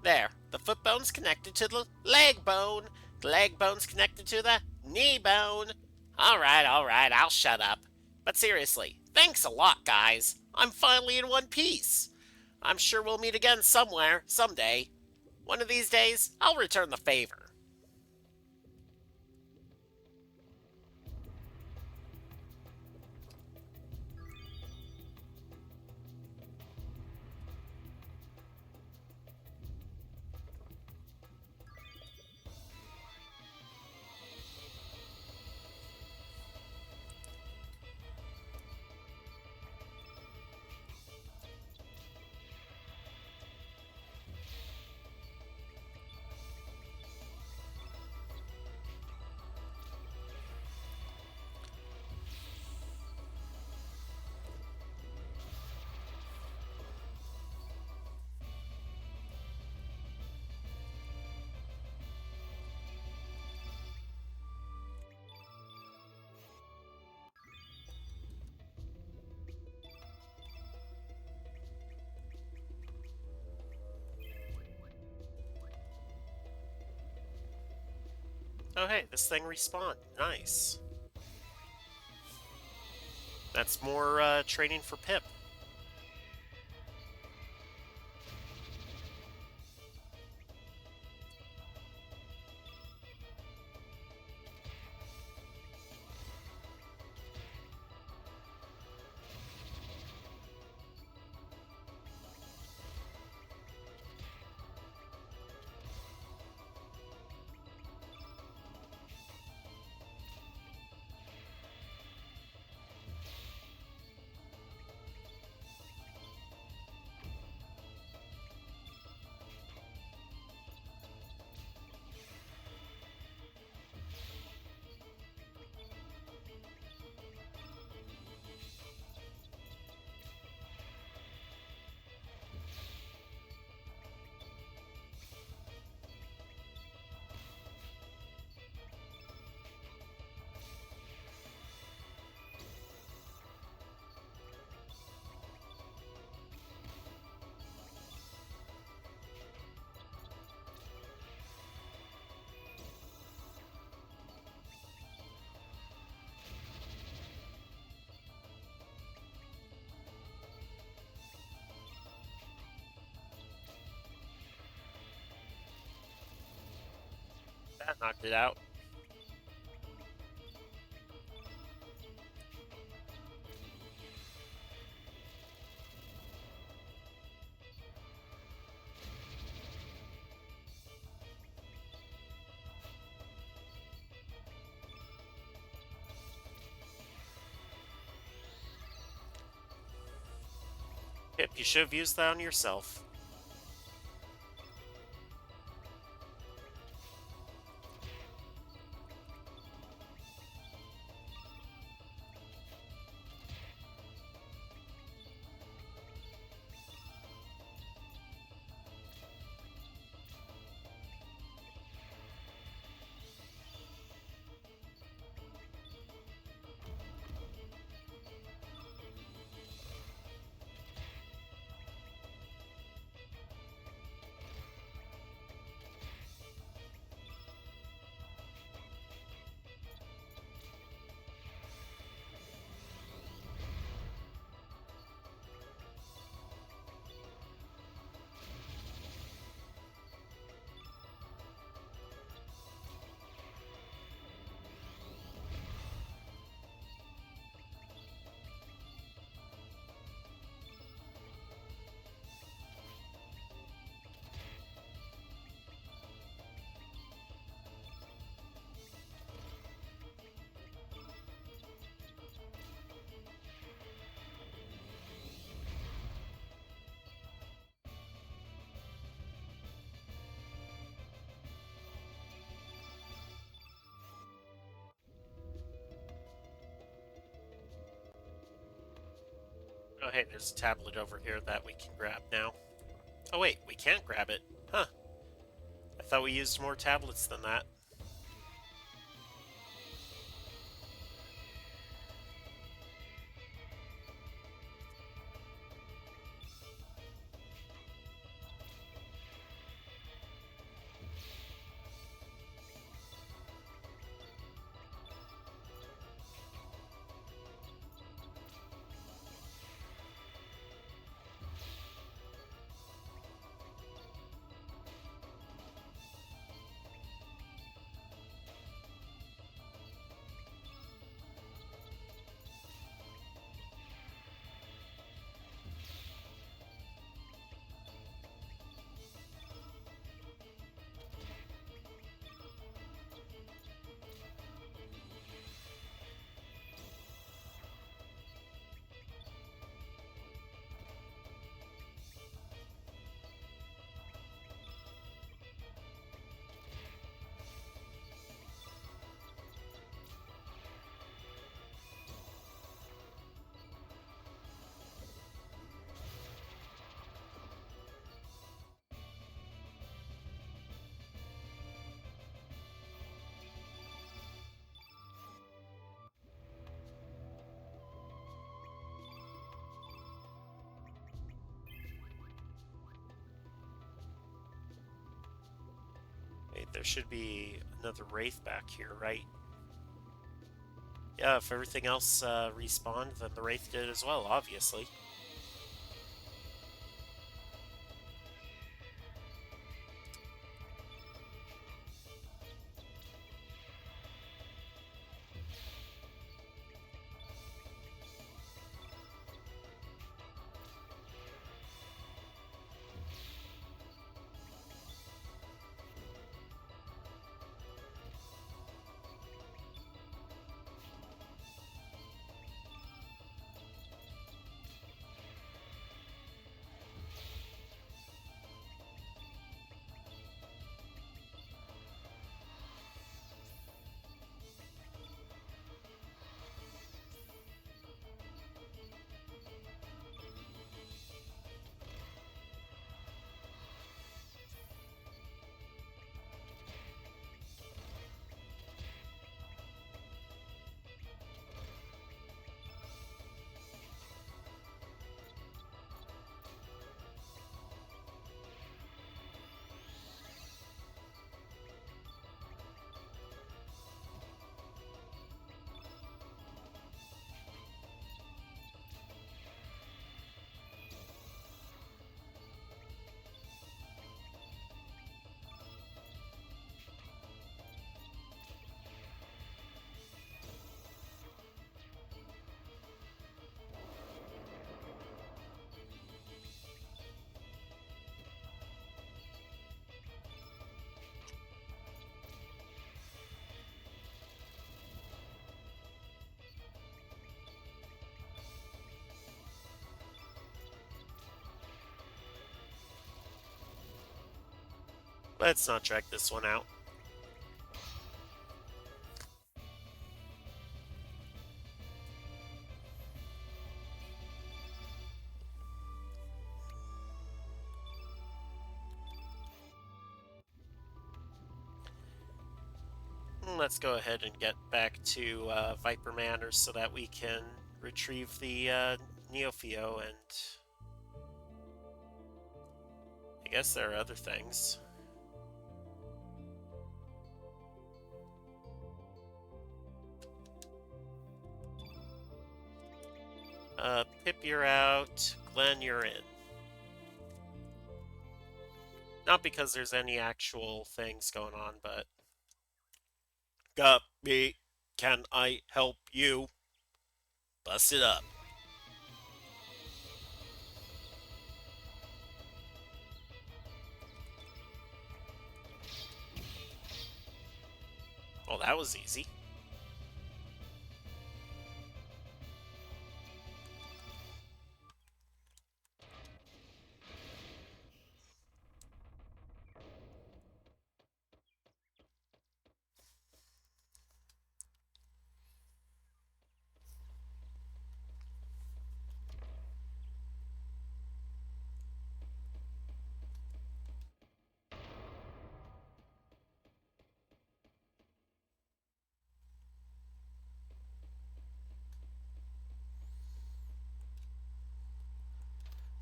There. The foot bone's connected to the leg bone. The leg bone's connected to the knee bone. All right, I'll shut up. But seriously, thanks a lot, guys. I'm finally in one piece. I'm sure we'll meet again somewhere, someday. One of these days, I'll return the favor. Oh hey, this thing respawned. Nice. That's more training for Pip. That knocked it out. Yep, you should have used that on yourself. Oh, hey, there's a tablet over here that we can grab now. Oh, wait, we can't grab it. Huh. I thought we used more tablets than that. Wait, there should be another Wraith back here, right? Yeah, if everything else respawned, then the Wraith did as well, obviously. Let's not drag this one out. Let's go ahead and get back to Viper Manor so that we can retrieve the Neofio, and I guess there are other things. Pip, you're out. Glenn, you're in. Not because there's any actual things going on, but got me. Can I help you? Bust it up. Well, that was easy.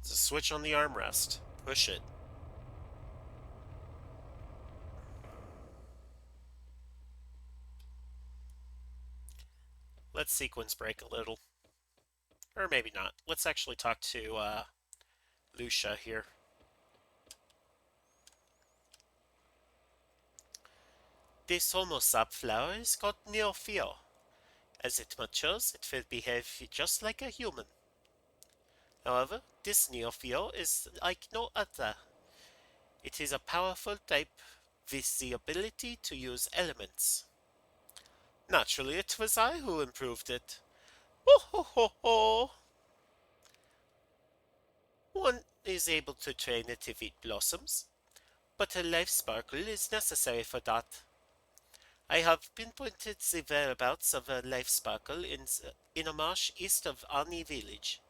It's a switch on the armrest. Push it. Let's sequence break a little. Or maybe not. Let's actually talk to Lucia here. This Homo sap flower is called Neofio. As it matures, it will behave just like a human. However, this Neofio is like no other. It is a powerful type with the ability to use elements. Naturally, it was I who improved it. Oh ho ho ho! One is able to train it to eat blossoms, but a life sparkle is necessary for that. I have pinpointed the whereabouts of a life sparkle in a marsh east of Ani village.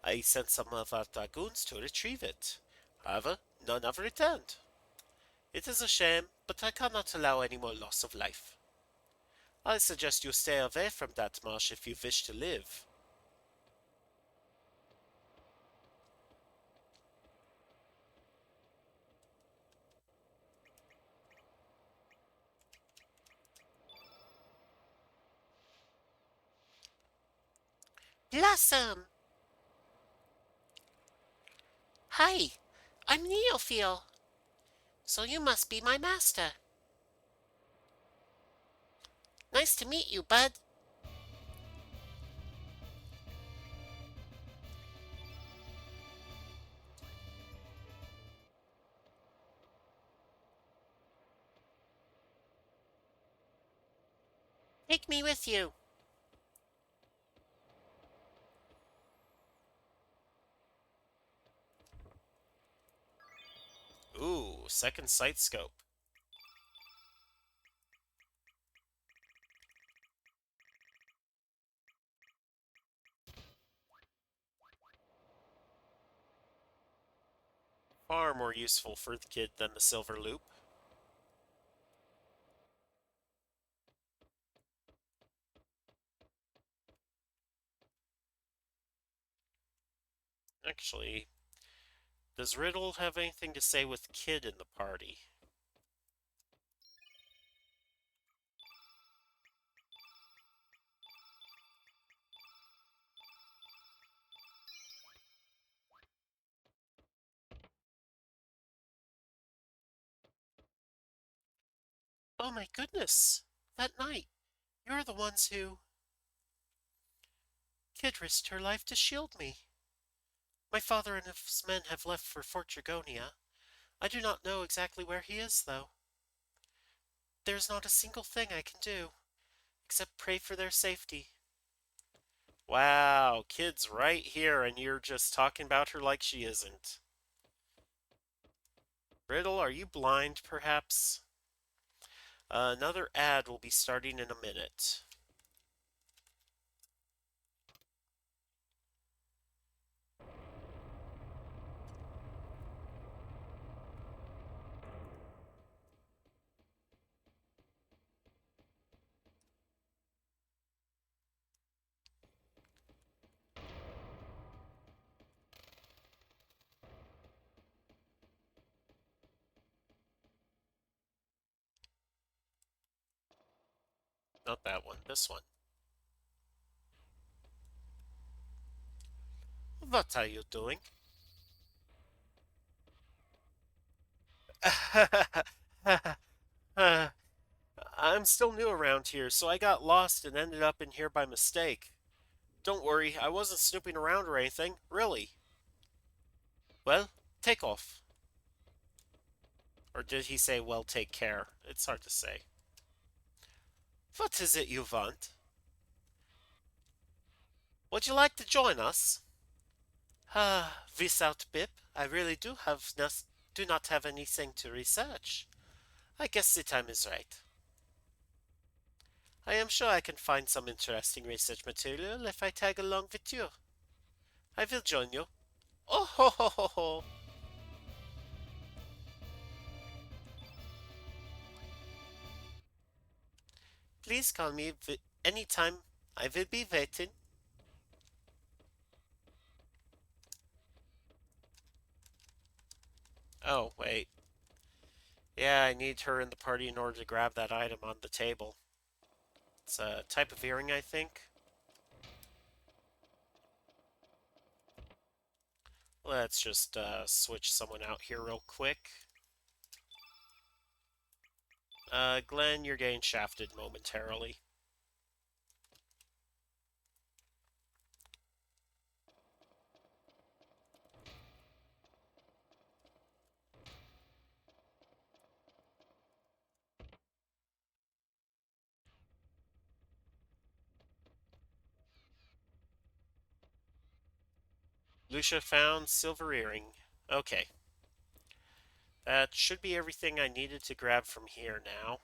I sent some of our dragoons to retrieve it. However, none have returned. It is a shame, but I cannot allow any more loss of life. I suggest you stay away from that marsh if you wish to live. Blossom! Hi, I'm Neophil, so you must be my master. Nice to meet you, bud. Take me with you. Ooh, second sight scope. Far more useful for the kid than the silver loop. Actually, does Riddle have anything to say with Kid in the party? Oh my goodness! That night, you're the ones who... Kid risked her life to shield me. My father and his men have left for Fort Dragonia. I do not know exactly where he is, though. There is not a single thing I can do, except pray for their safety. Wow, Kid's right here, and you're just talking about her like she isn't. Riddle, are you blind, perhaps? Another ad will be starting in a minute. Not that one, this one. What are you doing? I'm still new around here, so I got lost and ended up in here by mistake. Don't worry, I wasn't snooping around or anything, really. Well, take off. Or did he say, well, take care? It's hard to say. What is it you want? Would you like to join us? Without Pip, I really do not have anything to research. I guess the time is right. I am sure I can find some interesting research material if I tag along with you. I will join you. Oh ho ho ho ho! Please call me anytime. I will be waiting. Oh, wait. Yeah, I need her in the party in order to grab that item on the table. It's a type of earring, I think. Let's just switch someone out here real quick. Glenn, you're getting shafted momentarily. Lucia found silver earring. Okay, that should be everything I needed to grab from here now.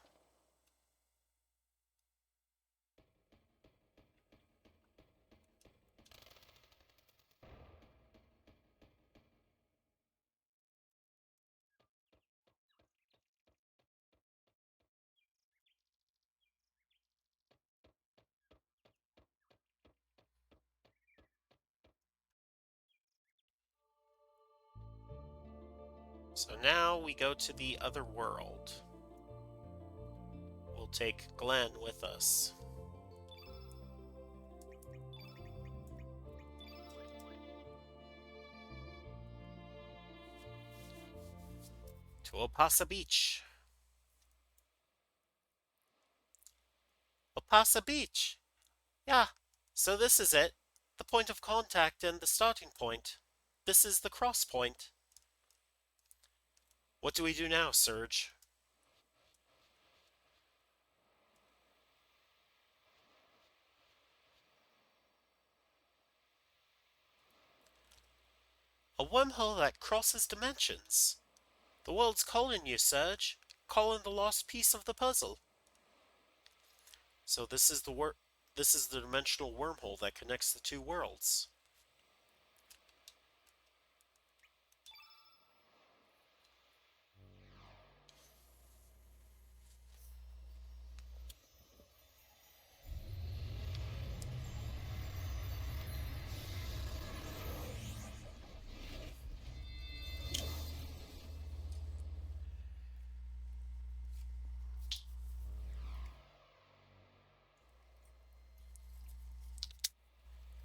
So now we go to the other world. We'll take Glenn with us. To Opasa Beach. Opasa Beach! Yeah, so this is it. The point of contact and the starting point. This is the cross point. What do we do now, Serge? A wormhole that crosses dimensions. The world's calling you, Serge. Calling the lost piece of the puzzle. So this is the dimensional wormhole that connects the two worlds.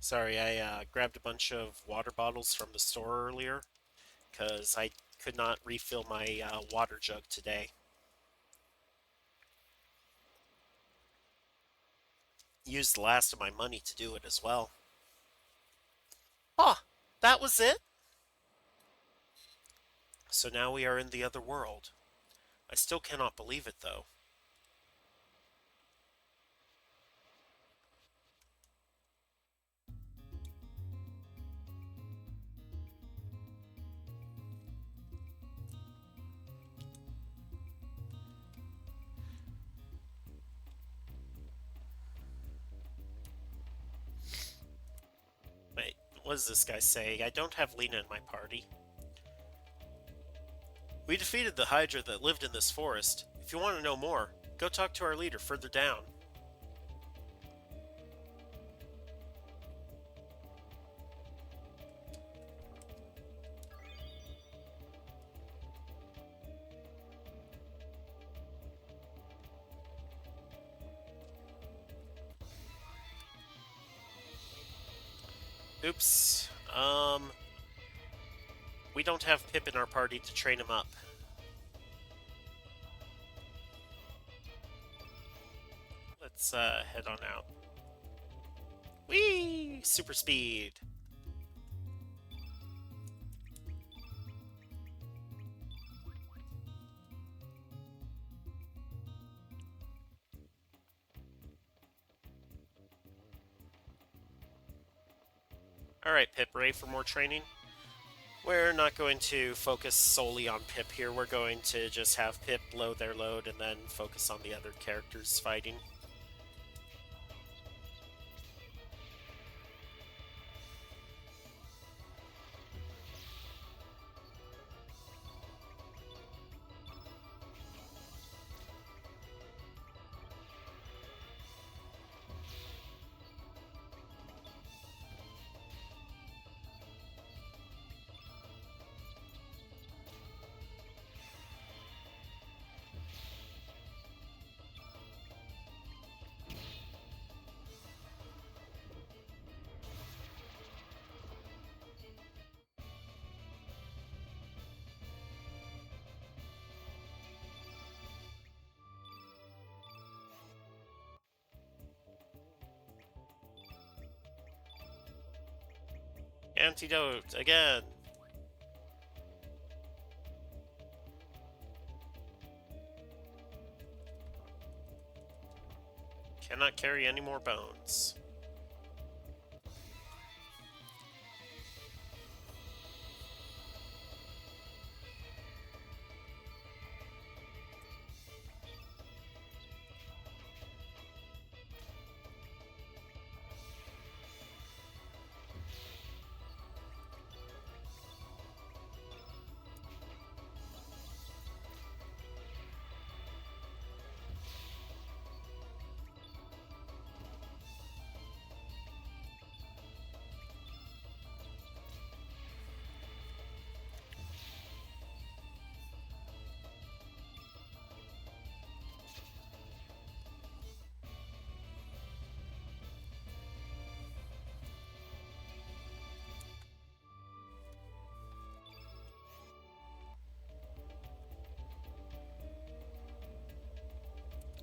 Sorry, I grabbed a bunch of water bottles from the store earlier because I could not refill my water jug today. Used the last of my money to do it as well. Ah, that was it? So now we are in the other world. I still cannot believe it though. What is this guy saying? I don't have Lena in my party. We defeated the Hydra that lived in this forest. If you want to know more, go talk to our leader further down. Oops. We don't have Pip in our party to train him up. Let's head on out. Whee! Super speed. Alright, Pip, ready for more training? We're not going to focus solely on Pip here. We're going to just have Pip load their load and then focus on the other characters fighting. Antidote, again! Cannot carry any more bones.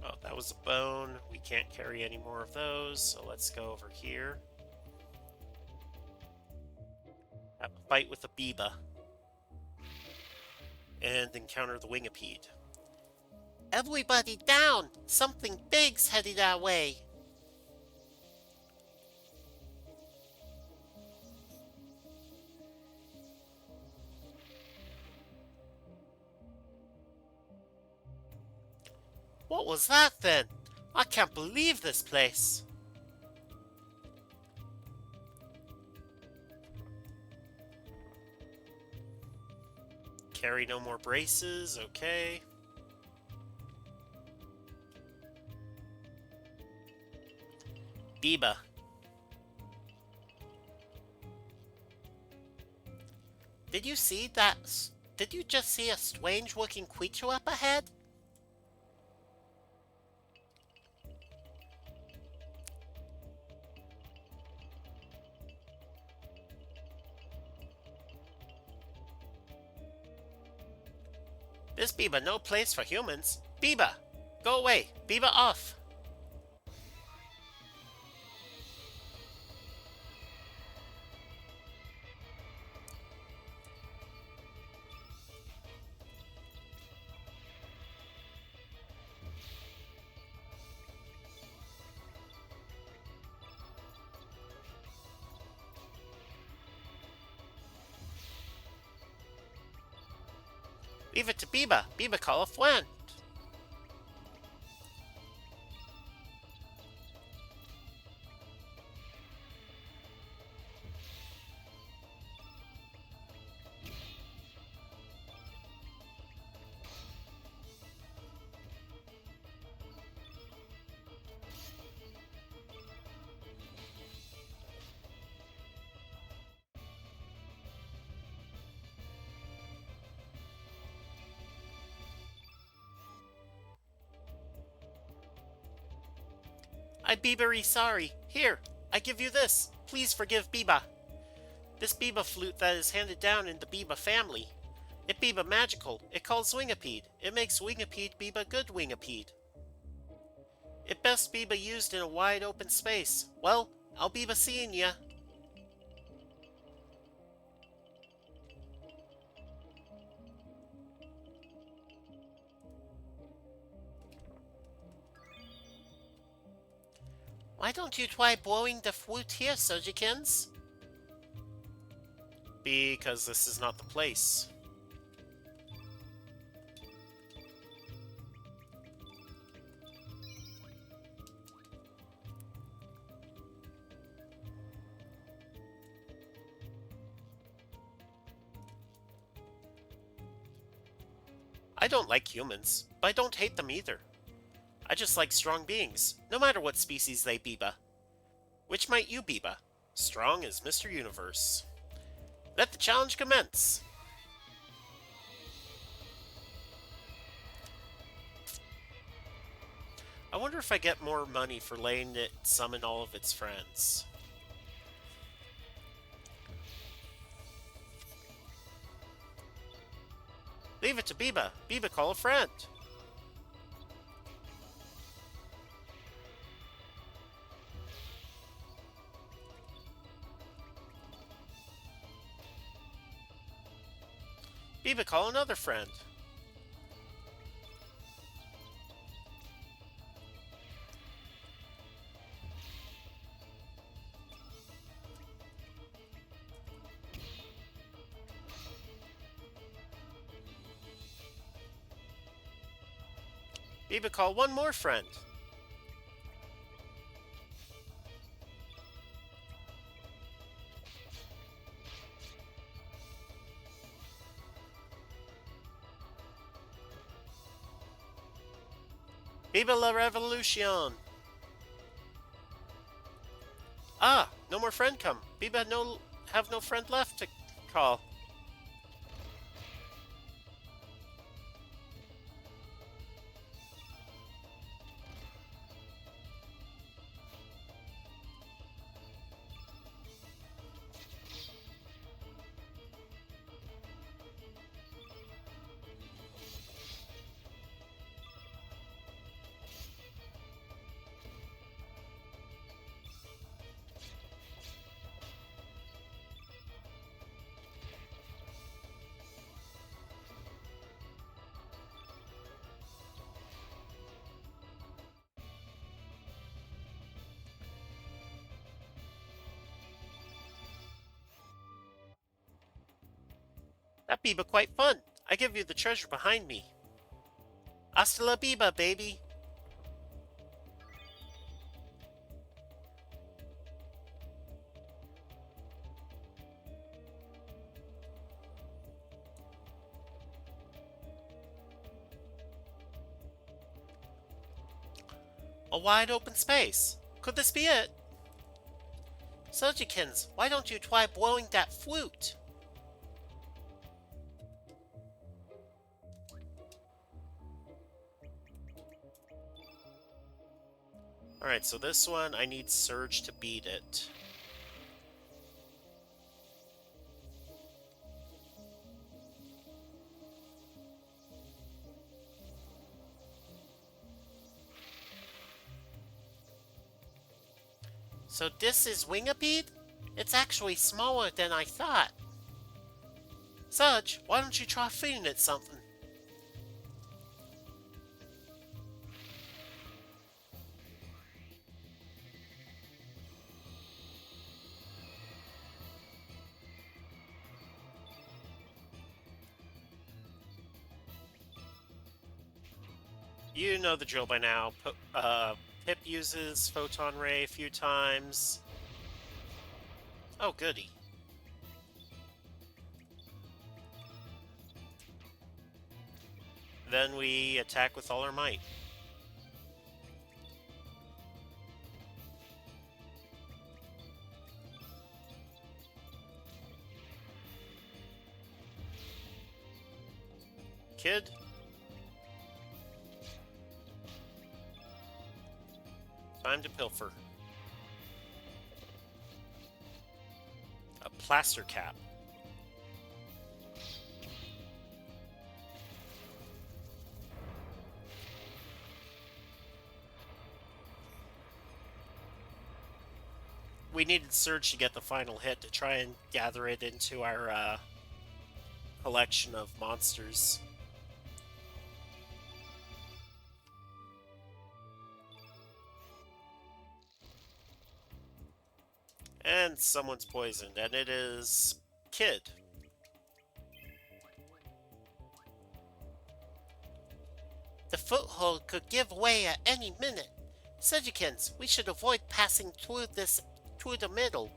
Oh, that was a bone. We can't carry any more of those, so let's go over here. Have a fight with a Biba. And encounter the Wingipede. Everybody down! Something big's headed our way! What was that then? I can't believe this place! Carry no more braces, okay. Biba. Did you see that? Did you just see a strange looking creature up ahead? This Biba no place for humans. Biba! Go away! Biba off! Leave it to Biba. Biba call a friend. I'm Biba sorry. Here, I give you this. Please forgive Biba. This Biba flute that is handed down in the Biba family. It Biba magical. It calls Wingapede. It makes Wingapede Biba good Wingapede. It best Biba used in a wide open space. Well, I'll Biba seeing ya. Why don't you try blowing the flute here, Surgikins? Because this is not the place. I don't like humans, but I don't hate them either. I just like strong beings, no matter what species they Biba. Which might you Biba? Strong as Mr. Universe. Let the challenge commence! I wonder if I get more money for letting it summon all of its friends. Leave it to Biba. Biba call a friend. Biba call another friend. Biba call one more friend. Biba la revolution. Ah, no more friend come. Biba no have no friend left to call. That Biba quite fun. I give you the treasure behind me. Hasta la Biba, baby. A wide open space. Could this be it? Sojikins, why don't you try blowing that flute? Alright, so this one, I need Surge to beat it. So this is Wingapede? It's actually smaller than I thought. Surge, why don't you try feeding it something? You know the drill by now. Pip uses Photon Ray a few times. Oh, goody. Then we attack with all our might. Kid? Time to pilfer. A plaster cap. We needed Surge to get the final hit to try and gather it into our collection of monsters. And someone's poisoned, and it is Kid. The foothold could give way at any minute. Sedgikins, we should avoid passing through the middle.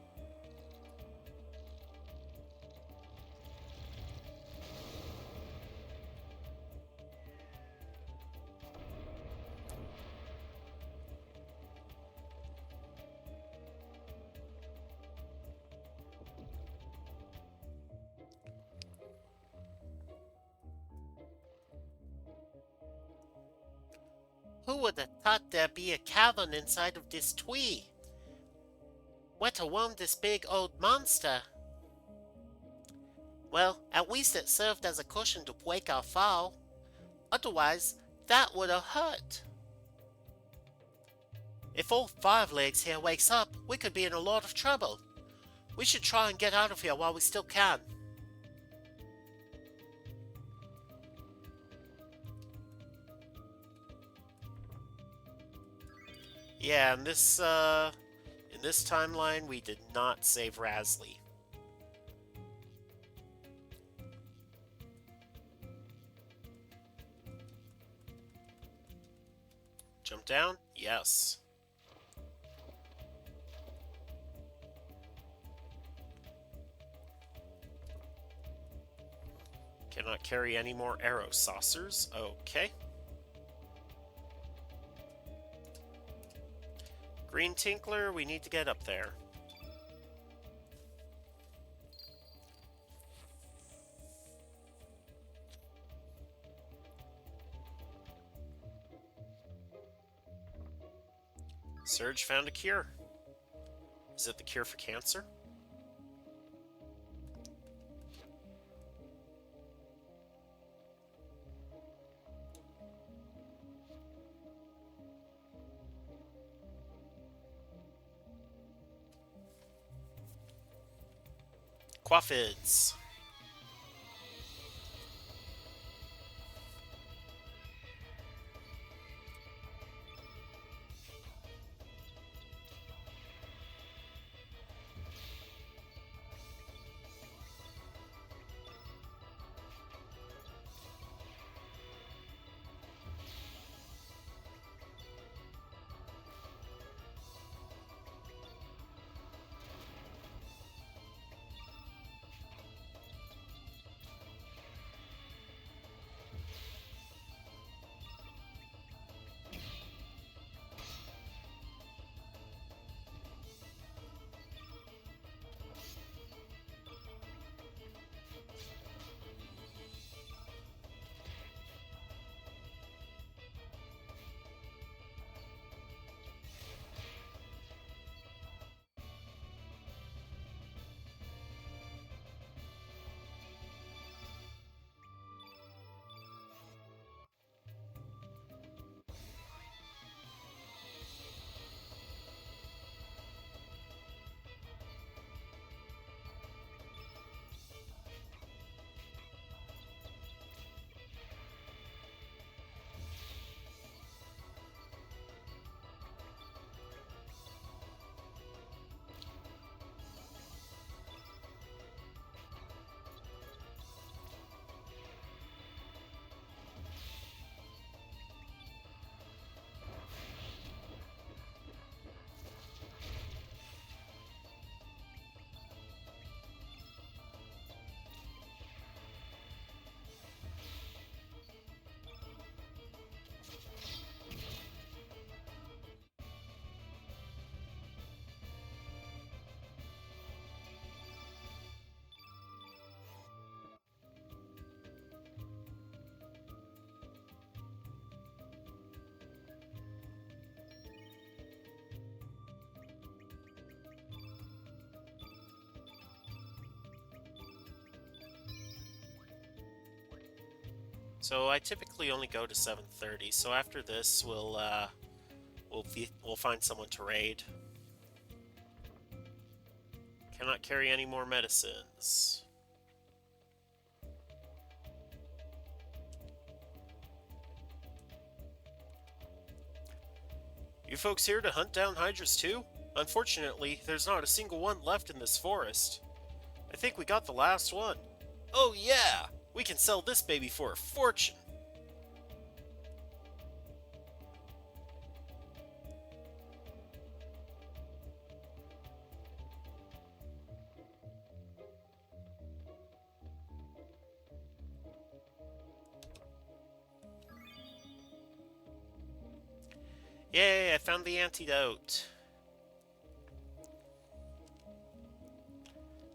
Who would have thought there'd be a cavern inside of this tree? What a worm this big old monster. Well, at least it served as a cushion to break our fall. Otherwise, that would have hurt. If old Five Legs here wakes up, we could be in a lot of trouble. We should try and get out of here while we still can. Yeah, in this timeline, we did not save Rasley. Jump down? Yes. Cannot carry any more arrow saucers. Okay. Green Tinkler, we need to get up there. Surge found a cure. Is it the cure for cancer? Quaffids. So I typically only go to 7:30. So after this, we'll find someone to raid. Cannot carry any more medicines. You folks here to hunt down hydras too? Unfortunately, there's not a single one left in this forest. I think we got the last one. Oh yeah! We can sell this baby for a fortune! Yay, I found the antidote.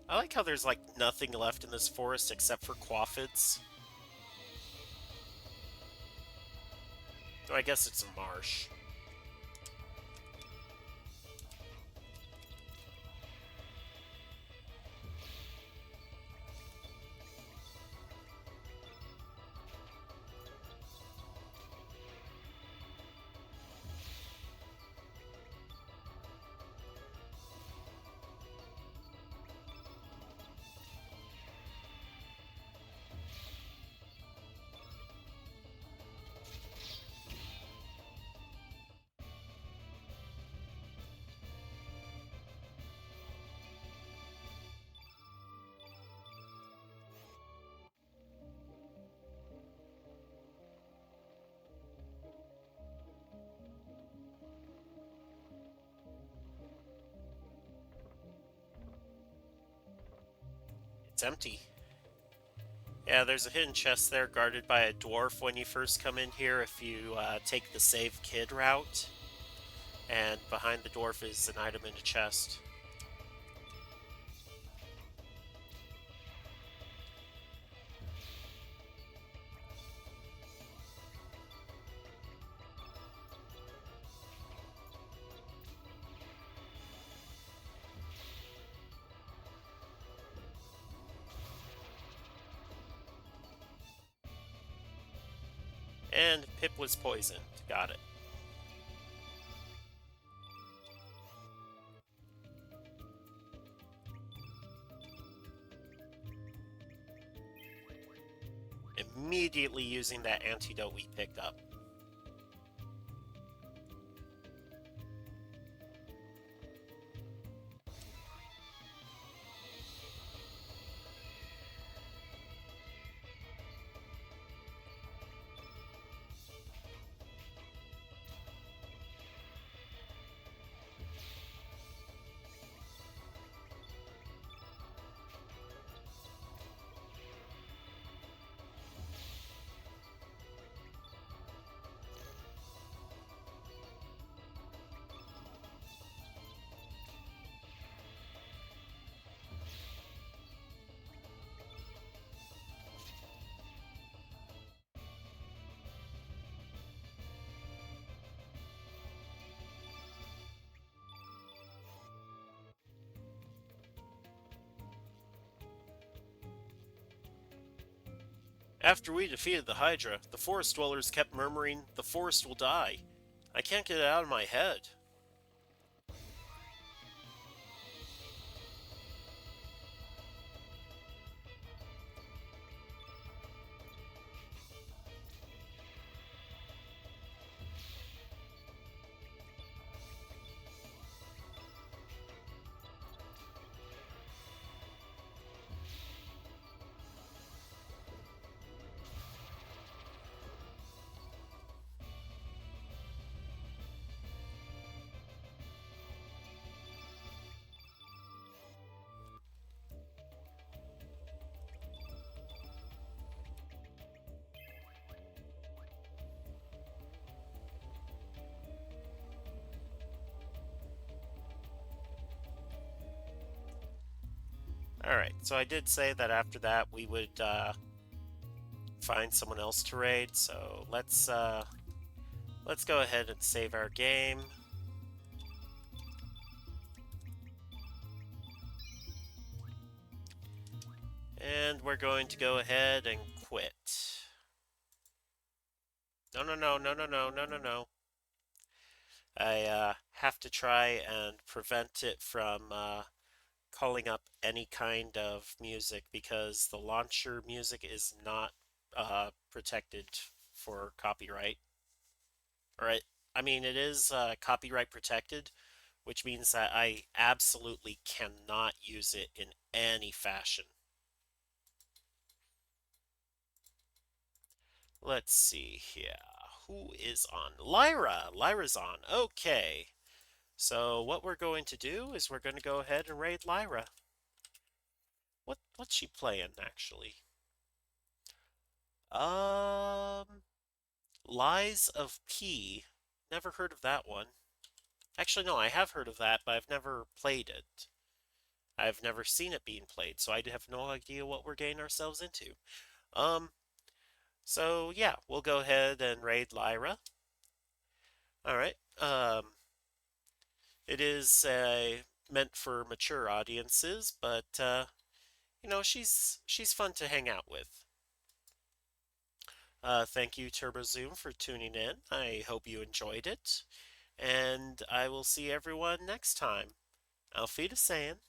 I like how there's like nothing left in this forest except for quafids. Though I guess it's a marsh. It's empty. Yeah, there's a hidden chest there guarded by a dwarf when you first come in here if you take the save kid route. And behind the dwarf is an item in a chest. And Pip was poisoned. Got it. Immediately using that antidote we picked up. After we defeated the Hydra, the forest dwellers kept murmuring, "The forest will die." I can't get it out of my head. Alright, so I did say that after that we would find someone else to raid, so let's go ahead and save our game. And we're going to go ahead and quit. No, no, no, no, no, no, no, no, no. I have to try and prevent it from calling up any kind of music because the launcher music is not protected for copyright. Right? I mean, it is copyright protected, which means that I absolutely cannot use it in any fashion. Let's see here. Who is on? Lyra. Lyra's on. Okay. So what we're going to do is we're going to go ahead and raid Lyra. What's she playing actually? Um Lies of P. Never heard of that one. Actually no, I have heard of that, but I've never played it. I've never seen it being played, so I have no idea what we're getting ourselves into. Um so yeah, we'll go ahead and raid Lyra. All right. It is meant for mature audiences, but she's fun to hang out with. Thank you, TurboZoom, for tuning in. I hope you enjoyed it, and I will see everyone next time. Auf Wiedersehen.